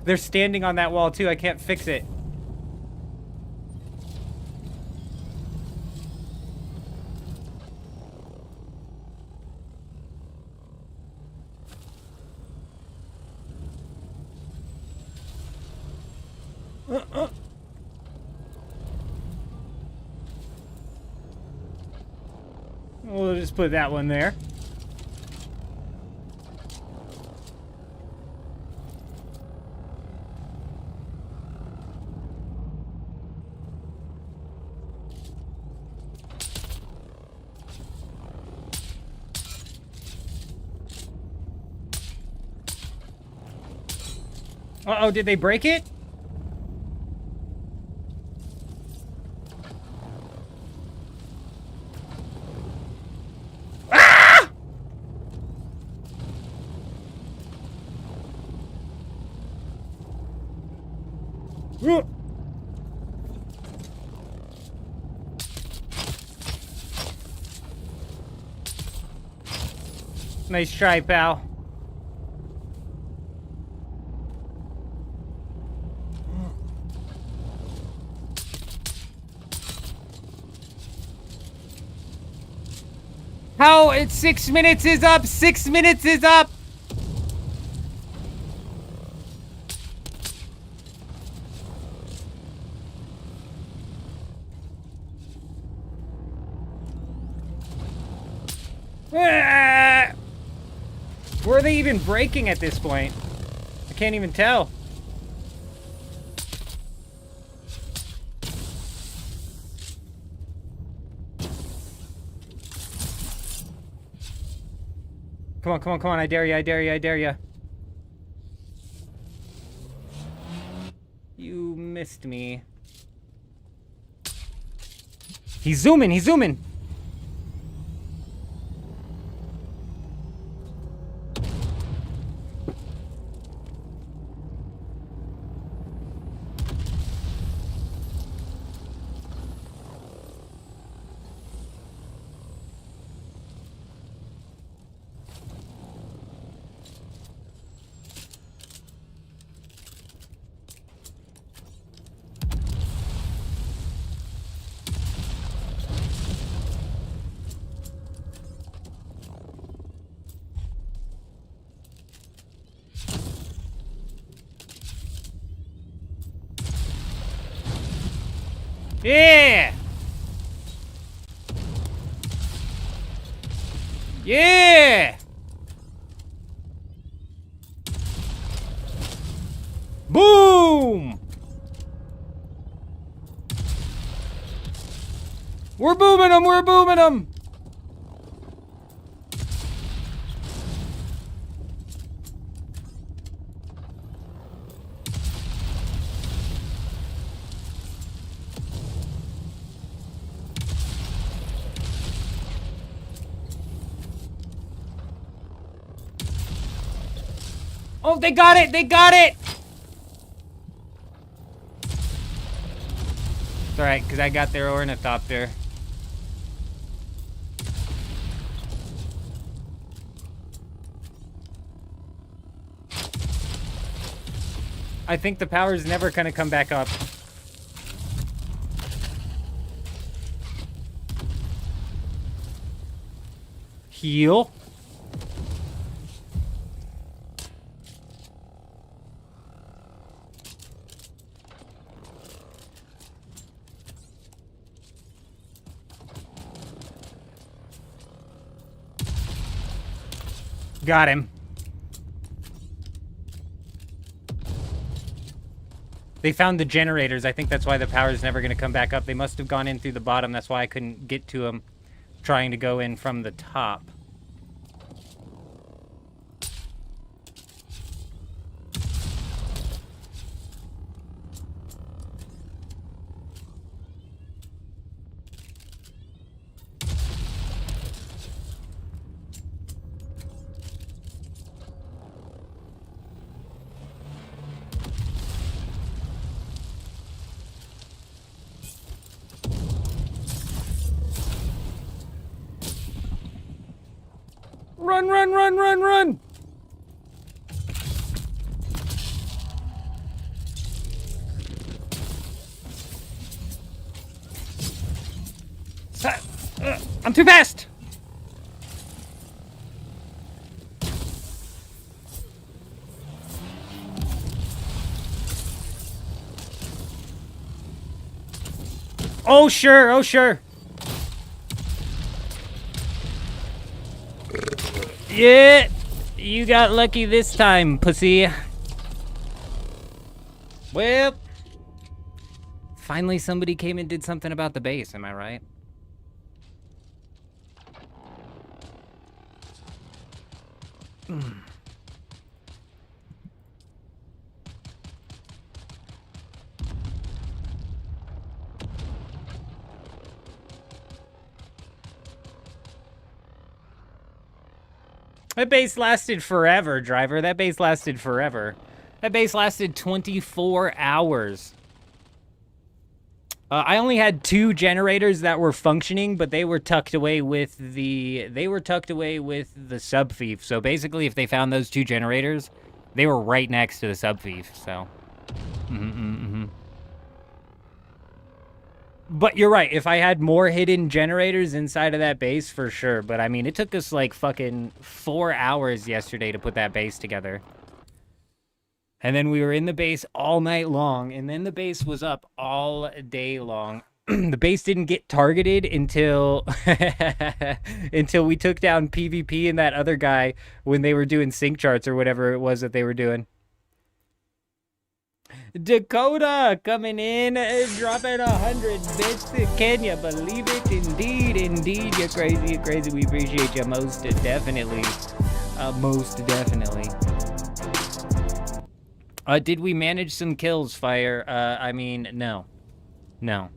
They're standing on that wall, too. I can't fix it. We'll just put that one there. Uh-oh, did they break it? Ah! Nice try, pal. How? It's 6 minutes is up! 6 minutes is up! Ah! Were they even breaking at this point? I can't even tell. Come on, come on, come on. I dare you, I dare you, I dare you. You missed me. He's zooming, he's zooming. Yeah! Yeah! Boom! We're booming them, we're booming them! Oh, they got it! They got it! It's alright, because I got their ornithopter. I think the power's never gonna come back up. Heal. Got him. They found the generators. I think that's why the power is never going to come back up. They must have gone in through the bottom. That's why I couldn't get to them trying to go in from the top. Run, run, run, run, run! I'm too fast! Oh, sure, oh, sure. Yeah, you got lucky this time, pussy. Well, finally somebody came and did something about the base, am I right? That base lasted forever, driver. That base lasted forever. That base lasted 24 hours. I only had 2 generators that were functioning, but they were tucked away with the sub-thief. So basically, if they found those 2 generators, they were right next to the sub-thief. So, But you're right. If I had more hidden generators inside of that base, for sure. But I mean, it took us like fucking 4 hours yesterday to put that base together. And then we were in the base all night long, and then the base was up all day long. The base didn't get targeted until until we took down PvP and that other guy when they were doing sync charts or whatever it was that they were doing. Dakota coming in, dropping 100 bits. Can you believe it? Indeed, indeed. You're crazy, you're crazy. We appreciate you most definitely. Most definitely. Did we manage some kills, Fire? I mean, no. No.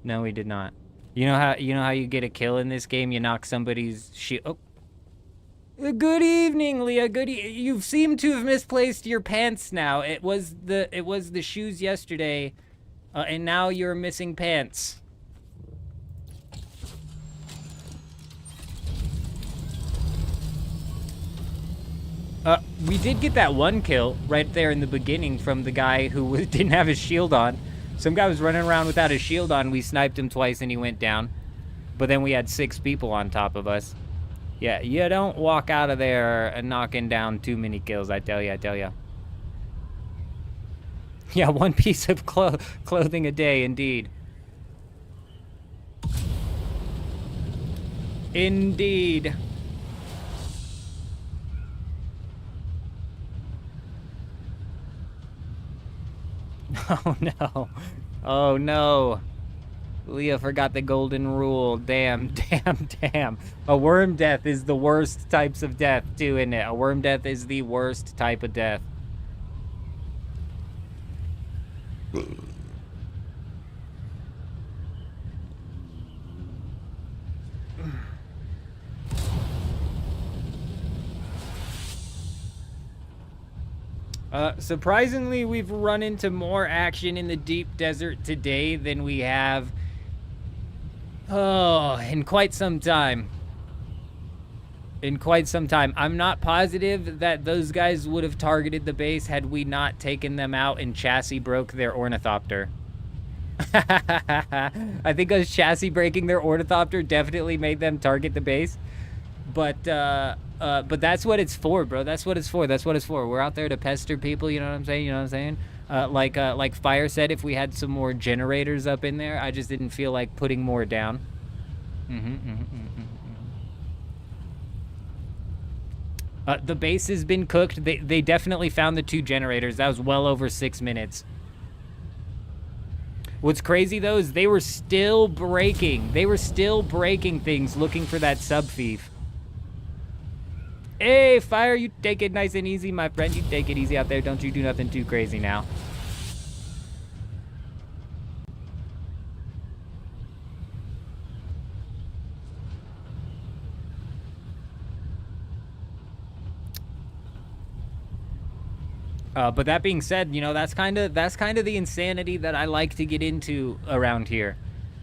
No, we did not. You know how you get a kill in this game? You knock somebody's shield. Oh. Good evening, Leah. You seem to have misplaced your pants now. It was the shoes yesterday, and now you're missing pants. We did get that one kill right there in the beginning from the guy who didn't have his shield on. Some guy was running around without his shield on. We sniped him twice and he went down. But then we had 6 people on top of us. Yeah, you don't walk out of there knocking down too many kills, I tell you. Yeah, 1 piece of clothing a day, indeed. Indeed. Oh no. Oh no. Leah forgot the golden rule. Damn. A worm death is the worst types of death too, isn't it? A worm death is the worst type of death. Surprisingly, we've run into more action in the deep desert today than we have, in quite some time. I'm not positive that those guys would have targeted the base had we not taken them out and chassis broke their ornithopter. I think us chassis breaking their ornithopter definitely made them target the base. But that's what it's for, bro. That's what it's for. We're out there to pester people, you know what I'm saying? Like Fire said, if we had some more generators up in there, I just didn't feel like putting more down. The base has been cooked. They definitely found the 2 generators. That was well over 6 minutes. What's crazy, though, is they were still breaking. They were still breaking things looking for that sub-thief. Hey, Fire, you take it nice and easy, my friend. You take it easy out there. Don't you do nothing too crazy now. But that being said, you know, that's kind of the insanity that I like to get into around here.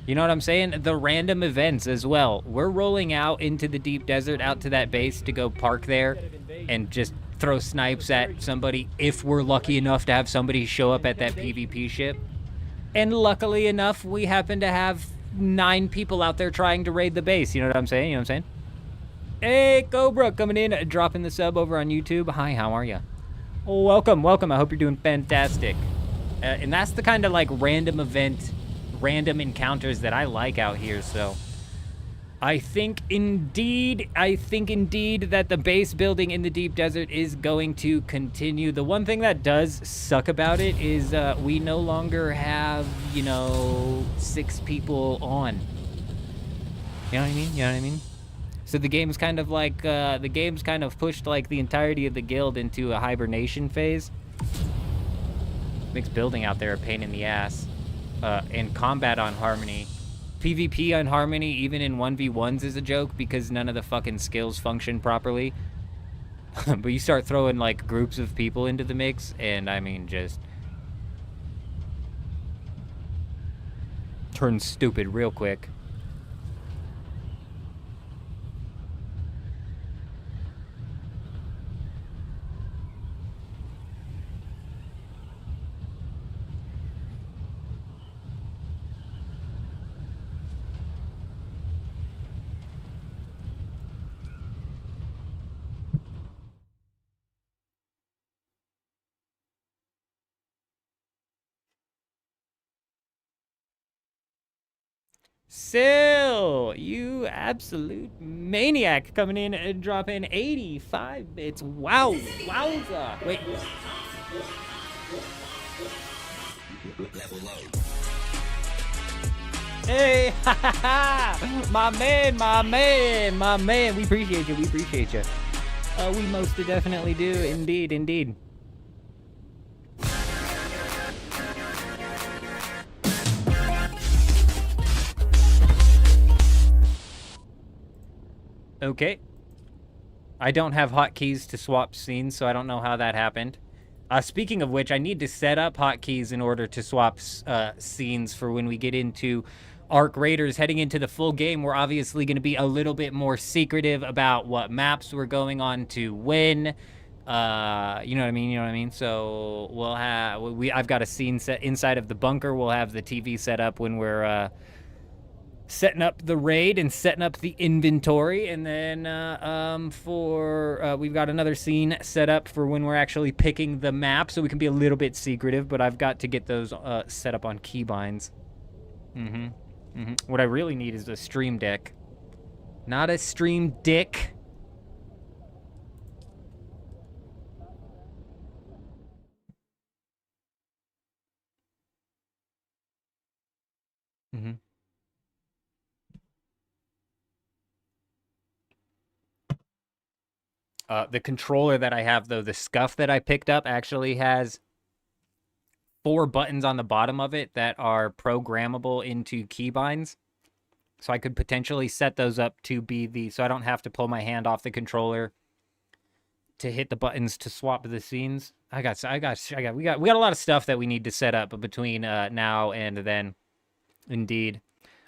You know what I'm saying? The random events as well. We're rolling out into the deep desert, out to that base to go park there and just throw snipes at somebody if we're lucky enough to have somebody show up at that PvP ship. And luckily enough, we happen to have 9 people out there trying to raid the base. You know what I'm saying? You know what I'm saying? Hey, Cobra, coming in, dropping the sub over on YouTube. Hi, how are you? Welcome, welcome. I hope you're doing fantastic. And that's the kind of like random event, random encounters that I like out here. So I think indeed that the base building in the deep desert is going to continue. The one thing that does suck about it is we no longer have, you know, 6 people on. You know what I mean? You know what I mean? So the game's kind of like, the game's kind of pushed like the entirety of the guild into a hibernation phase. Makes building out there a pain in the ass. And combat on Harmony. PvP on Harmony, even in 1v1s, is a joke because none of the fucking skills function properly. But you start throwing like groups of people into the mix, and I mean, just turns stupid real quick. Sil, you absolute maniac, coming in and dropping 85 bits. Wow, wowza. Wait. Hey, my man. We appreciate you, we most definitely do, indeed. Okay. I don't have hotkeys to swap scenes, so I don't know how that happened. Speaking of which, I need to set up hotkeys in order to swap scenes for when we get into Arc Raiders. Heading into the full game, we're obviously going to be a little bit more secretive about what maps we're going on to when. You know what I mean? So we'll have... I've got a scene set inside of the bunker. We'll have the TV set up when we're... setting up the raid and setting up the inventory, and then we've got another scene set up for when we're actually picking the map, so we can be a little bit secretive, but I've got to get those set up on keybinds. What I really need is a stream deck. Not a stream dick. The controller that I have, though, the Scuff that I picked up, actually has 4 buttons on the bottom of it that are programmable into keybinds. So I could potentially set those up to be so I don't have to pull my hand off the controller to hit the buttons to swap the scenes. We got a lot of stuff that we need to set up between now and then. Indeed.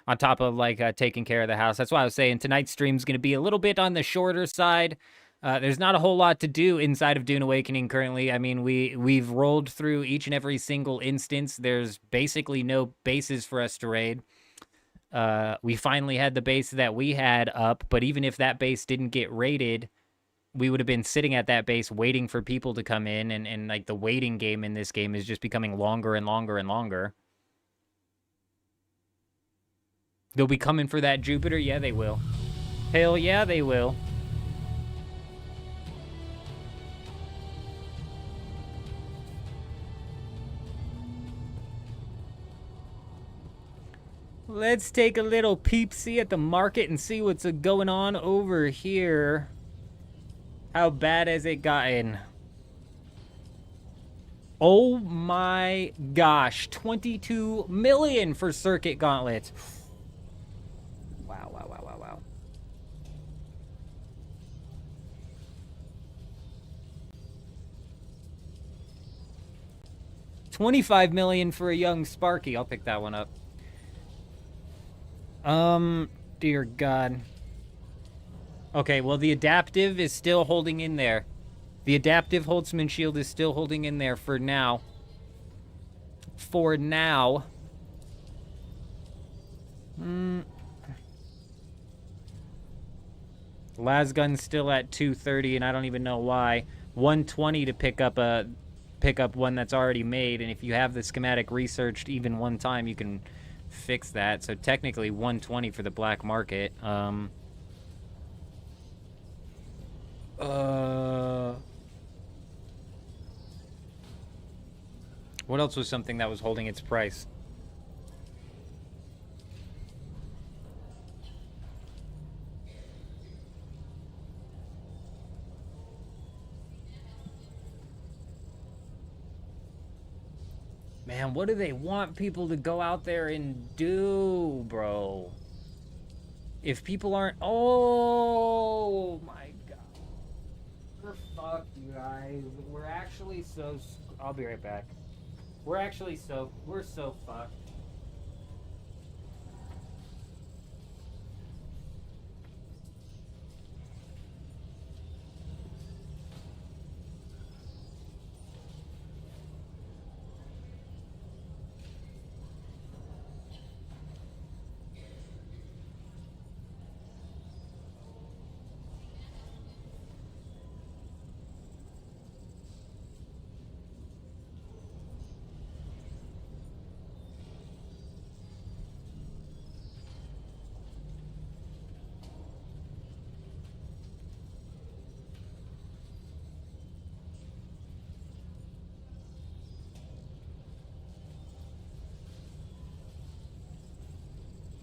On top of like taking care of the house. That's why I was saying tonight's stream is going to be a little bit on the shorter side. There's not a whole lot to do inside of Dune Awakening currently. I mean, we've rolled through each and every single instance. There's basically no bases for us to raid. We finally had the base that we had up, but even if that base didn't get raided, we would have been sitting at that base waiting for people to come in, and like the waiting game in this game is just becoming longer and longer and longer. They'll be coming for that Jupiter? Yeah, they will. Hell yeah, they will. Let's take a little peep-see at the market and see what's going on over here. How bad has it gotten? Oh my gosh, 22 million for Circuit Gauntlets. Wow. 25 million for a young Sparky. I'll pick that one up. Dear God. Okay, well, the adaptive is still holding in there. The adaptive Holtzman shield is still holding in there for now. For now. Lasgun's still at 230, and I don't even know why. 120 to pick up one that's already made, and if you have the schematic researched even one time, you can fix that. So technically 120 for the black market. What else was something that was holding its price? Man, what do they want people to go out there and do, bro? If people aren't... Oh, my God. We're fucked, you guys. We're actually so... I'll be right back. We're actually so... We're so fucked.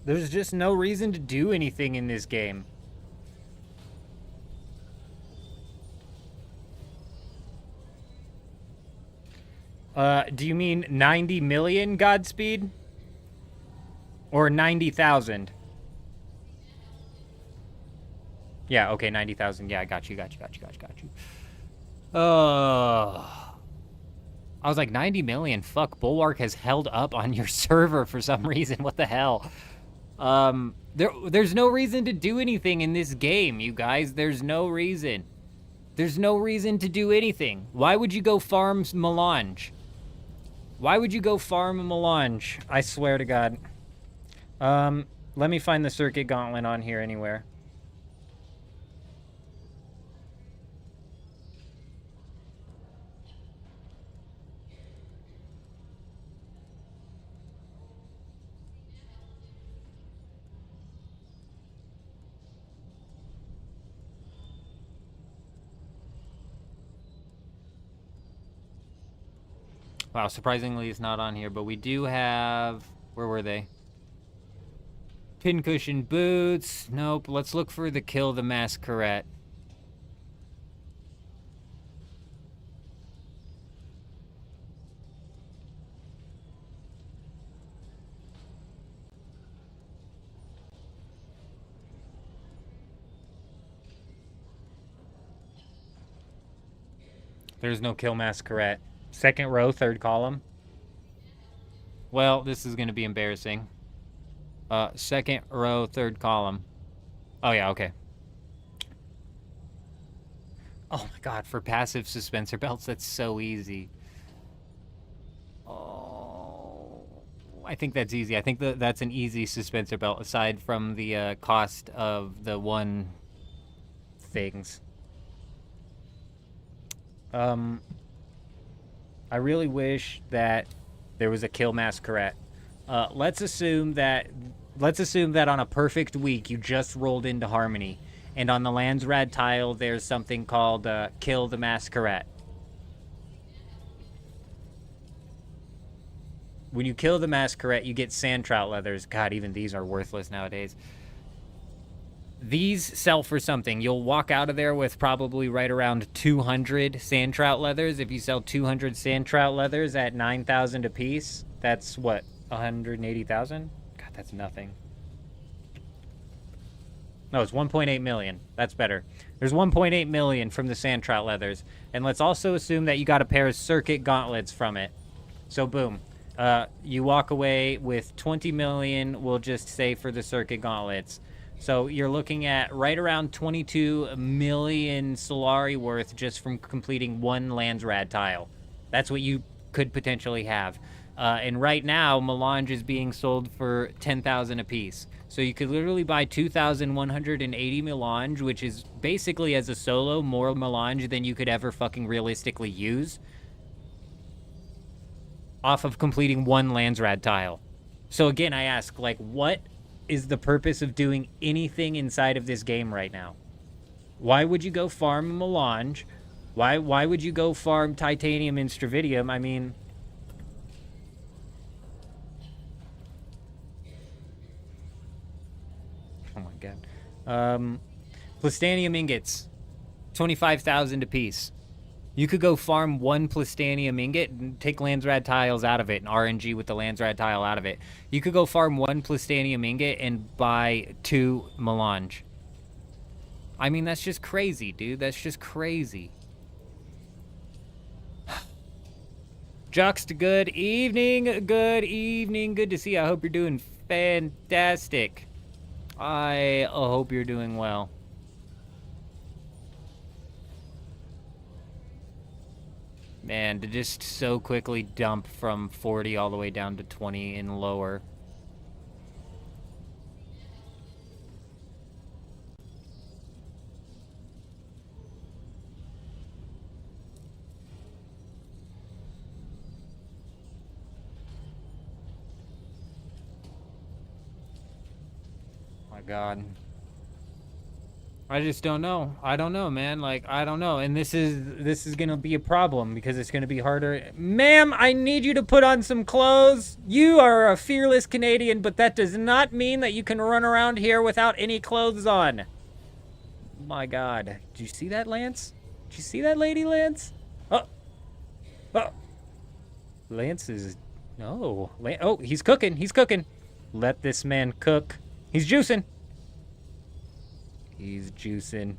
There's just no reason to do anything in this game. Do you mean 90 million Godspeed? Or 90,000? Yeah, okay, 90,000. Yeah, I got you. I was like, 90 million? Fuck, Bulwark has held up on your server for some reason. What the hell? There's no reason to do anything in this game, you guys. There's no reason. There's no reason to do anything. Why would you go farm Melange? Why would you go farm a Melange? I swear to God. Let me find the Circuit Gauntlet on here anywhere. Wow, surprisingly it's not on here, but we do have... Where were they? Pincushion boots. Nope, let's look for the Kill the Masquerade. There's no Kill Masquerade. Second row, third column. Well, this is going to be embarrassing. Second row, third column. Oh, yeah, okay. Oh, my God. For passive suspensor belts, that's so easy. Oh, I think that's easy. I think that's an easy suspensor belt, aside from the cost of the one things. I really wish that there was a Kill Masquerade. Let's assume that on a perfect week you just rolled into Harmony, and on the Landsrad tile there's something called Kill the Masquerade. When you kill the Masquerade, you get sand trout leathers. God, even these are worthless nowadays. These sell for something. You'll walk out of there with probably right around 200 sand trout leathers. If you sell 200 sand trout leathers at 9,000 a piece, that's what, 180,000? God, that's nothing. No, it's 1.8 million. That's better. There's 1.8 million from the sand trout leathers. And let's also assume that you got a pair of circuit gauntlets from it. So boom. You walk away with 20 million, we'll just say, for the circuit gauntlets. So you're looking at right around 22 million Solari worth just from completing one Landsrad tile. That's what you could potentially have. And right now, Melange is being sold for 10,000 apiece. So you could literally buy 2,180 Melange, which is basically, as a solo, more Melange than you could ever fucking realistically use, off of completing one Landsrad tile. So again, I ask, like, what is the purpose of doing anything inside of this game right now? Why would you go farm Melange? Why would you go farm Titanium and Stravidium? I mean, oh my god. Plastanium ingots, 25,000 apiece. You could go farm one Plastanium ingot and take Landsrad tiles out of it and RNG with the Landsrad tile out of it. You could go farm one Plastanium ingot and buy 2 Melange. I mean, that's just crazy, dude. That's just crazy. Juxt, good evening. Good evening. Good to see you. I hope you're doing fantastic. I hope you're doing well. Man, to just so quickly dump from 40 all the way down to 20 and lower. My God. I just don't know. I don't know, man. Like, I don't know. And this is gonna be a problem because it's gonna be harder. Ma'am, I need you to put on some clothes. You are a fearless Canadian, but that does not mean that you can run around here without any clothes on. My God. Did you see that, Lance? Did you see that, Lady Lance? Oh. Oh. Lance is... Oh. Oh, he's cooking. He's cooking. Let this man cook. He's juicing. He's juicing.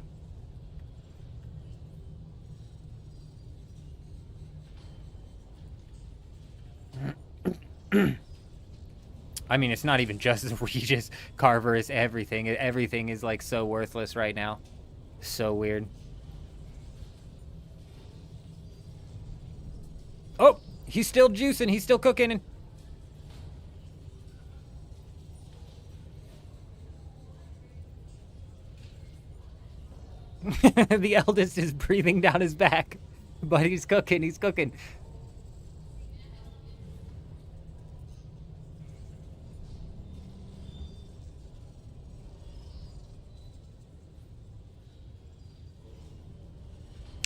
I mean, it's not even just Regis. Carver is everything. Everything is, like, so worthless right now. So weird. Oh! He's still juicing. He's still cooking. The eldest is breathing down his back. But he's cooking. He's cooking.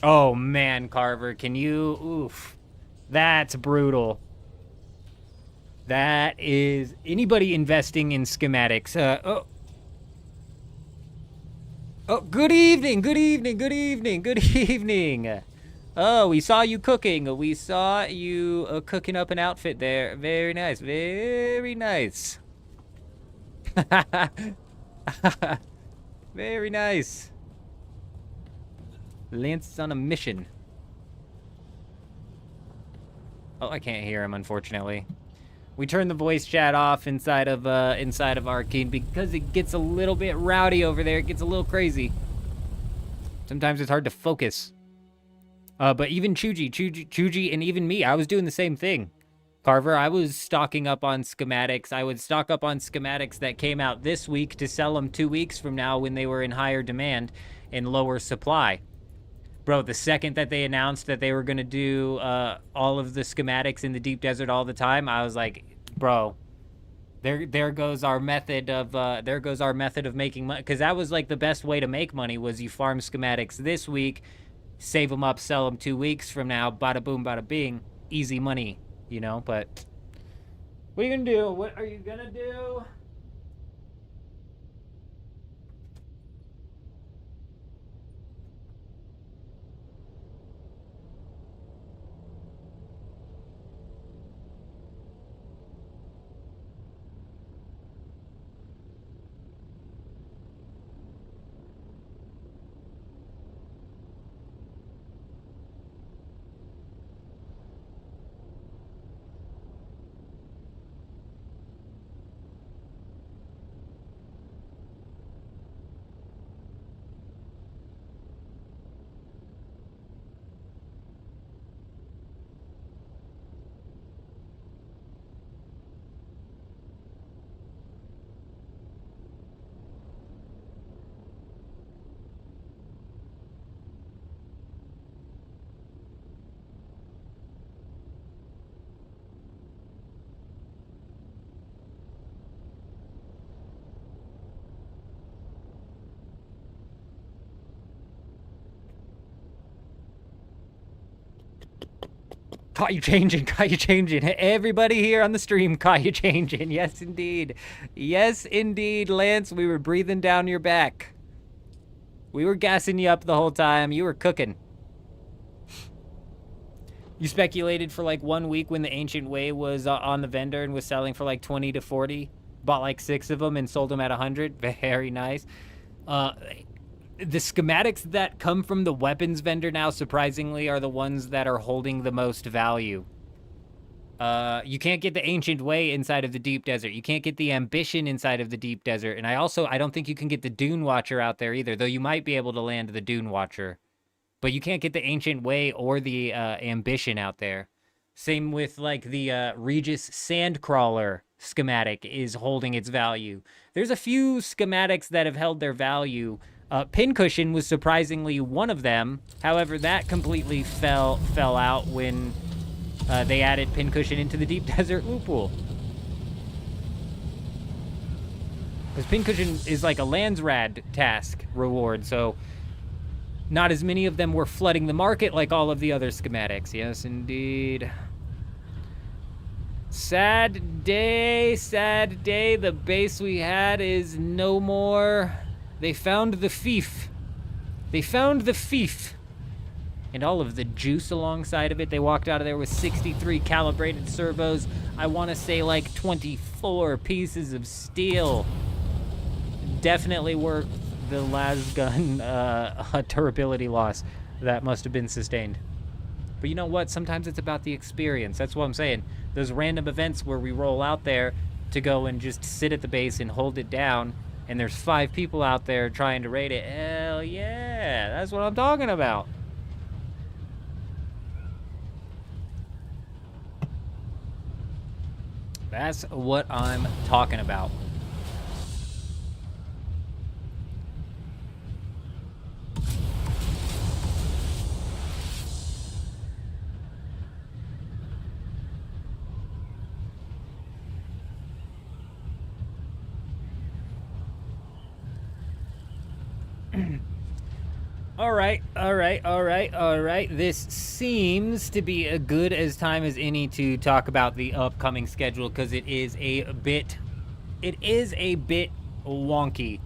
Oh, man, Carver. Can you... Oof. That's brutal. That is... Anybody investing in schematics... Oh, good evening, good evening, good evening, good evening. Oh, we saw you cooking. We saw you cooking up an outfit there. Very nice, very nice. Very nice. Lance is on a mission. Oh, I can't hear him, unfortunately. We turned the voice chat off inside of Arcane because it gets a little bit rowdy over there. It gets a little crazy. Sometimes it's hard to focus. But even Chuji, and even me, I was doing the same thing. Carver, I was stocking up on schematics. I would stock up on schematics that came out this week to sell them 2 weeks from now when they were in higher demand and lower supply. Bro, the second that they announced that they were going to do all of the schematics in the deep desert all the time, I was like, bro, there goes our method of making money. Because that was like the best way to make money was you farm schematics this week, save them up, sell them 2 weeks from now, bada boom, bada bing, easy money, you know? But what are you going to do? What are you going to do? Caught you changing, caught you changing. Everybody here on the stream caught you changing. Yes, indeed. Yes, indeed, Lance. We were breathing down your back. We were gassing you up the whole time. You were cooking. You speculated for like 1 week when the Ancient Way was on the vendor and was selling for like 20 to 40. Bought like 6 of them and sold them at 100. Very nice. The schematics that come from the weapons vendor now, surprisingly, are the ones that are holding the most value. You can't get the Ancient Way inside of the Deep Desert. You can't get the Ambition inside of the Deep Desert. And I don't think you can get the Dune Watcher out there either, though you might be able to land the Dune Watcher. But you can't get the Ancient Way or the Ambition out there. Same with, like, the Regis Sandcrawler schematic is holding its value. There's a few schematics that have held their value. Pincushion was surprisingly one of them. However, that completely fell out when they added Pincushion into the Deep Desert loot pool. Because Pincushion is like a Landsrad task reward, so not as many of them were flooding the market like all of the other schematics. Yes, indeed. Sad day, sad day. The base we had is no more. They found the fief. They found the fief. And all of the juice alongside of it. They walked out of there with 63 calibrated servos. I want to say like 24 pieces of steel. Definitely worth the lasgun durability loss that must have been sustained. But you know what? Sometimes it's about the experience. That's what I'm saying. Those random events where we roll out there to go and just sit at the base and hold it down, and there's 5 people out there trying to raid it. Hell yeah, that's what I'm talking about. That's what I'm talking about. All right. This seems to be a good as time as any to talk about the upcoming schedule, because it is a bit wonky.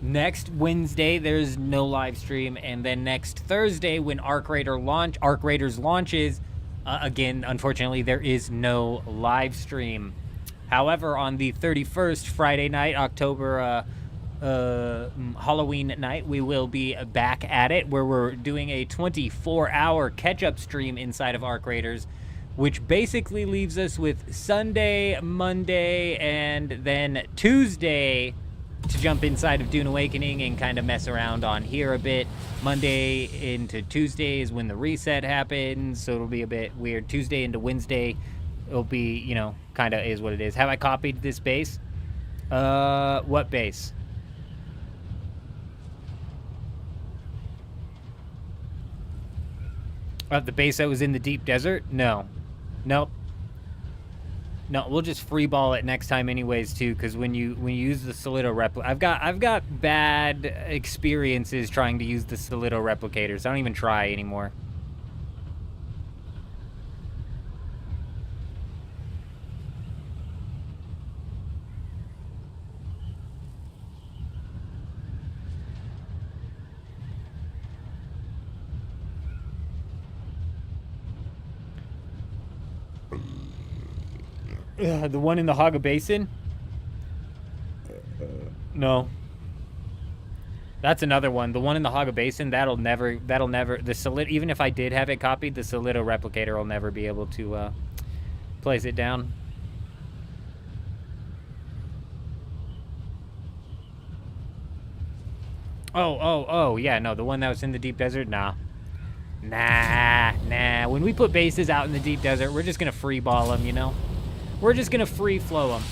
Next Wednesday, there's no live stream, and then next Thursday, when Arc Raiders launches, again, unfortunately, there is no live stream. However, on the 31st, Friday night, October Halloween night, we will be back at it, where we're doing a 24-hour catch-up stream inside of Arc Raiders, which basically leaves us with Sunday, Monday, and then Tuesday to jump inside of Dune Awakening and kind of mess around on here a bit. Monday into Tuesday is when the reset happens, so it'll be a bit weird. Tuesday into Wednesday, it'll be, you know, kind of is what it is. Have I copied this base? What base? The base that was in the Deep Desert? No. Nope. No, we'll just freeball it next time anyways too, because when you use the Solido I've got bad experiences trying to use the Solido replicators. I don't even try anymore. The one in the Haga Basin? No. That's another one. The one in the Haga Basin, that'll never, even if I did have it copied, the Solido replicator will never be able to place it down. Oh, yeah, no, the one that was in the Deep Desert? Nah. Nah. When we put bases out in the Deep Desert, we're just gonna free ball them, you know? We're just gonna free flow them.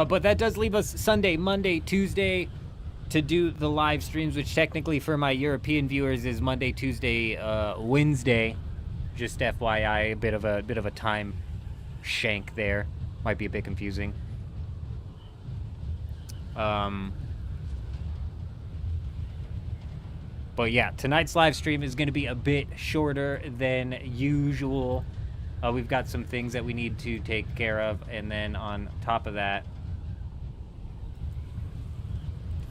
But that does leave us Sunday, Monday, Tuesday to do the live streams, which technically for my European viewers is Monday, Tuesday, Wednesday. Just FYI, a bit of a time shank there. Might be a bit confusing. But yeah, tonight's live stream is going to be a bit shorter than usual. We've got some things that we need to take care of, and then on top of that...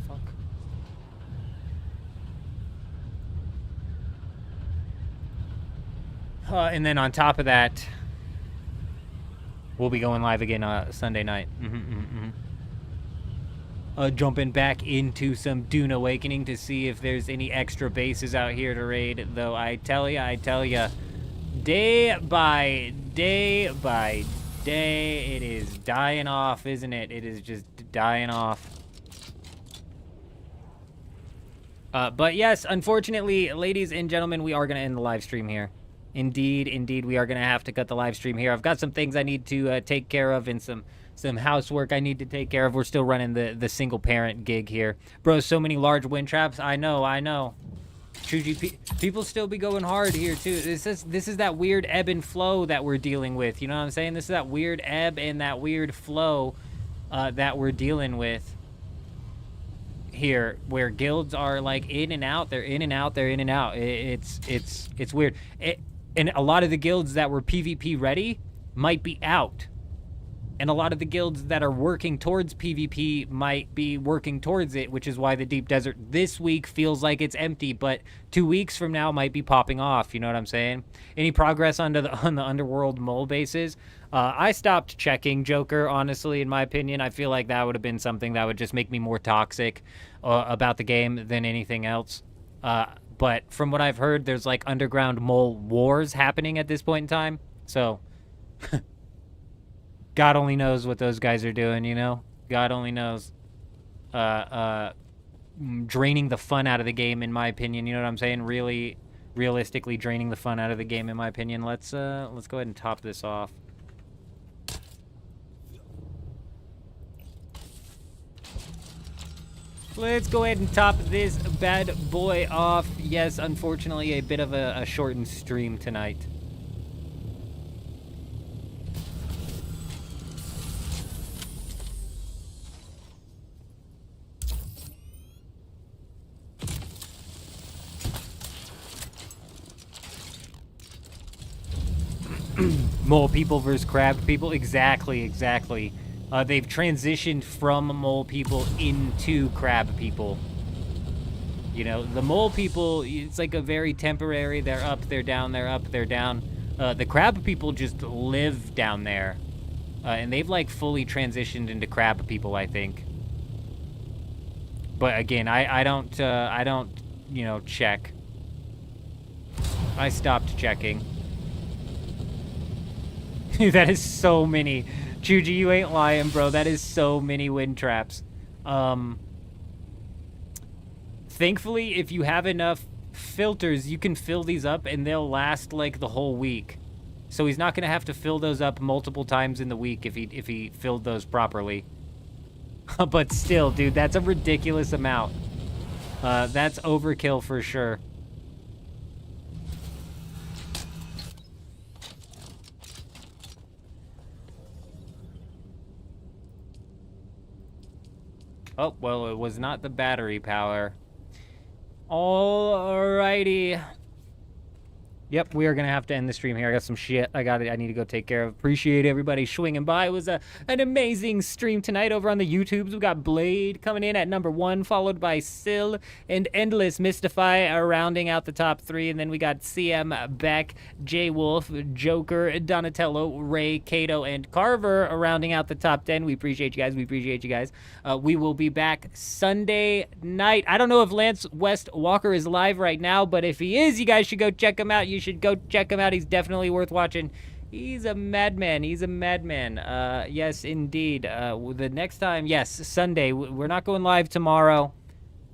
Fuck. And then on top of that, we'll be going live again Sunday night. Jumping back into some Dune Awakening to see if there's any extra bases out here to raid. Though I tell ya, day by day, it is dying off, isn't it? It is just dying off. But yes, unfortunately, ladies and gentlemen, we are going to end the live stream here. Indeed, we are going to have to cut the live stream here. I've got some things I need to take care of and some housework I need to take care of. We're still running the single parent gig here. Bro, so many large wind traps. I know. Chuji, people still be going hard here too. This is that weird ebb and flow that we're dealing with. You know what I'm saying? This is that weird ebb and that weird flow that we're dealing with here, where guilds are like in and out. They're in and out. They're in and out. It's weird. And a lot of the guilds that were PvP ready might be out. And a lot of the guilds that are working towards PvP might be working towards it, which is why the Deep Desert this week feels like it's empty, but 2 weeks from now might be popping off. You know what I'm saying? Any progress on the Underworld mole bases? I stopped checking Joker, honestly, in my opinion. I feel like that would have been something that would just make me more toxic about the game than anything else. But from what I've heard, there's like underground mole wars happening at this point in time. So... God only knows what those guys are doing, you know? God only knows. Draining the fun out of the game, in my opinion. You know what I'm saying? Really, realistically draining the fun out of the game, in my opinion. Let's go ahead and top this off. Let's go ahead and top this bad boy off. Yes, unfortunately, a bit of a shortened stream tonight. Mole people versus crab people. Exactly. They've transitioned from mole people into crab people. You know, the mole people, it's like a very temporary, they're up, they're down, they're up, they're down. The crab people just live down there. And they've like fully transitioned into crab people, I think. But again, I don't, you know, check. I stopped checking. That is so many. Chuji, you ain't lying, bro. That is so many wind traps. Thankfully, if you have enough filters, you can fill these up and they'll last like the whole week. So he's not going to have to fill those up multiple times in the week if he filled those properly. But still, dude, that's a ridiculous amount. That's overkill for sure. Oh, well, it was not the battery power. Alrighty. Yep, we are going to have to end the stream here. I got some shit I need to go take care of. Appreciate everybody swinging by. It was an amazing stream tonight over on the YouTubes. We got Blade coming in at number 1, followed by Sill and Endless Mystify rounding out the top 3. And then we got CM, Beck, J Wolf, Joker, Donatello, Ray, Kato, and Carver rounding out the top 10. We appreciate you guys. We will be back Sunday night. I don't know if Lance West Walker is live right now, but if he is, you guys should go check him out. You should go check him out. He's definitely worth watching. He's a madman. Yes, indeed. The next time, yes, Sunday. We're not going live tomorrow.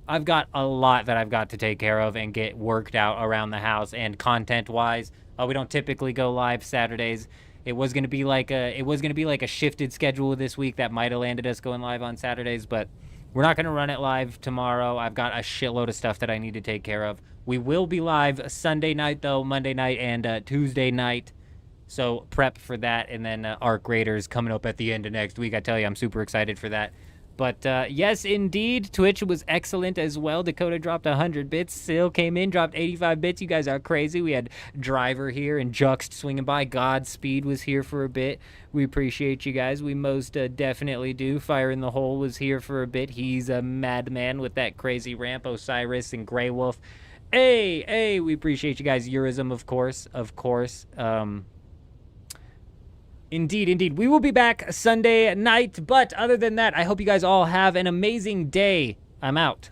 I've got a lot that I've got to take care of and get worked out around the house and content-wise. We don't typically go live Saturdays. It was gonna be like a shifted schedule this week that might have landed us going live on Saturdays, but we're not gonna run it live tomorrow. I've got a shitload of stuff that I need to take care of. We will be live Sunday night, though, Monday night, and Tuesday night. So prep for that. And then Arc Raiders coming up at the end of next week. I tell you, I'm super excited for that. But yes, indeed, Twitch was excellent as well. Dakota dropped 100 bits. Sil came in, dropped 85 bits. You guys are crazy. We had Driver here and Juxt swinging by. Godspeed was here for a bit. We appreciate you guys. We most definitely do. Fire in the Hole was here for a bit. He's a madman with that crazy ramp. Osiris and Grey Wolf. Hey, we appreciate you guys. Eurism, of course. Indeed. We will be back Sunday night. But other than that, I hope you guys all have an amazing day. I'm out.